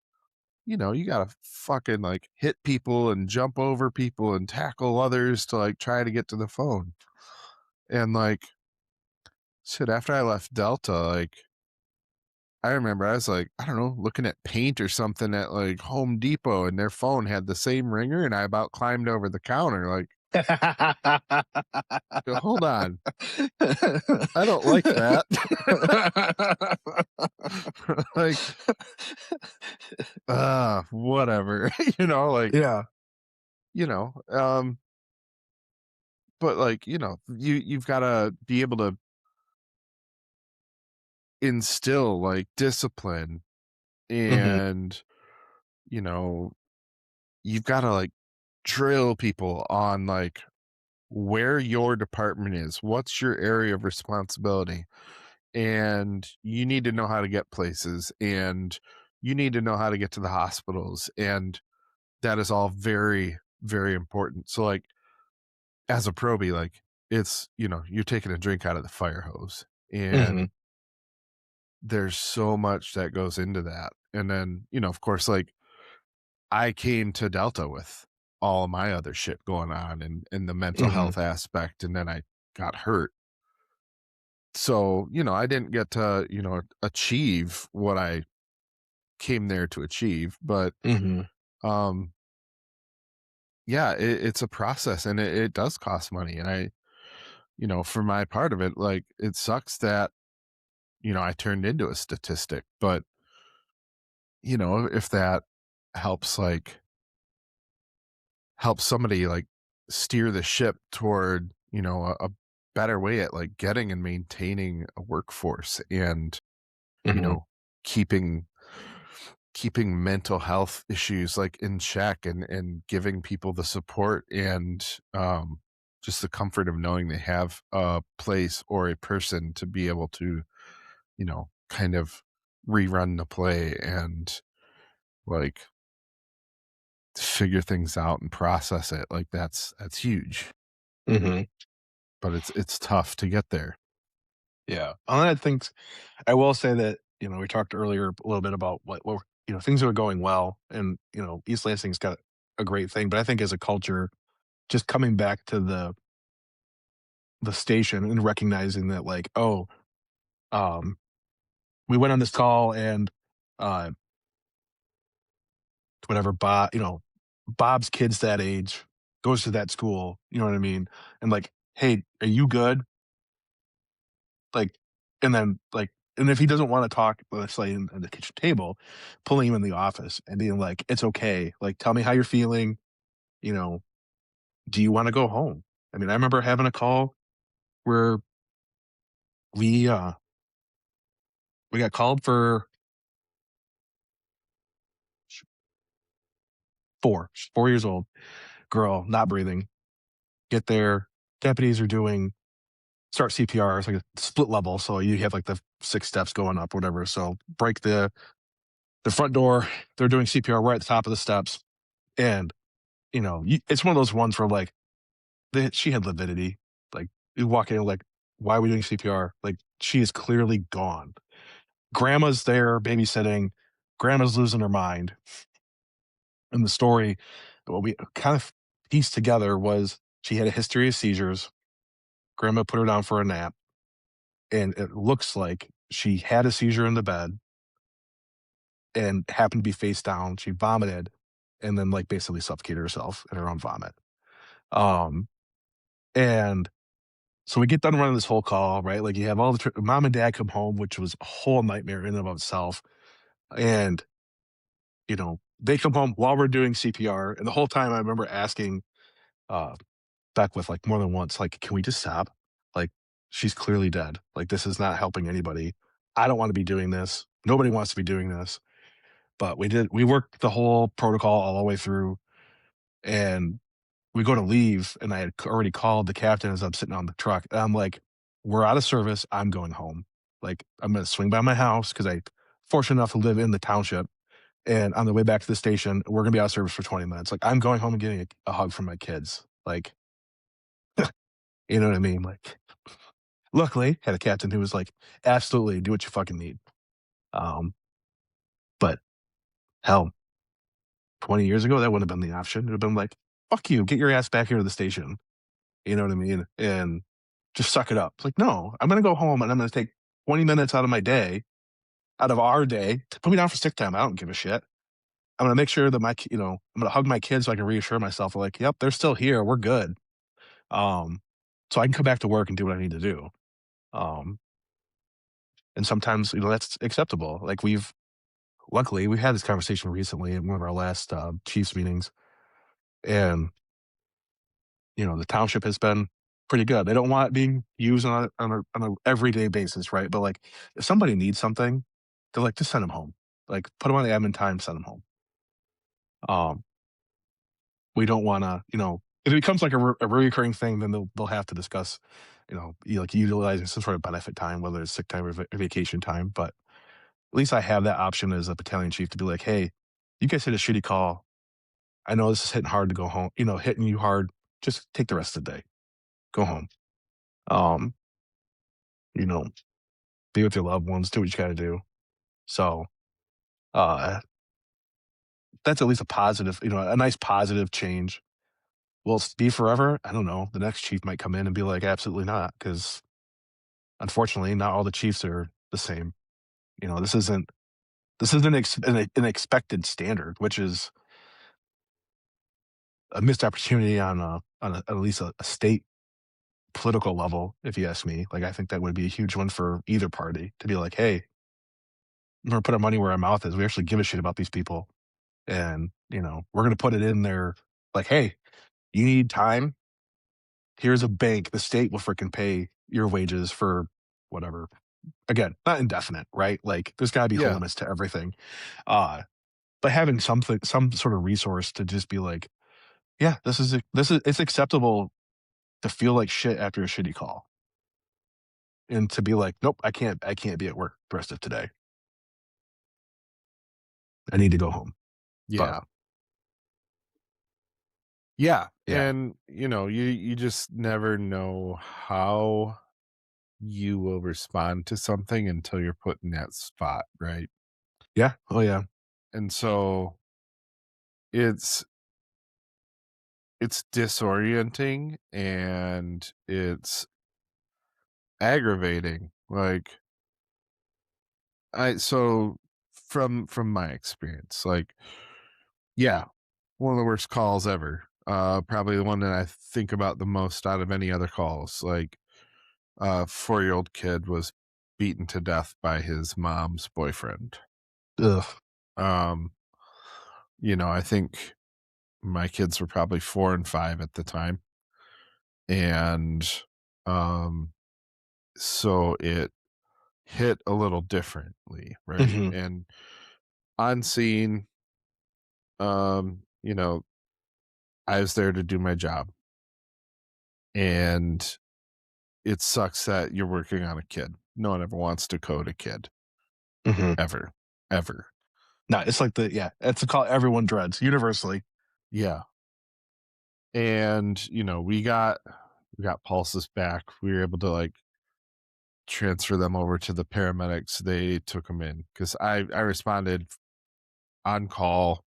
you got to fucking like hit people and jump over people and tackle others to like try to get to the phone. And like shit, after I left Delta, like I remember I was like, I don't know, looking at paint or something at like Home Depot, and their phone had the same ringer, and I about climbed over the counter. Like, hold on, I don't like that. Like, whatever, like, Yeah. you know, um, but, like, you've gotta be able to instill, like, discipline Mhm. and, you know, you've gotta, like, drill people on, like, where your department is, what's your area of responsibility, and you need to know how to get places, and you need to know how to get to the hospitals, and that is all very, very important. So, like, as a probie, like, you're taking a drink out of the fire hose, Mhm. and there's so much that goes into that. And then, of course, like, I came to Delta with all my other shit going on and the mental Mhm. health aspect, and then I got hurt. So, I didn't get to, achieve what I came there to achieve, but, Mhm. um, yeah, it's a process and it does cost money. And for my part of it, like, it sucks that, I turned into a statistic, but, if that helps, like, help somebody, like, steer the ship toward, a better way at, like, getting and maintaining a workforce and, you Mhm. know, keeping keeping mental health issues, like, in check and giving people the support and, just the comfort of knowing they have a place or a person to be able to, kind of rerun the play and, like, figure things out and process it, like, that's huge, Mhm. but it's tough to get there. Yeah. I think I will say that, we talked earlier a little bit about what things that are going well, and, East Lansing's got a great thing, but I think as a culture, just coming back to the station and recognizing that, like, oh, um, we went on this call and, uh, whatever, Bob's kid's that age, goes to that school, you know what I mean? And like, "Hey, are you good?" Like, and then, like, and if he doesn't wanna talk, let's say in at the kitchen table, pulling him in the office and being like, "It's okay. Like, tell me how you're feeling, you know, do you wanna go home?" I mean, I remember having a call where we, uh, we got called for 4 years old, girl, not breathing. Get there, deputies are doing start CPR, it's like a split level, so you have, like, the 6 steps going up, whatever, so break the front door, they're doing CPR right at the top of the steps, and, it's one of those ones where, like, she had lividity. Like, you walk in, like, "Why are we doing CPR?" Like, she is clearly gone. Grandma's there babysitting. Grandma's losing her mind. And the story, what we kind of pieced together was she had a history of seizures. Grandma put her down for a nap, and it looks like she had a seizure in the bed and happened to be face down. She vomited and then, like, basically suffocated herself in her own vomit. Um, and So we get done running this whole call, right? Like you have all the mom and dad come home, which was a whole nightmare in and of itself. And, they come home while we're doing CPR. And the whole time I remember asking uh Beckwith like more than once, like, can we just stop? Like, she's clearly dead. Like, this is not helping anybody. I don't want to be doing this. Nobody wants to be doing this. But we worked the whole protocol all the way through. And we go to leave, and I had already called the captain as I'm sitting on the truck. And I'm like, "We're out of service. I'm going home. Like, I'm gonna swing by my house because I fortunate enough to live in the township. And on the way back to the station, we're gonna be out of service for 20 minutes. Like, I'm going home and getting a hug from my kids. Like, you know what I mean? Like, luckily, had a captain who was like, absolutely, do what you fucking need. Um, but hell, 20 years ago, that wouldn't have been the option. It would have been like, fuck you, get your ass back here to the station. You know what I mean? And just suck it up. It's like, no, I'm gonna go home and I'm gonna take 20 minutes out of my day, out of our day, to put me down for sick time. I don't give a shit. I'm gonna make sure that I'm gonna hug my kids so I can reassure myself, like, yep, they're still here. We're good. Um, so I can come back to work and do what I need to do. Um, and sometimes, that's acceptable. Like luckily, we had this conversation recently in one of our last Chiefs meetings, and the township has been pretty good. They don't want it being used on a everyday basis, right? But like if somebody needs something, they're like, just send them home. Like put them on the admin time, send them home. Um, we don't want to, if it becomes like a recurring thing, then they'll have to discuss, like utilizing some sort of benefit time, whether it's sick time or vacation time. But at least I have that option as a battalion chief to be like, hey, you guys hit a shitty call. I know this is hitting hard to go home, hitting you hard. Just take the rest of the day. Go home. Um, you know, be with your loved ones, do what you gotta do. So uh that's at least a positive, a nice positive change. Will it be forever? I don't know. The next chief might come in and be like, absolutely not, because unfortunately, not all the chiefs are the same. This isn't an expected standard, which is a missed opportunity on at least a state political level, if you ask me. Like, I think that would be a huge one for either party to be like, hey, we're gonna put our money where our mouth is. We actually give a shit about these people. And, we're gonna put it in there like, hey, you need time. Here's a bank. The state will freaking pay your wages for whatever. Again, not indefinite, right? Like there's gotta be Yeah. limits to everything. Uh, but having some sort of resource to just be like, yeah, it's acceptable to feel like shit after a shitty call. And to be like, nope, I can't be at work the rest of today. I need to go home. But Yeah. Yeah. yeah, And you just never know how you will respond to something until you're put in that spot, right? yeah, oh yeah, And so it's it's disorienting and it's aggravating. Like I so from my experience, like yeah, one of the worst calls ever. Probably the one that I think about the most out of any other calls. Like 4-year-old kid was beaten to death by his mom's boyfriend. ugh, Um, I think my kids were probably 4 and 5 at the time. And um so it hit a little differently, right? hmm And on scene, I was there to do my job. And it sucks that you're working on a kid. No one ever wants to code a kid hmm ever, ever. No, it's like it's a call everyone dreads universally. Yeah. And, we got pulses back. We were able to like transfer them over to the paramedics. They took them in because I responded on call.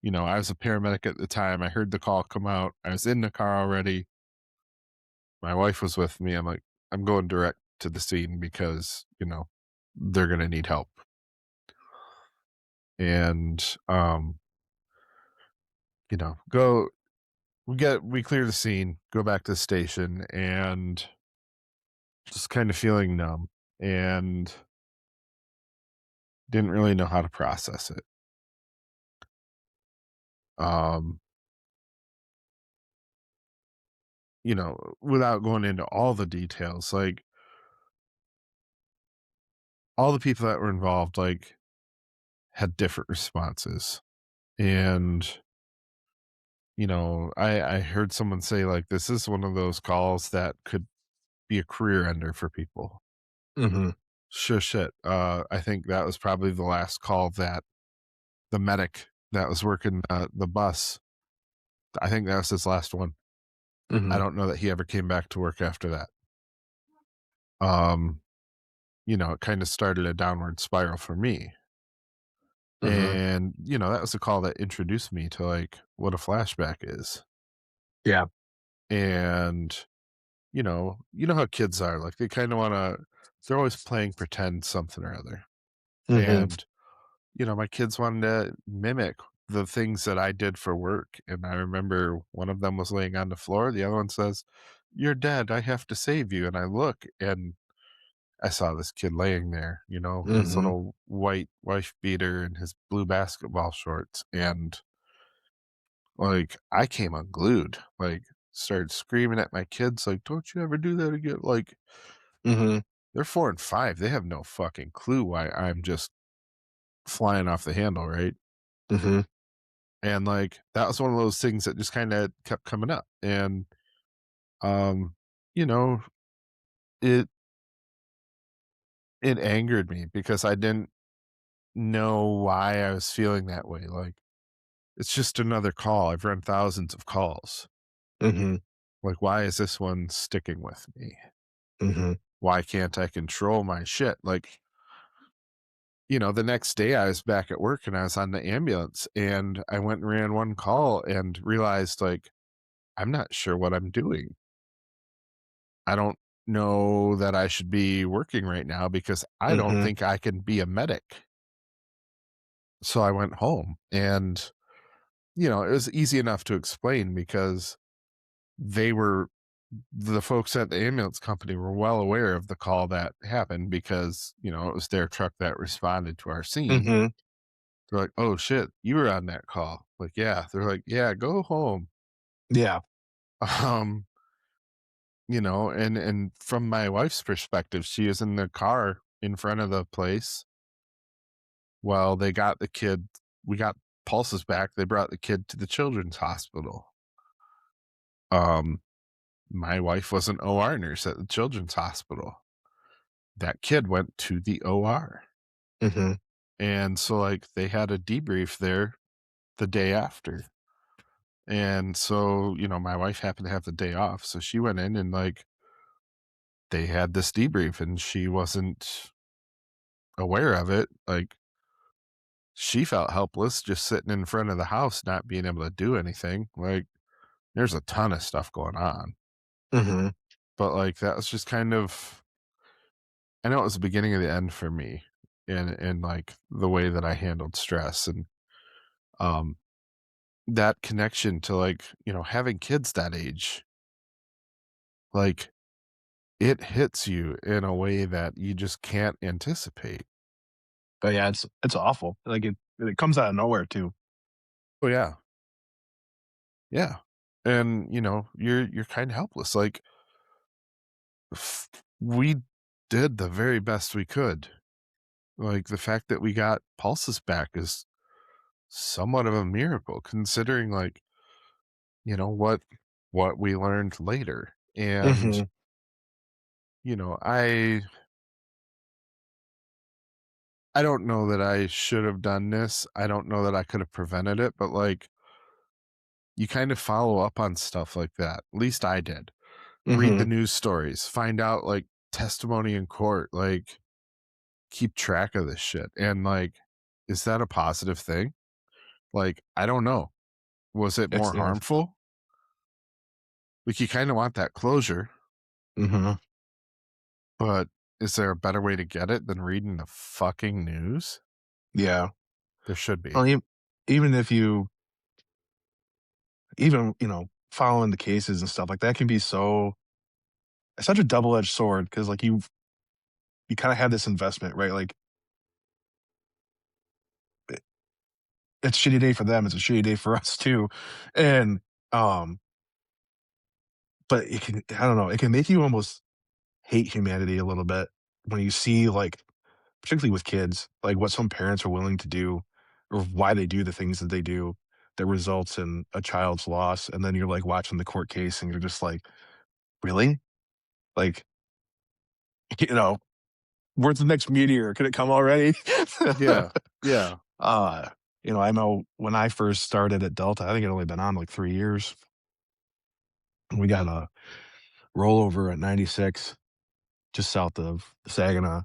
I was a paramedic at the time. I heard the call come out. I was in the car already. My wife was with me. I'm like, I'm going direct to the scene because, they're going to need help. And, go we clear the scene, go back to the station, and just kind of feeling numb and didn't really know how to process it. Um, without going into all the details, like all the people that were involved, like had different responses. And, I heard someone say like this is one of those calls that could be a career ender for people. hmm Sure shit. I think that was probably the last call that the medic that was working the bus. I think that was his last one. I hmm don't know that he ever came back to work after that. Um, it kind of started a downward spiral for me. hmm And, that was the call that introduced me to like what a flashback is. Yeah. And, you know how kids are, like they kind of want to they're always playing pretend something or other. hmm And, my kids wanted to mimic the things that I did for work. And I remember one of them was laying on the floor. The other one says, "You're dead. I have to save you." And I look and I saw this kid laying there, in his hmm little white wife beater and his blue basketball shorts. And like I came unglued. Like started screaming at my kids, like, "Don't you ever do that again." Like, Mhm. they're 4 and 5. They have no fucking clue why I'm just flying off the handle, right? Mhm. And, like, that was one of those things that just kinda kept coming up. And, um, you know, it it angered me because I didn't know why I was feeling that way. Like, it's just another call. I've run thousands of calls. Mhm. Like, why is this one sticking with me? Mhm. Why can't I control my shit? Like, the next day I was back at work and I was on the ambulance and I went and ran one call and realized, like, I'm not sure what I'm doing. I don't know that I should be working right now because I don't Mhm. think I can be a medic. So I went home and, it was easy enough to explain because they were the folks at the ambulance company were well aware of the call that happened because, it was their truck that responded to our scene. Mhm. They're like, "Oh shit, you were on that call." Like, "Yeah." They're like, "Yeah, go home." Yeah. Um, and from my wife's perspective, she is in the car in front of the place while they got the kid. We got pulses back. They brought the kid to the children's hospital. Um, my wife was an OR nurse at the children's hospital. That kid went to the OR. Mhm. And so, like, they had a debrief there the day after. And so, my wife happened to have the day off. So she went in and, like, they had this debrief and she wasn't aware of it. Like, she felt helpless just sitting in front of the house, not being able to do anything. Like, there's a ton of stuff going on. Mhm. But, like, that was just kind of, I know it was the beginning of the end for me in like the way that I handled stress. And um that connection to, like, having kids that age, like, it hits you in a way that you just can't anticipate. But yeah, it's awful. Like it comes out of nowhere too. Oh yeah. Yeah. And, you're kind of helpless. Like, we did the very best we could. Like, the fact that we got pulses back is somewhat of a miracle considering, like, what we learned later. And, Mhm. you know, I I don't know that I should have done this. I don't know that I could have prevented it, but, like, you kind of follow up on stuff like that. At least I did. Read the Mhm. news stories, find out, like, testimony in court, like, keep track of this shit. And, like, is that a positive thing? Like, I don't know. Was it It's more yeah. harmful? Like, you kind of want that closure, Mhm. but is there a better way to get it than reading the fucking news? Yeah. There should be. Well, even if you even, following the cases and stuff like that can be such a double-edged sword because like you kinda have this investment, right? Like, it it's a shitty day for them, it's a shitty day for us too, and, um, but it can I don't know, it can make you almost hate humanity a little bit when you see, like, particularly with kids, like, what some parents are willing to do or why they do the things that they do that results in a child's loss, and then you're, like, watching the court case and you're just like, "Really?" Like, you know, "Where's the next meteor? Could it come already?" Yeah. Yeah. Uh, I know when I first started at Delta, I think it only been on, like, 3 years. We got a rollover at 96 just south of Saginaw,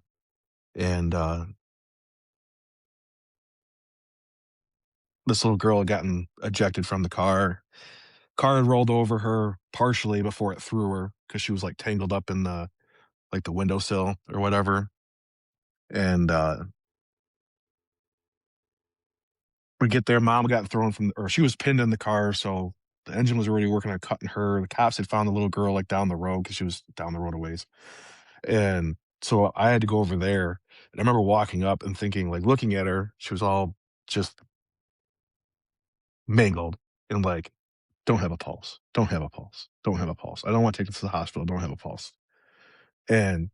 and, this little girl had gotten ejected from the car. Car had rolled over her partially before it threw her because she was, like, tangled up in the windowsill or whatever, and, we get there, mom got thrown from or she was pinned in the car, so the engine was already working on cutting her. The cops had found the little girl, like, down the road because she was down the road a ways, and so I had to go over there, and I remember walking up and thinking, like, looking at her, she was all just mangled and, like, Don't have a pulse. Don't have a pulse. Don't have a pulse. I don't want to take this to the hospital. Don't have a pulse. And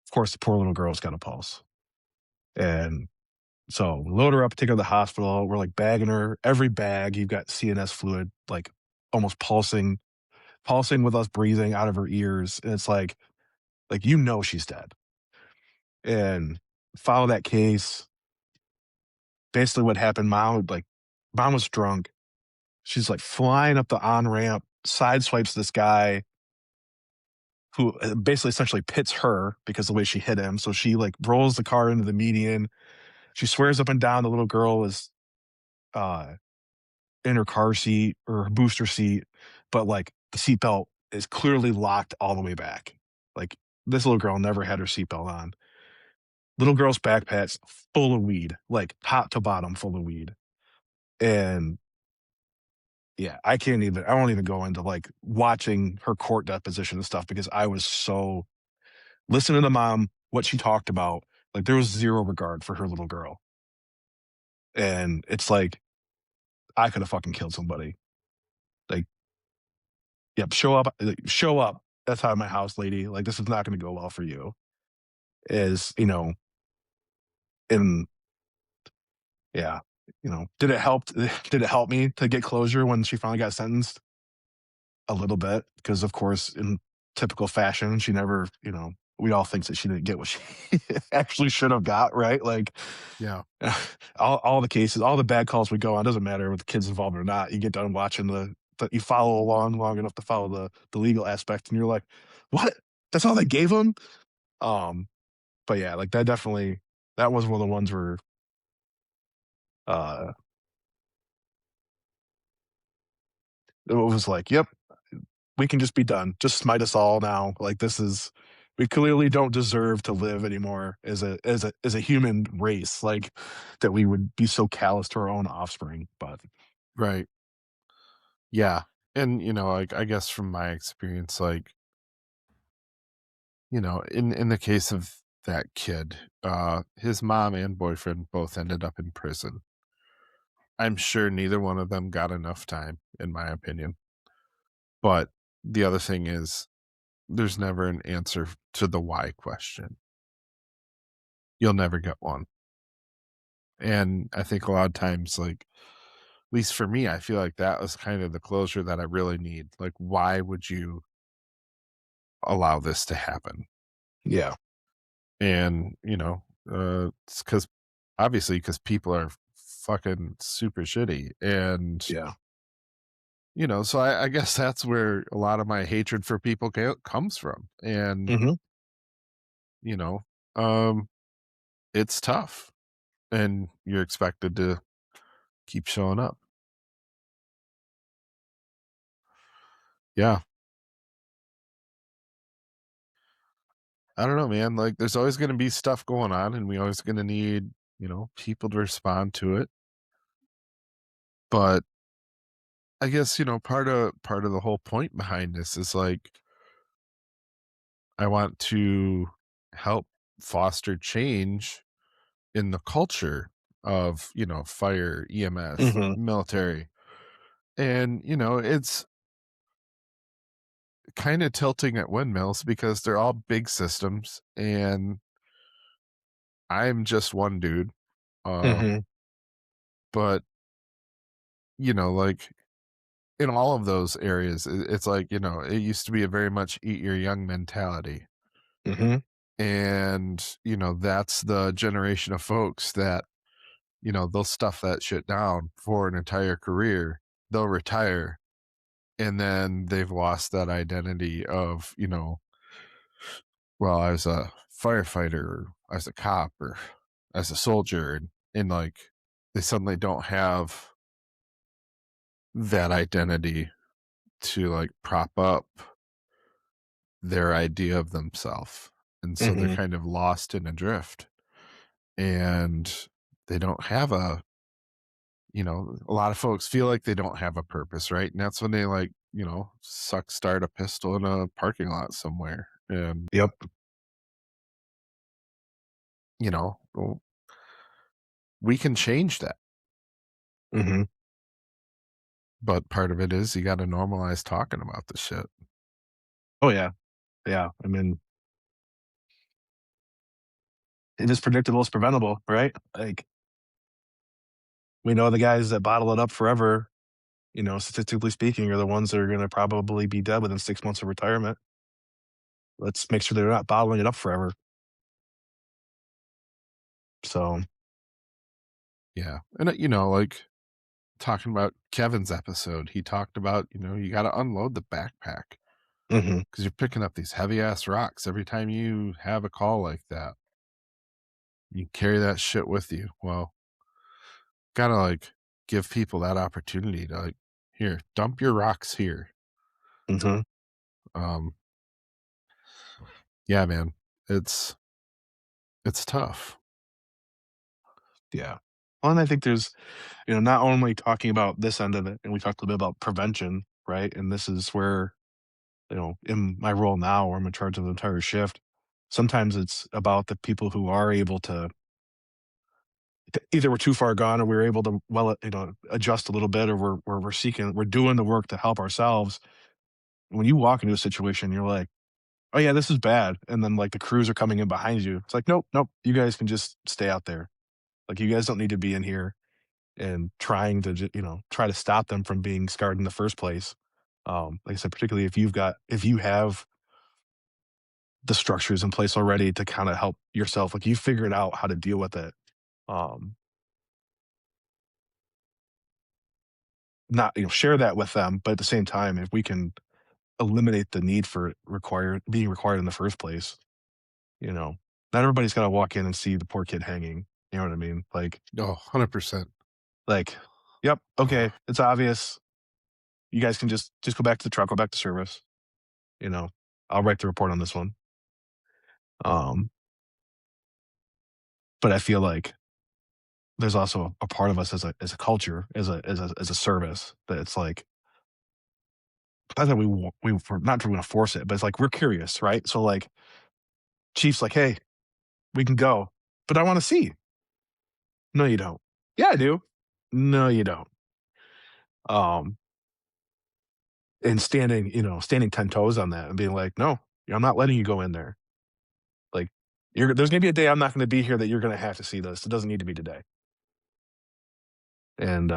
of course, the poor little girl's got a pulse. And so load her up, take her to the hospital. We're like bagging her. Every bag, you've got CNS fluid, like almost pulsing with us breathing out of her ears. And it's like she's dead. And follow that case. Basically, what happened, mom was drunk. She's like flying up the on ramp, sideswipes this guy who basically essentially pits her because of the way she hit him. So she like rolls the car into the median. She swears up and down the little girl is uh, in her car seat or her booster seat, but like the seatbelt is clearly locked all the way back. Like this little girl never had her seatbelt on. Little girl's backpack's full of weed, like top to bottom full of weed. And yeah, I won't even go into like watching her court deposition and stuff because I was so listening to the mom, what she talked about, like there was zero regard for her little girl. And it's like, I could have fucking killed somebody. Like, yep, show up, like, show up. That's how my house, lady. Like, this is not going to go well for you. Is and yeah, did it help? Did it help me to get closure when she finally got sentenced? A little bit, because of course, in typical fashion, she never, we all think that she didn't get what she actually should have got, right? Like, Yeah. all the cases, all the bad calls we go on, doesn't matter with the kids involved or not. You get done watching you follow along long enough to follow the legal aspect, and you're like, what? That's all they gave him? Um, but yeah, like that was one of the ones where uh it was like, yep, we can just be done. Just smite us all now. Like we clearly don't deserve to live anymore as a human race, like that we would be so callous to our own offspring. But Right. Yeah. And, like, I guess from my experience, like, in the case of that kid, his mom and boyfriend both ended up in prison. I'm sure neither one of them got enough time, in my opinion. But the other thing is, there's never an answer to the why question. You'll never get one. And I think a lot of times, like, at least for me, I feel like that was kind of the closure that I really need. Like, why would you allow this to happen? yeah, And, it's because people are fucking super shitty. And, yeah, so I guess that's where a lot of my hatred for people comes from. And, hmm you know, um, it's tough and you're expected to keep showing up. Yeah. I don't know, man. Like, there's always going to be stuff going on and we always going to need, people to respond to it. But I guess, part of the whole point behind this is like, I want to help foster change in the culture of, fire, EMS, hmm military. And, it's kind of tilting at windmills because they're all big systems and I'm just one dude. Uh, hmm but, like in all of those areas, it's like, it used to be a very much eat your young mentality. hmm And, that's the generation of folks that they'll stuff that shit down for an entire career. They'll retire and then they've lost that identity of, well, as a firefighter or as a cop or as a soldier and like they suddenly don't have that identity to like prop up their idea of themselves. And so they're hmm kind of lost in a drift and they don't have a lot of folks feel like they don't have a purpose, right? And that's when they like, start a pistol in a parking lot somewhere. And, yep, well, we can change that. hmm But part of it is you gotta normalize talking about the shit. Oh, yeah. Yeah. I mean, it is predictable, it's preventable, right? Like, we know the guys that bottle it up forever, statistically speaking, are the ones that are gonna probably be dead within 6 months of retirement. Let's make sure they're not bottling it up forever. So, Yeah, and, like, talking about Kevin's episode, he talked about, you gotta unload the backpack mhm, because 'cause you're picking up these heavy ass rocks every time you have a call like that. You carry that shit with you. Well, gotta, like, give people that opportunity to, like, "Here, dump your rocks here." mhm, Um, yeah, man, it's it's tough. yeah. Well, and I think there's, not only talking about this end of it, and we talked a little bit about prevention, right? And this is where, in my role now, where I'm in charge of the entire shift, sometimes it's about the people who are able to either we're too far gone or we're able to adjust a little bit, or we're doing the work to help ourselves. When you walk into a situation, you're like, oh yeah, this is bad. And then like the crews are coming in behind you. It's like, nope, nope, you guys can just stay out there. Like you guys don't need to be in here and trying to try to stop them from being scarred in the first place. Like I said, particularly if you have the structures in place already to kind of help yourself, like you figured out how to deal with it. Um, Not share that with them, but at the same time, if we can eliminate the need for being required in the first place, you know, not everybody's got to walk in and see the poor kid hanging. You know what I mean? Oh, 100%. Like, yep, okay, it's obvious. You guys can just go back to the truck, go back to service. You know, I'll write the report on this one. Um, but I feel like there's also a part of us as a culture, as a service that it's like not that we're not trying to force it, but it's like we're curious, right? So like, chief's like, hey, we can go, but I want to see. No, you don't. Yeah, I do. No, you don't. Um, and standing 10 toes on that and being like, no, I'm not letting you go in there. Like, there's gonna be a day I'm not gonna be here that you're gonna have to see this. It doesn't need to be today. And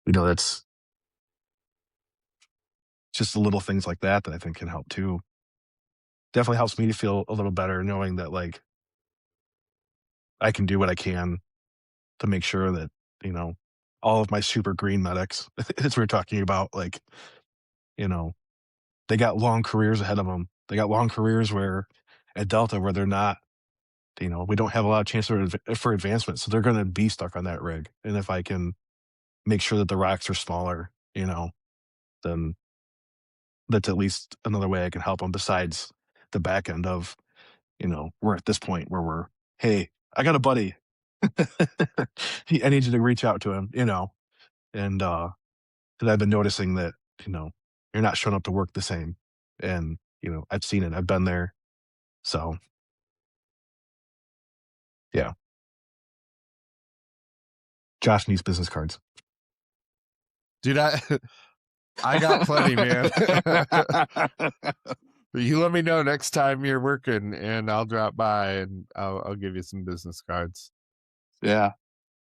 that's just the little things like that that I think can help too. Definitely helps me to feel a little better knowing that like I can do what I can to make sure that, you know, all of my super green medics, as we are talking about, like, you know, they got long careers ahead of them. They got long careers where at Delta where they're not, we don't have a lot of chance for advancement. So they're going to be stuck on that rig. And if I can make sure that the racks are smaller, then that's at least another way I can help them besides the back end of, we're at this point where hey, I got a buddy. I need you to reach out to him, and, 'cause I've been noticing that, you know, you're not showing up to work the same. And, I've seen it. I've been there. So, yeah. Josh needs business cards. Dude, I got plenty, man. You let me know next time you're working, and I'll drop by, and I'll give you some business cards. Yeah,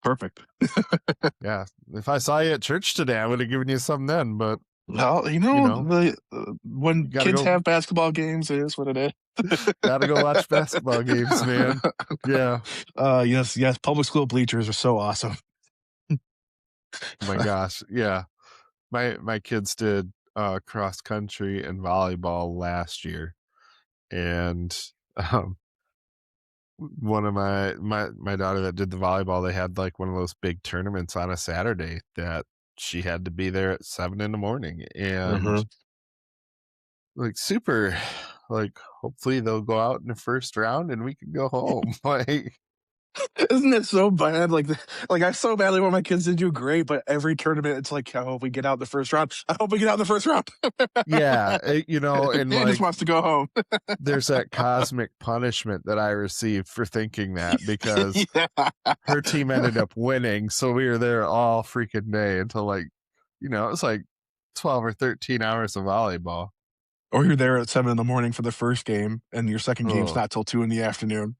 perfect. Yeah, if I saw you at church today, I would have given you some then, but, Well, you know, when you gotta kids go have basketball games, it is what it is. gotta go watch basketball games, man. Yeah. Yes, yes, public school bleachers are so awesome. Oh my gosh, yeah. My kids did, cross country and volleyball last year, and, um, one of my daughter that did the volleyball, they had, like, one of those big tournaments on a Saturday that she had to be there at 7 in the morning, and, Mhm. like, super like, hopefully, they'll go out in the first round and we can go home, like Isn't it so bad? Like I so badly want my kids to do great, but every tournament, it's like, I hope we get out in the first round. I hope we get out in the first round. Yeah, and He just like wants to go home. there's that cosmic punishment that I received for thinking that because Yeah. her team ended up winning, so we were there all freaking day until like, it's like 12 or 13 hours of volleyball. Or you're there at 7 in the morning for the first game, and your second game's Oh, not till 2 in the afternoon.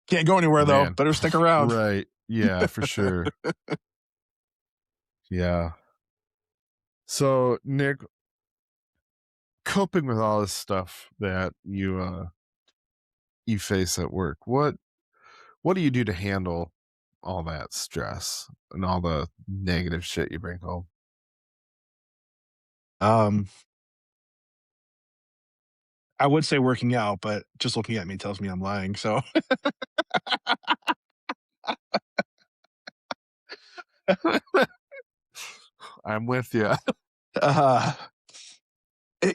Can't go anywhere though. man. Better stick around. Right. Yeah, for sure. Yeah. So, Nick, coping with all this stuff that you face at work, what do you do to handle all that stress and all the negative shit you bring home? Um, I would say working out, but just looking at me tells me I'm lying. So, I'm with you. uh,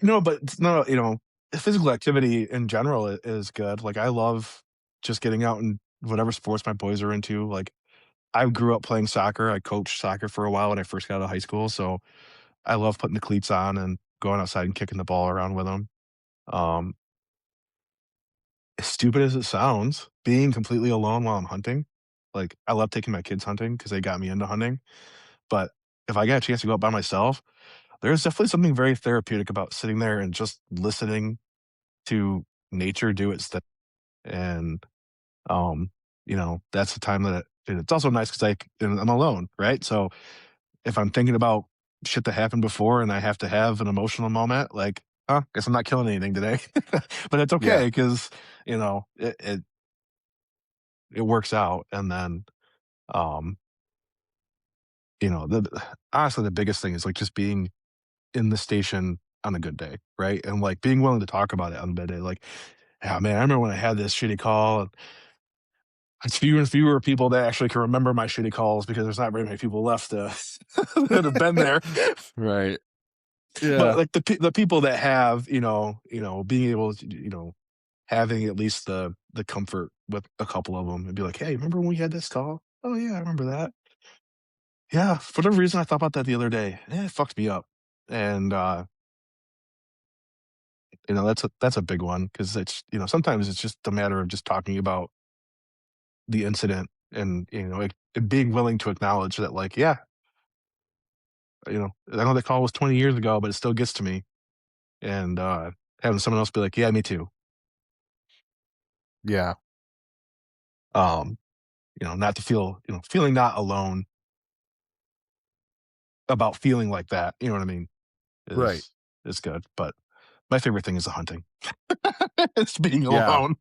no, but no, physical activity in general is good. Like I love just getting out and whatever sports my boys are into. Like I grew up playing soccer. I coached soccer for a while when I first got out of high school. So I love putting the cleats on and going outside and kicking the ball around with them. Um, as stupid as it sounds, being completely alone while I'm hunting, like I love taking my kids hunting because they got me into hunting. But if I get a chance to go out by myself, there's definitely something very therapeutic about sitting there and just listening to nature do its thing. And that's the time that and it's also nice because I'm alone, right? So if I'm thinking about shit that happened before and I have to have an emotional moment, like, guess I'm not killing anything today. But it's Yeah. okay because it works out. And then um, honestly the biggest thing is like just being in the station on a good day, right? And like being willing to talk about it on a bad day. Like, yeah, man, I remember when I had this shitty call. And it's fewer and fewer people that actually can remember my shitty calls because there's not very many people left that have been there. Right. But Yeah. like the people that have, being able to, having at least the comfort with a couple of them and be like, hey, remember when we had this call? Oh yeah, I remember that. Yeah, for whatever reason, I thought about that the other day. It fucked me up, and that's a big one because it's sometimes it's just a matter of just talking about the incident and it being willing to acknowledge that like yeah, I know that call was 20 years ago, but it still gets to me, and having someone else be like, yeah, me too. Yeah. Um, not to feel feeling not alone about feeling like that. You know what I mean? Right. Is good, but my favorite thing is the hunting. It's being Yeah. alone.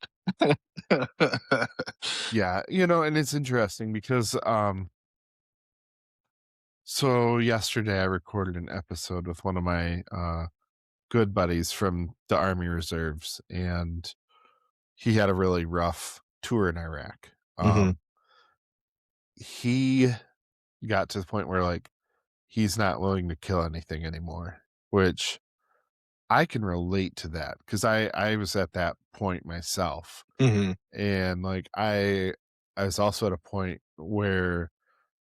Yeah. And it's interesting because so yesterday I recorded an episode with one of my good buddies from the Army Reserves, and he had a really rough tour in Iraq. Mhm. He got to the point where like he's not willing to kill anything anymore, which I can relate to that because I was at that point myself, Mhm. and like I was also at a point where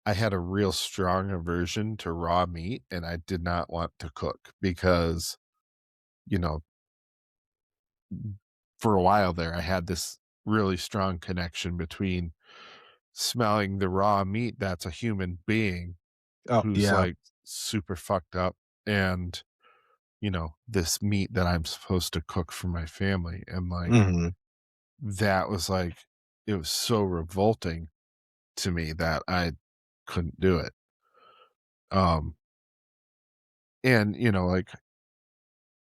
I had a real strong aversion to raw meat, and I did not want to cook because, you know, for a while there, I had this really strong connection between smelling the raw meat that's a human being Oh, who's yeah. like super fucked up and, this meat that I'm supposed to cook for my family. And like, Mhm. that was like, it was so revolting to me that I couldn't do it. Um, and, like,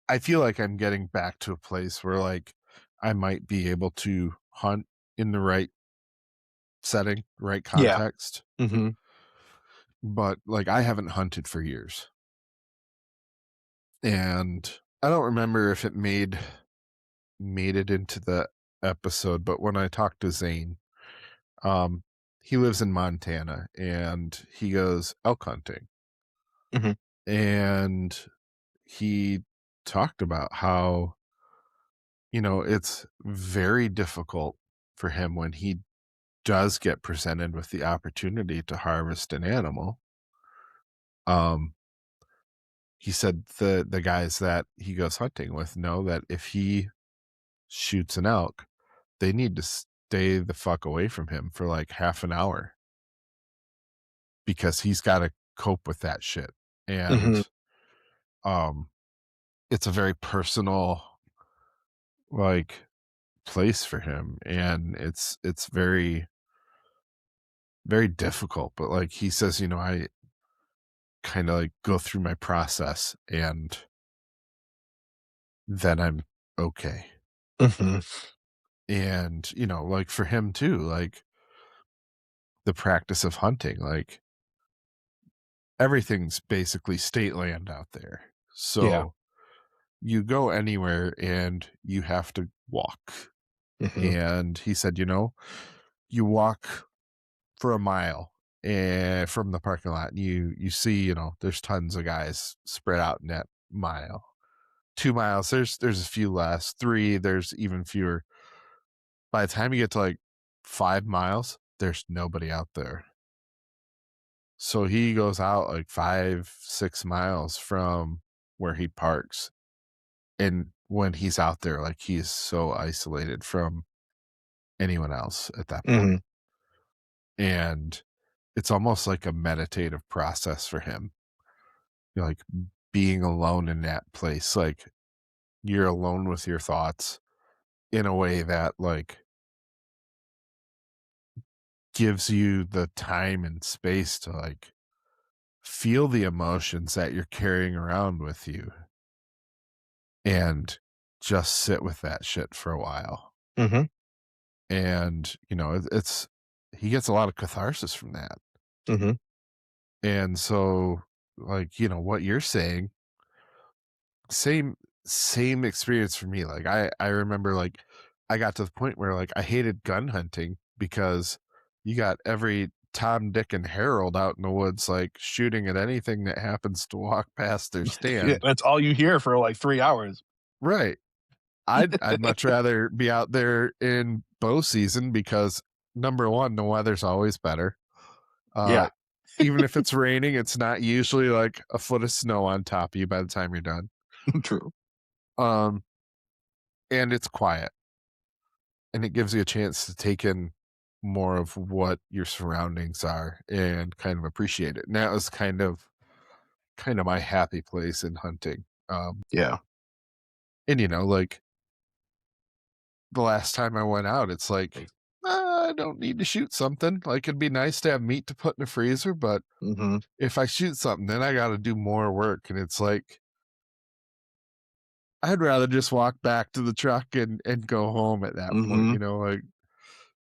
I feel like I'm getting back to a place where like I might be able to hunt in the right setting, right Yeah. context, Mhm. but like I haven't hunted for years. And I don't remember if it made it into the episode, but when I talked to Zane, um, he lives in Montana and he goes elk hunting. Mhm. And he talked about how, it's very difficult for him when he does get presented with the opportunity to harvest an animal, um, he said the guys that he goes hunting with know that if he shoots an elk, they need to stay the fuck away from him for like half an hour because he's got to cope with that shit. Mhm. And um it's a very personal like place for him, and it's very very difficult, but like he says, I kind of like go through my process and then I'm okay. Mhm. And like for him too, like the practice of hunting, like everything's basically state land out there. Yeah. So you go anywhere and you have to walk. Mhm. And he said, you walk for a mile from the parking lot, and you see, there's tons of guys spread out in that mile. 2 miles, there's a few less. 3, there's even fewer. By the time you get to like 5 miles, there's nobody out there. So he goes out like 5, 6 miles from where he parks. And when he's out there, like he's so isolated from anyone else at that point. Mhm. And it's almost like a meditative process for him. Like being alone in that place. Like you're alone with your thoughts in a way that like gives you the time and space to like feel the emotions that you're carrying around with you and just sit with that shit for a while. Mhm. And, it's he gets a lot of catharsis from that. Mhm. And so, like, what you're saying, same same experience for me. Like I remember like I got to the point where like I hated gun hunting because you got every Tom, Dick, and Harold out in the woods like shooting at anything that happens to walk past their Yeah, stand. that's all you hear for, like, 3 hours. Right. I'd much rather be out there in bow season because number one, the weather's always better. Uh, Yeah. Even if it's raining, it's not usually like a foot of snow on top of you by the time you're done. True. Um, and it's quiet and it gives you a chance to take in more of what your surroundings are and kind of appreciate it. And that was kind of my happy place in hunting. Yeah. And like the last time I went out, it's like, I don't need to shoot something. Like it'd be nice to have meat to put in the freezer, but Mhm. if I shoot something, then I got to do more work. And it's like, I'd rather just walk back to the truck and go home at that point, Mhm. like,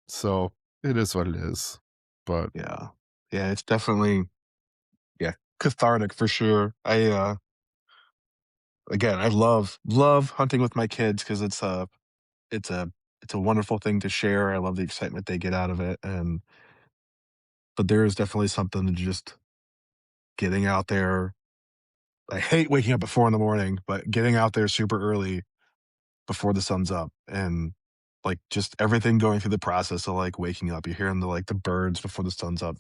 so it is what it is. But Yeah. Yeah, it's definitely, yeah, cathartic for sure. Again, I love hunting with my kids because it's a it's a wonderful thing to share. I love the excitement they get out of it, and but there is definitely something to just getting out there. I hate waking up at 4 in the morning, but getting out there super early before the sun's up and, like, just everything going through the process of, like, waking up. You're hearing the birds before the sun's up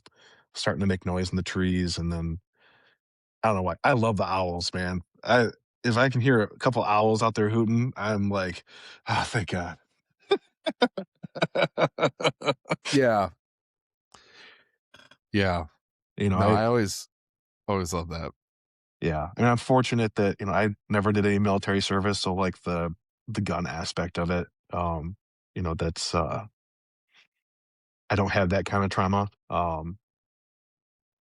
starting to make noise in the trees, and then I don't know why. I love the owls, man. If I can hear a couple owls out there hooting, I'm like, "Ah, thank God." yeah, yeah, You know, no, I I always love that. yeah, and I'm fortunate that, I never did any military service, so, like, the gun aspect of it, that's, I don't have that kinda trauma,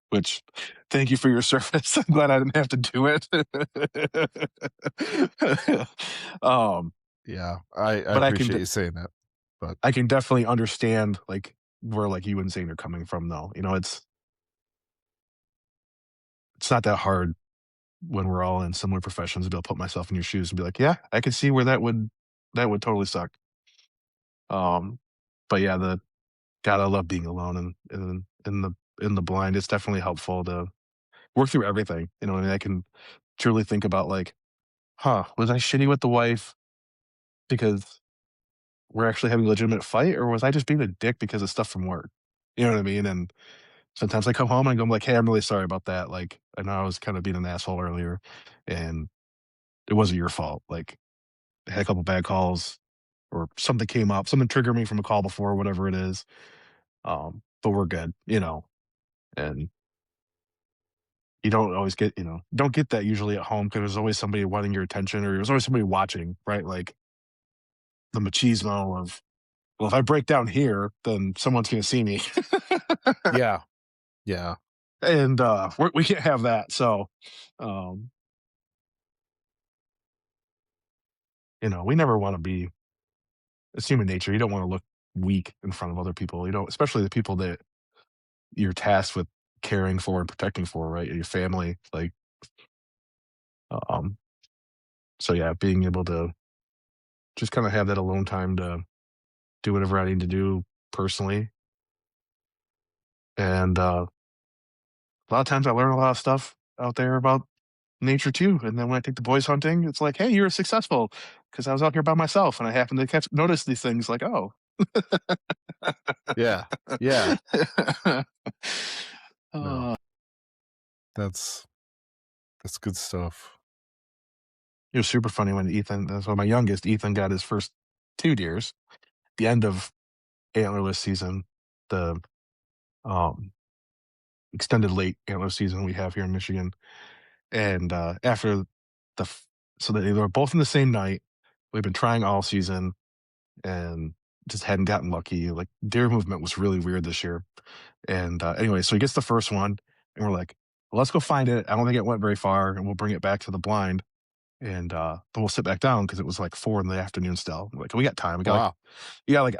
which thank you for your service. I'm glad I didn't have to do it. Um, Yeah, I but appreciate you saying that. But I can definitely understand, like, where, like, you and Zane are coming from, though. It's not that hard when we're all in similar professions to be able to put myself in your shoes and be like, "Yeah, I could see where that would totally suck." Um, but yeah, the God, I love being alone and in the blind. It's definitely helpful to work through everything. You know what I mean? I can truly think about like, "Huh, was I shitty with the wife because we're actually having a legitimate fight, or was I just being a dick because of stuff from work? You know what I mean? And sometimes I come home and I'm like, "Hey, I'm really sorry about that. Like, I know I was kind of being an asshole earlier, and it wasn't your fault. Like, I had a couple bad calls, or something came up, something triggered me from a call before, whatever it is. But we're good, you know." And you don't always get, don't get that usually at home because there's always somebody wanting your attention, or there's always somebody watching, right? Like the machismo of, well, if I break down here, then someone's going to see me. Yeah. Yeah. And we can't have that. So, um, we never want to be, it's human nature. You don't want to look weak in front of other people, especially the people that you're tasked with caring for and protecting for, right? Your family. Like, um, so yeah, being able to just kind of have that alone time to do whatever I need to do personally. And a lot of times I learn a lot of stuff out there about nature too. And then when I take the boys hunting, it's like, hey, you were successful because I was out here by myself and I happened to notice these things like, oh. Yeah. Yeah. No, uh, that's good stuff. it was super funny when so my youngest, Ethan, got his first two deers, the end of antlerless season, the um, extended late antler season we have here in Michigan. And after so they were both in the same night. We've been trying all season and just hadn't gotten lucky. Like deer movement was really weird this year. And anyway, so he gets the first one, and we're like, well, let's go find it. I don't think it went very far, and we'll bring it back to the blind. And then we'll sit back down because it was like 4 in the afternoon still. We're like, we got time. Wow. Like,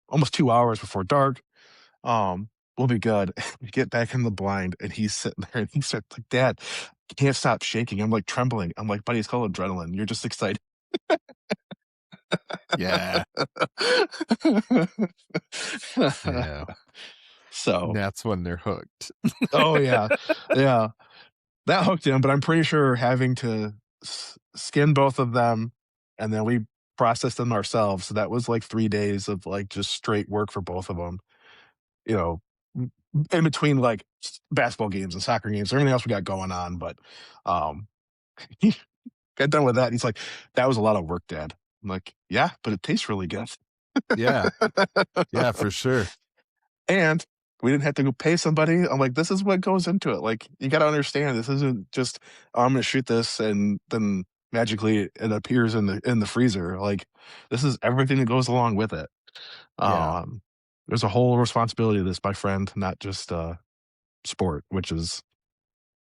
almost 2 hours before dark. We'll be good. We get back in the blind, and he's sitting there, and he starts like, Dad, I can't stop shaking. I'm like trembling. I'm like, buddy, it's called adrenaline. You're just excited. Yeah. Yeah. And So, that's when they're hooked. oh yeah, yeah, that hooked him. But I'm pretty sure having to skin both of them, and then we processed them ourselves. So that was like 3 days of like just straight work for both of them. You know, in between like basketball games and soccer games, everything else we got going on. But um, he got done with that. And he's like, "That was a lot of work, Dad." I'm like, "Yeah, but it tastes really good." Yeah. Yeah, for sure. And we didn't have to go pay somebody. I'm like, this is what goes into it. Like, you got to understand, this isn't just, oh, I'm going to shoot this and then magically it appears in the freezer. Like, this is everything that goes along with it. Yeah. There's a whole responsibility to this, my friend, not just sport, that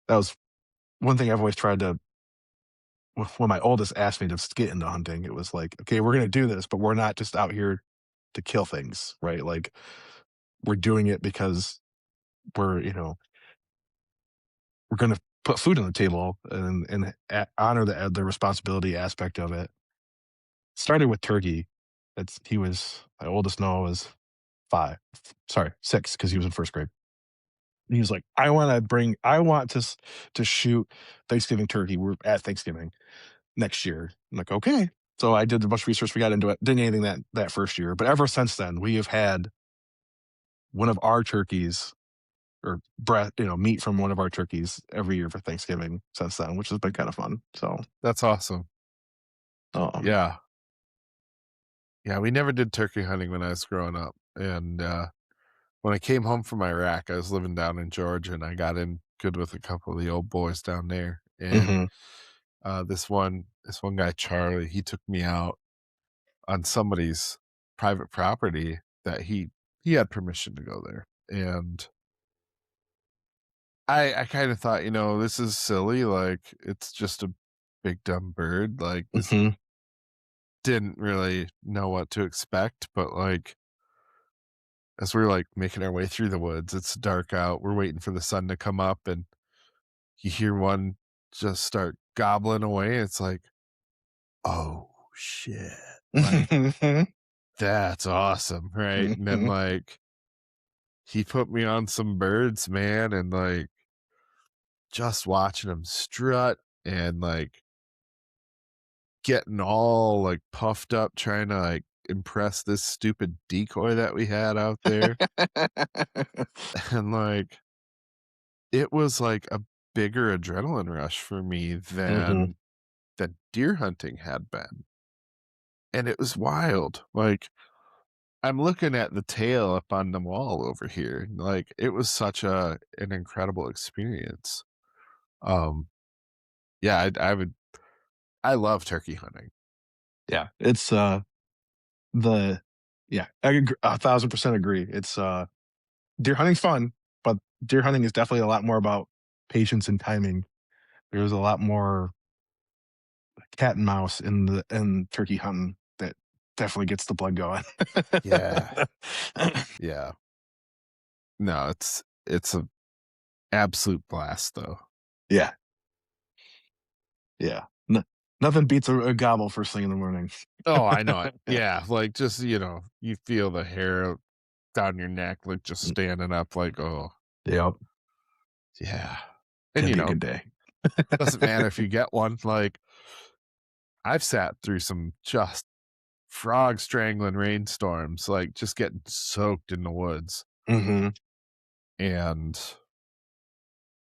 was one thing I've always tried to. When my oldest asked me to get into hunting, it was like, okay, we're going to do this, but we're not just out here to kill things, right? Like, we're doing it because we're, we're going to put food on the table and honor the responsibility aspect of it. Started with turkey. My oldest Noah was 5, sorry, 6, because he was in first grade. And he was like, I want to shoot Thanksgiving turkey. We're at Thanksgiving next year. I'm like, okay. So I did a bunch of research. We got into it. Didn't anything that first year, but ever since then, we have had one of our turkeys or meat from one of our turkeys every year for Thanksgiving since then, which has been kind of fun. So, That's awesome. um, Yeah. Yeah, we never did turkey hunting when I was growing up. And when I came home from Iraq, I was living down in Georgia and I got in good with a couple of the old boys down there. And mhm. this one guy, Charlie, he took me out on somebody's private property that he had permission to go there. And I kind of thought, this is silly. Like, it's just a big dumb bird. Like, this Mhm. didn't really know what to expect. But like, as we're like making our way through the woods, it's dark out. We're waiting for the sun to come up, and you hear one just start gobbling away. It's like, oh shit. Like, that's awesome. Right. And then like he put me on some birds, man, and like just watching them strut and like getting all like puffed up, trying to like impress this stupid decoy that we had out there. And, like, it was like a bigger adrenaline rush for me Mhm. than deer hunting had been, and it was wild. Like, I'm looking at the tail up on the wall over here, like, it was such an incredible experience. Um, yeah, I love turkey hunting. Yeah, it's, the yeah, I agree 1,000% agree. It's, deer hunting's fun, but deer hunting is definitely a lot more about patience and timing. There's a lot more cat and mouse in turkey hunting that definitely gets the blood going. Yeah, yeah. No, it's a absolute blast, though. Yeah, yeah. Nothing beats a gobble first thing in the morning. Oh, I know it. Yeah, like, just, you feel the hair down your neck, like, just standing up, like, "Oh, Yep, yeah." And, gonna be a good day. doesn't matter if you get one, like, I've sat through some just frog strangling rainstorms, like, just getting soaked in the woods, Mhm, and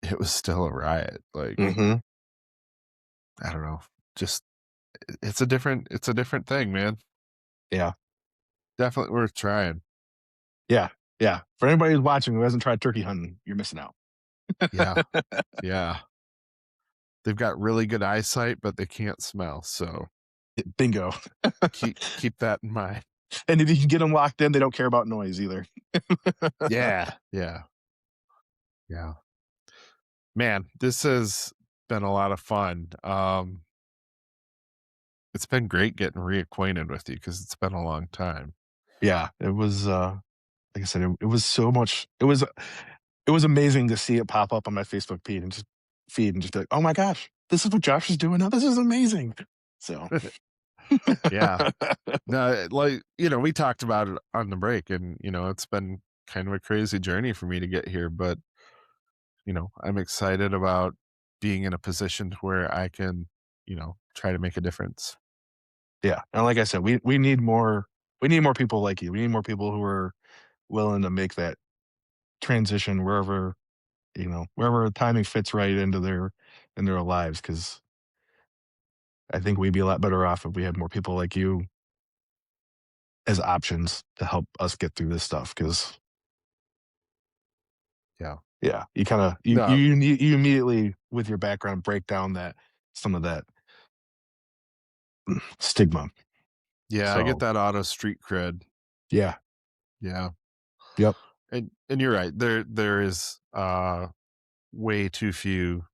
it was still a riot, like, mhm. I don't know, just it's a different thing, man. Yeah, Definitely worth trying. yeah, yeah. For anybody who's watching who hasn't tried turkey hunting, you're missing out. Yeah, yeah. They've got really good eyesight, but they can't smell, so Bingo. keep that in mind. And if you can get them locked in, they don't care about noise either. Yeah, yeah, yeah. Man, this has been a lot of fun. It's been great getting reacquainted with you because it's been a long time. Yeah, it was, like I said, it was so much it was amazing to see it pop up on my Facebook feed and just be like, "Oh my gosh, this is what Josh is doing now. This is amazing." So Yeah. No, like, we talked about it on the break and, it's been kind of a crazy journey for me to get here, but, I'm excited about being in a position to where I can, try to make a difference. yeah, and like I said, we need more people like you. We need more people who are willing to make that transition wherever, wherever timing fits right into their lives. Because I think we'd be a lot better off if we had more people like you as options to help us get through this stuff. Because Yeah. yeah, you kinda No, you immediately, with your background, break down that some of that stigma. yeah, I get So, that auto street cred. yeah. Yeah. Yep. And you're right. There is way too few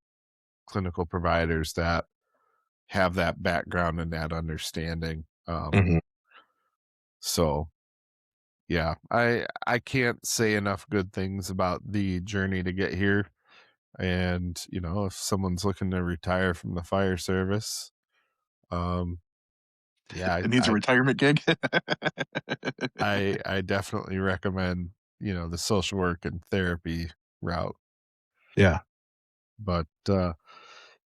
clinical providers that have that background and that understanding. Mhm. So yeah, I can't say enough good things about the journey to get here. And, if someone's looking to retire from the fire service, um, yeah, It needs a retirement gig. I definitely recommend, the social work and therapy route. Yeah. But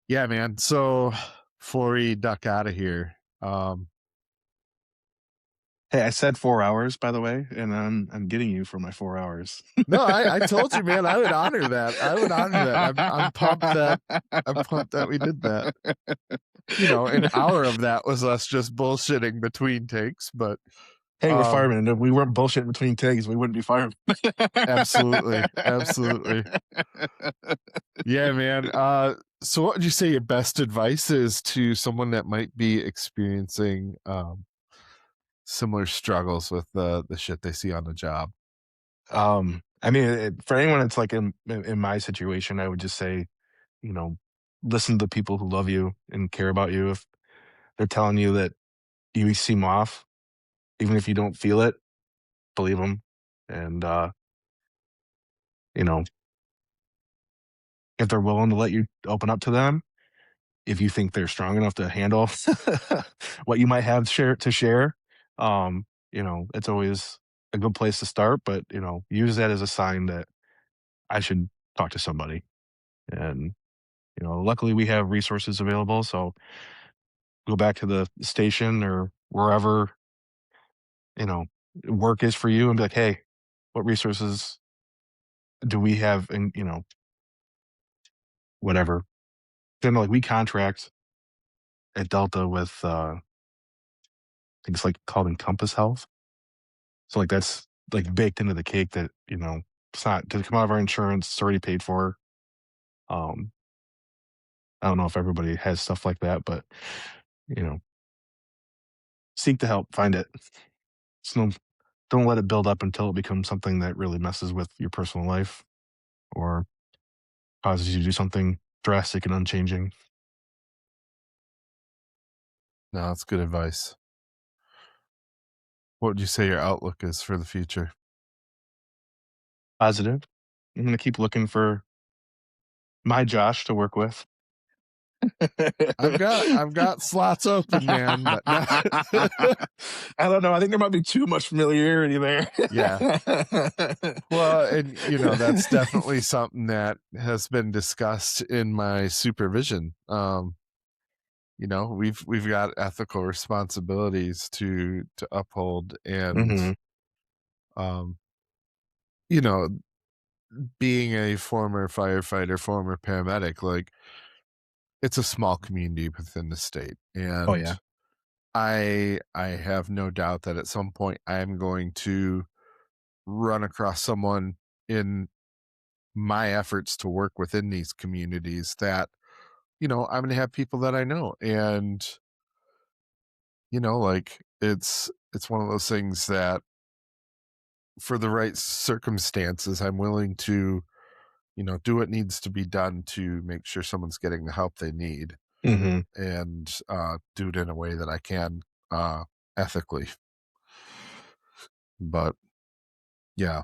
yeah, man. So before we duck out of here, Hey, I said 4 hours, by the way, and I'm getting you for my 4 hours. no, I told you, man, I would honor that. I would honor that. I'm pumped that we did that. An hour of that was us just bullshitting between takes, but Hey, we're um firemen. If we weren't bullshitting between tags, we wouldn't be firemen. absolutely, absolutely. Yeah, man. So what would you say your best advice is to someone that might be experiencing similar struggles with the shit they see on the job? I mean, for anyone that's like in my situation, I would just say, you know, listen to the people who love you and care about you. If they're telling you that you seem off, even if you don't feel it, believe them. And you know, if they're willing to let you open up to them, if you think they're strong enough to handle what you might have to share, it's always a good place to start. But use that as a sign that I should talk to somebody. And luckily we have resources available. So go back to the station or wherever work is for you and be like, hey, what resources do we have? And, whatever. Then, like, we contract at Delta with, I think it's like called Encompass Health. So, like, that's like baked into the cake that, it's not to come out of our insurance, it's already paid for. Um, I don't know if everybody has stuff like that, but, you know, seek the help, find it. So don't let it build up until it becomes something that really messes with your personal life or causes you to do something drastic and unchanging. No, that's good advice. What would you say your outlook is for the future? Positive. I'm gonna keep looking for my Josh to work with. I've got slots open, man, but no. I don't know. I think there might be too much familiarity there. Yeah. Well, and that's definitely something that has been discussed in my supervision. We've got ethical responsibilities to uphold, and Hmm. um, you know, being a former firefighter, former paramedic, like, it's a small community within the state, Oh and yeah. I have no doubt that at some point I'm going to run across someone in my efforts to work within these communities that, I'm gonna have people that I know. And, like, it's one of those things that for the right circumstances, I'm willing to, do what needs to be done to make sure someone's getting the help they need, Hmm. and do it in a way that I can, ethically. But yeah,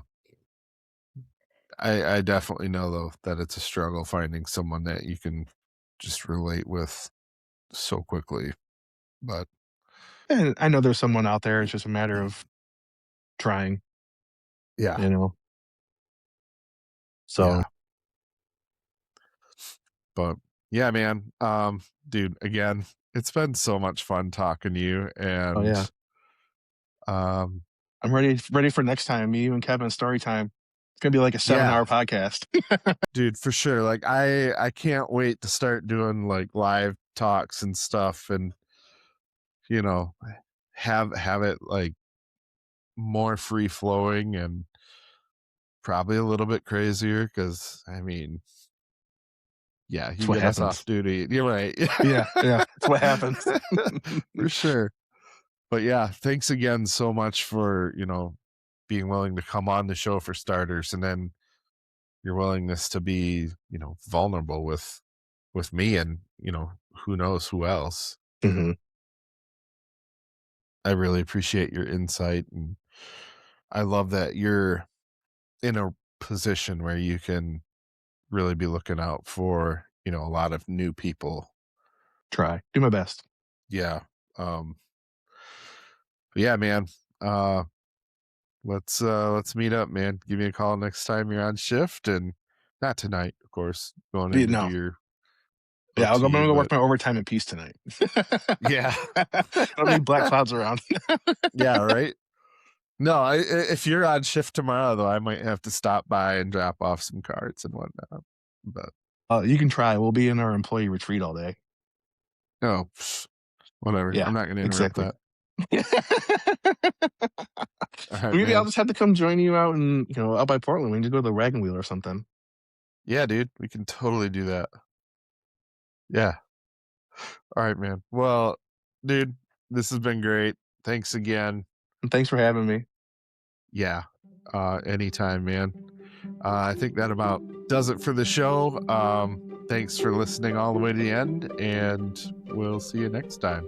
I definitely know though that it's a struggle finding someone that you can just relate with so quickly. But And I know there's someone out there. It's just a matter of trying. yeah, You know. So, yeah. But yeah, man. Dude, again, it's been so much fun talking to you. oh And yeah, um I'm ready for next time. Me, you, and Kevin story time. It's gonna be like a seven yeah, hour podcast. dude, for sure. Like, I can't wait to start doing like live talks and stuff, and you know, have it like more free flowing and probably a little bit crazier, because I mean, yeah, That's you what get us happens. off duty. You're right. Yeah, yeah. That's what happens. For sure. But yeah, thanks again so much for, being willing to come on the show for starters, and then your willingness to be, vulnerable with me, and, who knows who else. Hmm. I really appreciate your insight, and I love that you're in a position where you can really be looking out for, a lot of new people. Try. Do my best. Yeah. Um but yeah, man. Uh let's meet up, man. Give me a call next time you're on shift, and not tonight, of course, going in to do No. your Yeah, I'm OT, gonna go work but my overtime in peace tonight. yeah. I don't need black clouds around. Yeah, right. No, if you're on shift tomorrow though, I might have to stop by and drop off some cards and whatnot. But You can try. We'll be in our employee retreat all day. no, whatever. Yeah, I'm not going to interrupt exactly. that. All right, Maybe I'll man. just have to come join you out and out by Portland. We can just go to the wagon wheel or something. Yeah, dude, we can totally do that. Yeah. All right, man. Well, dude, this has been great. Thanks again. And thanks for having me. Yeah. Anytime, man. I think that about does it for the show. Thanks for listening all the way to the end, and we'll see you next time.